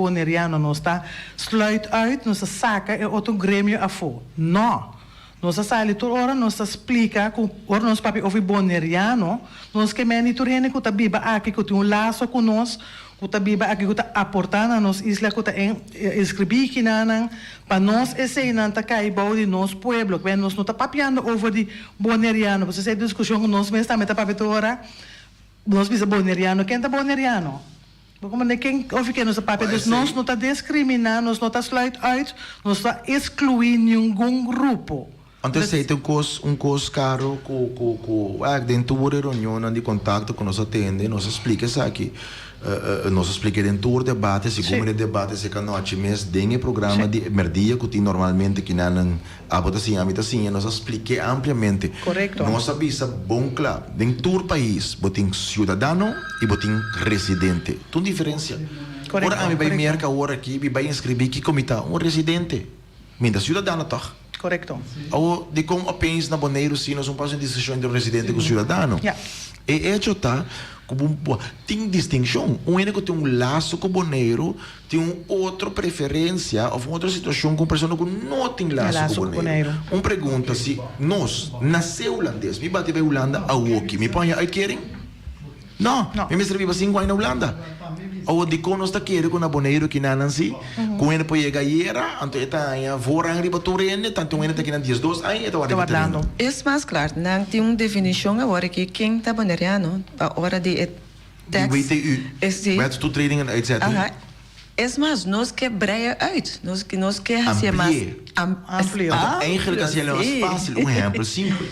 nós está sluit uit nós saca e outro grêmio a fo. Não. Nós sali toda hora nós explica com ora nós papi ofi boneriano nós que meni turene que tá biba aqui que tem um laço com nós que biba aqui que tá aportar na nos isla que tá escrever que nanan para nós esse nan tá cai bau de nos pueblo que nós não tá papiando over de boneriano você essa discussão com nós mesmo também tá papi toda hora nós bisa boneriano quem tá boneriano como de quem ouve que nós papi nós não tá discriminar nós não tá sluit uit nós tá excluir nenhum grupo. Antes sei tem um curso caro dentro da reunião de contato que nós atende nós explica isso aqui nós explica dentro do debate se como o debate se canote mês tem programa de merdia que tem normalmente que não assim habitação nós explica ampliamente correto nós avisa bom claro dentro do país botem cidadão e botem residente tem diferença agora a mim vai merca agora aqui vai inscrever que comitê residente minha cidadão tá correto. Ou de como apenas na Boneiro se nós não fazemos decisão entre o residente com o cidadão. E isso tá como tem distinção. Um único tem um laço com o Boneiro, tem outra preferência ou outra situação com pessoa que não tem laço com o Boneiro. Pergunta se nós nasceu holandês, me bate para a Holanda a Woki, me põe a querem? Não, me serve para 5 anos na Holanda. Ou de como nós está querendo com a Boneiro que não assim, com ele pode chegar era, então está aí a voar riba torrente, tanto ele está aqui na 12 aí está guardando. É mais claro, não tem uma definição agora que quem está boneriano, a hora de tax, met to trading etc. É mais nós que breia uit, nós que fazer mais amplo. Eigenlijk als je mais fácil, exemplo simples.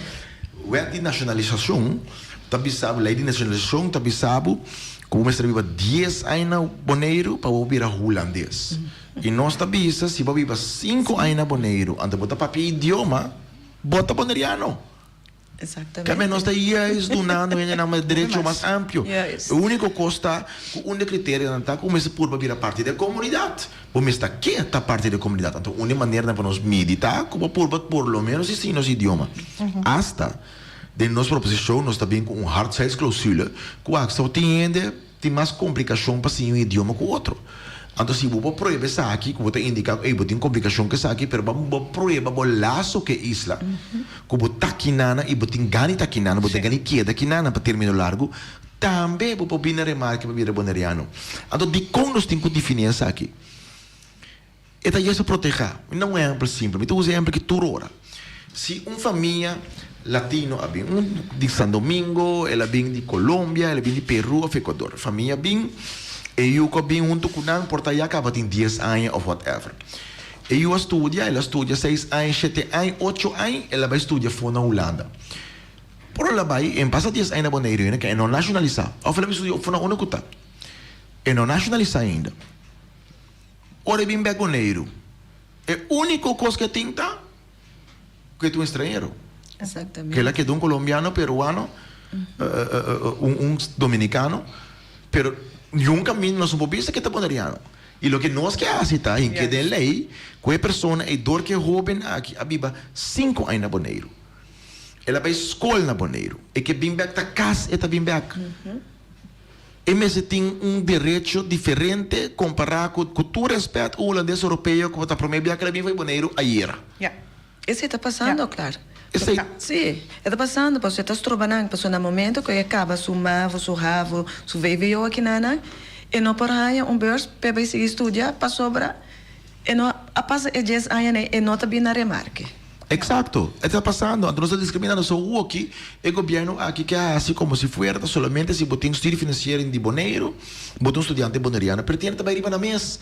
Wet de nacionalização, tabisabo, lei de nacionalização, tabisabo. Como se viva 10 anos Boneiro para virar holandês. E nós também se vai viver 5 anos Boneiro, antes de botar papel idioma, bota boneriano. Exatamente. Que nós estamos donando um direito mais amplo. O único custa, o único critério é como se pode virar parte da comunidade. Como está aqui está parte da comunidade. Então, uma maneira para nós meditar, como por lo menos ensino o idioma. Hasta de nossa proposição, nós também com hard science cláusula, que a questão tem mais complicação para ser um idioma com o outro. Então, se você proíbe isso aqui, que você indica que você tem complicação que isso aqui, mas você proíbe o laço que é isla, que você está aqui e você tem ganho aqui, você tem ganho queda aqui para terminar largo, também você pode vir a remarcar para vir boneriano. Então, de como nós temos que definir isso aqui? E daí se proteger. Não é um simples, mas um exemplo que toda hora. Se uma família latino abing de San Domingo, ela vem de Colômbia, ela vem de Peru, Equador. Família bem, e eu que vem junto com ela, porque ela acaba tem 10 anos ou whatever. E eu ela estuda 6 anos, 7 anos, 8 anos, ela vai estudar fora na Holanda. Por ela vai, em passa 10 anos na Boneiro, que é não nacionalizar. Ou ela vai estudar fora na Unacuta. É não nacionalizar ainda. Ora vem para Boneiro. É a única coisa que tem que é um estrangeiro. Exatamente. Que ela que é um colombiano, peruano, dominicano, pero nunca mesmo nós somos vistos que é boneriano. E o que nós que aceita em que de lei, que a pessoa é dor que jovem aqui, a biba 5 anos na Boneiro. Ela vai escola na Boneiro. E que bem back ta casa e ta bem back. E mesmo tem direito diferente comparado com tu respeito o holandês europeu que está promovendo que ela bem vai Boneiro ayer. Isso está passando, claro. Sim, está passando, você está trabalhando, passou no momento que acaba sumar, su ravo, su VVO aqui na e não por aí beurs para seguir estudar, para sobra, e não a passa 10 anos e não está bem na remarque. Exacto, está passando, nós estamos discriminando só o aqui, o governo aqui que é assim como se fuera solamente se botem estudo financeiro de Boneiro, botem um estudante boneriano, pretende também ir para mês.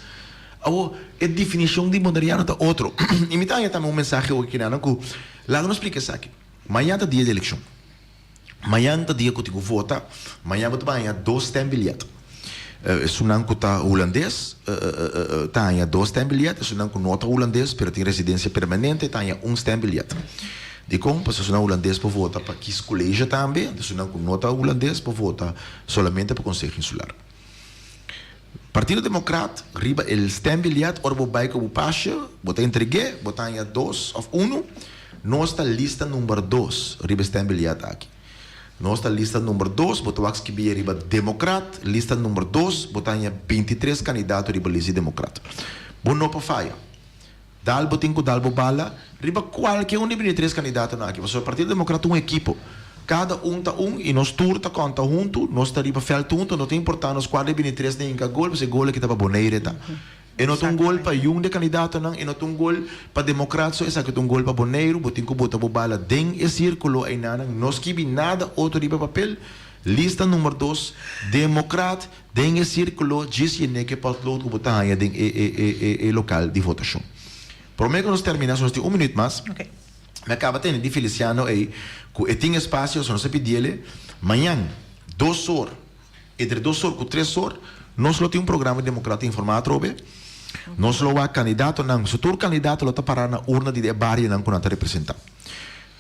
A definição de boneriano é outro. E me dá também mensagem aqui na que lá não explica isso aqui. Amanhã é dia de eleição. Amanhã é dia que eu tenho que votar. Amanhã eu tenho 2 tembilhetes. Se não está holandês, tem 2 tembilhetes. Se não nota holandês, mas tem residência permanente, tem 1 tembilhete. De como, se não holandês, para votar para que colégio também. Se não nota holandês, para votar solamente para o Conselho Insular. Partido Democrata, riba el stembilhete, orbo baiko bu pasha, bota entregue, botanya 2 of 1, nossa lista número 2, riba stembilhete aqui. Nossa lista número 2, botawax que bia riba Democrata, lista número 2, botanya 23 candidatos riba lista Democrata. Bono pa faia. Dalbo tinko dalbo bala, riba qualquer um de 23 candidatos aqui. Você Partido Democrata equipo. Cada tá e nós turta conta junto, nós tá riba fel junto, não tem importância nos quadros 23 nem que gol, porque gol que tava boneire tá. E não tem gol para de candidato não, e não tem gol para democrata, só essa que tem gol para boneiro, botin ko bota bala den e círculo aí nada, nós que nada outro riba papel. Lista número 2, democrata, den e círculo, diz que pode logo botar aí den e local de votação. Prometo que nós terminamos, nós temos minuto mais. Okay. Me acaba tendo de Feliciano aí, que tem espaço, se não se pedir, amanhã, 2 horas, entre 2 horas e 3 horas, nós temos programa democrata informado, Robe. Nós temos candidato, não, se tu candidato, está parar na urna de debate, não, que não está representado.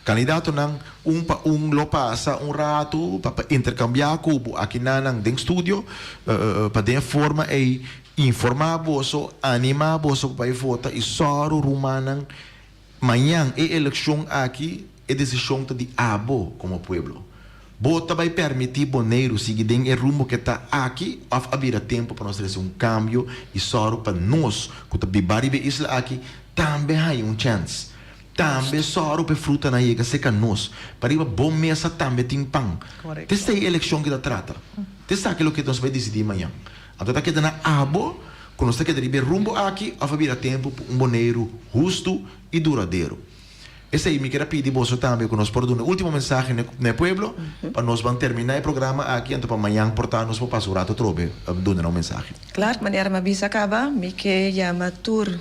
Candidato, não, lo passa rato, para intercambiar cubo, aqui não, dentro estúdio, para dar forma aí, informar você, animar você para votar, e só o rumano. Amanhã é eleição aqui, é decisão de abo como pueblo. Bota vai permitir boneiro seguir em rumo que está aqui, haverá tempo para nós fazer cambio e só para nós, que está bibari be isla aqui, também há chance. Também só para fruta na iega seca nós, para ir bom mesa também tem pão. Esta é a eleição que trata. Esta é aquilo que nós vai decidir amanhã. Então está quedando abo. Quando você quer ir rumbo aqui, haverá tempo para boneiro justo e duradouro. Esse aí me quero pedir você também que nós podemos dar um último mensagem no pueblo, para nós vamos terminar o programa aqui, então para amanhã, portanto, nós vamos passar o rato trobe, dar um mensagem. Claro, maneira me bisa acaba, me que chama tur,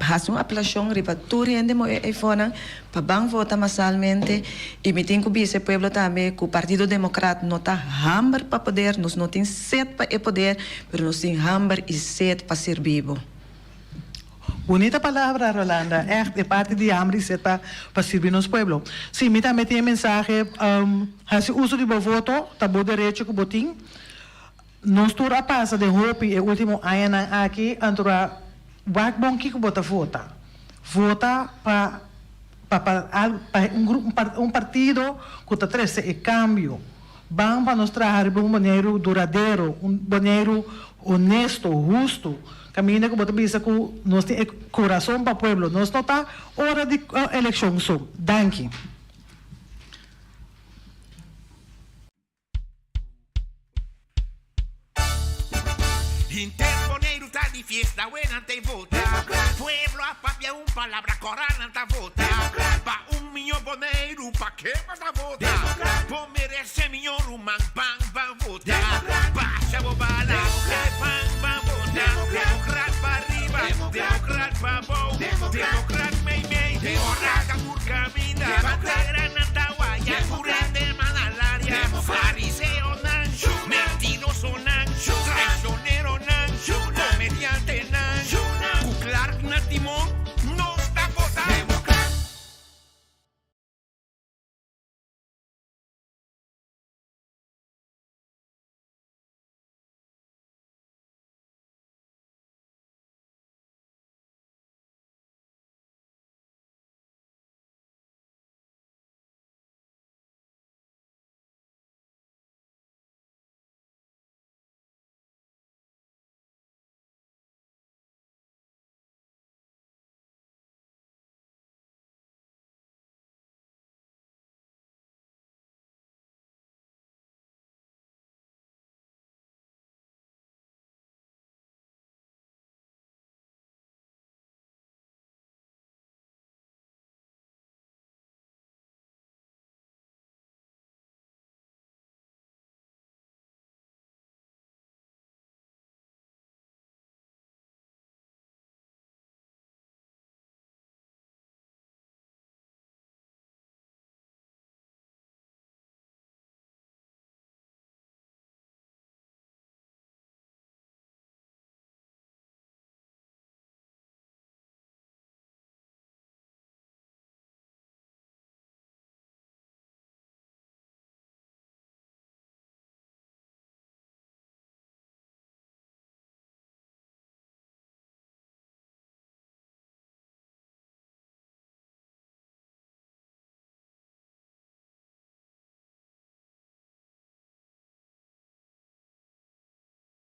faz uma apelação, riba tur ainda mo iPhone, para bang vota massalmente, e me tem que bisa pueblo também, que o Partido Democrata não está hamber para poder, nós não tem sede para poder, mas nós tem hamber e sede para ser vivo. Bonita palavra, Rolanda. Echt, de parte de hambre e sede para servir nosso pueblo. Sim, me também tem mensagem, se uso de voto, tá bom direito que botim. Nós toda passa de roupa e o último ano aqui, antura, vai bom que bota vota. Vota para um partido que está trazendo e cambio. Vamos para nós trazer um boneiro duradouro, um boneiro honesto, justo. Caminha que bota bisa que nós temos coração para o pueblo. Nós não está hora de eleição só. Danke. Interboneiro tá de fiesta, buena te vota. Pueblo a papia palabra corana ta vota. Pa milhão boneiro, pa que vas a vota? Por merece milhão man pan vota. Baixa bobala, pan vota. Democrat pa arriba, democrat pa bom. Democrat mei, democrat por caminho.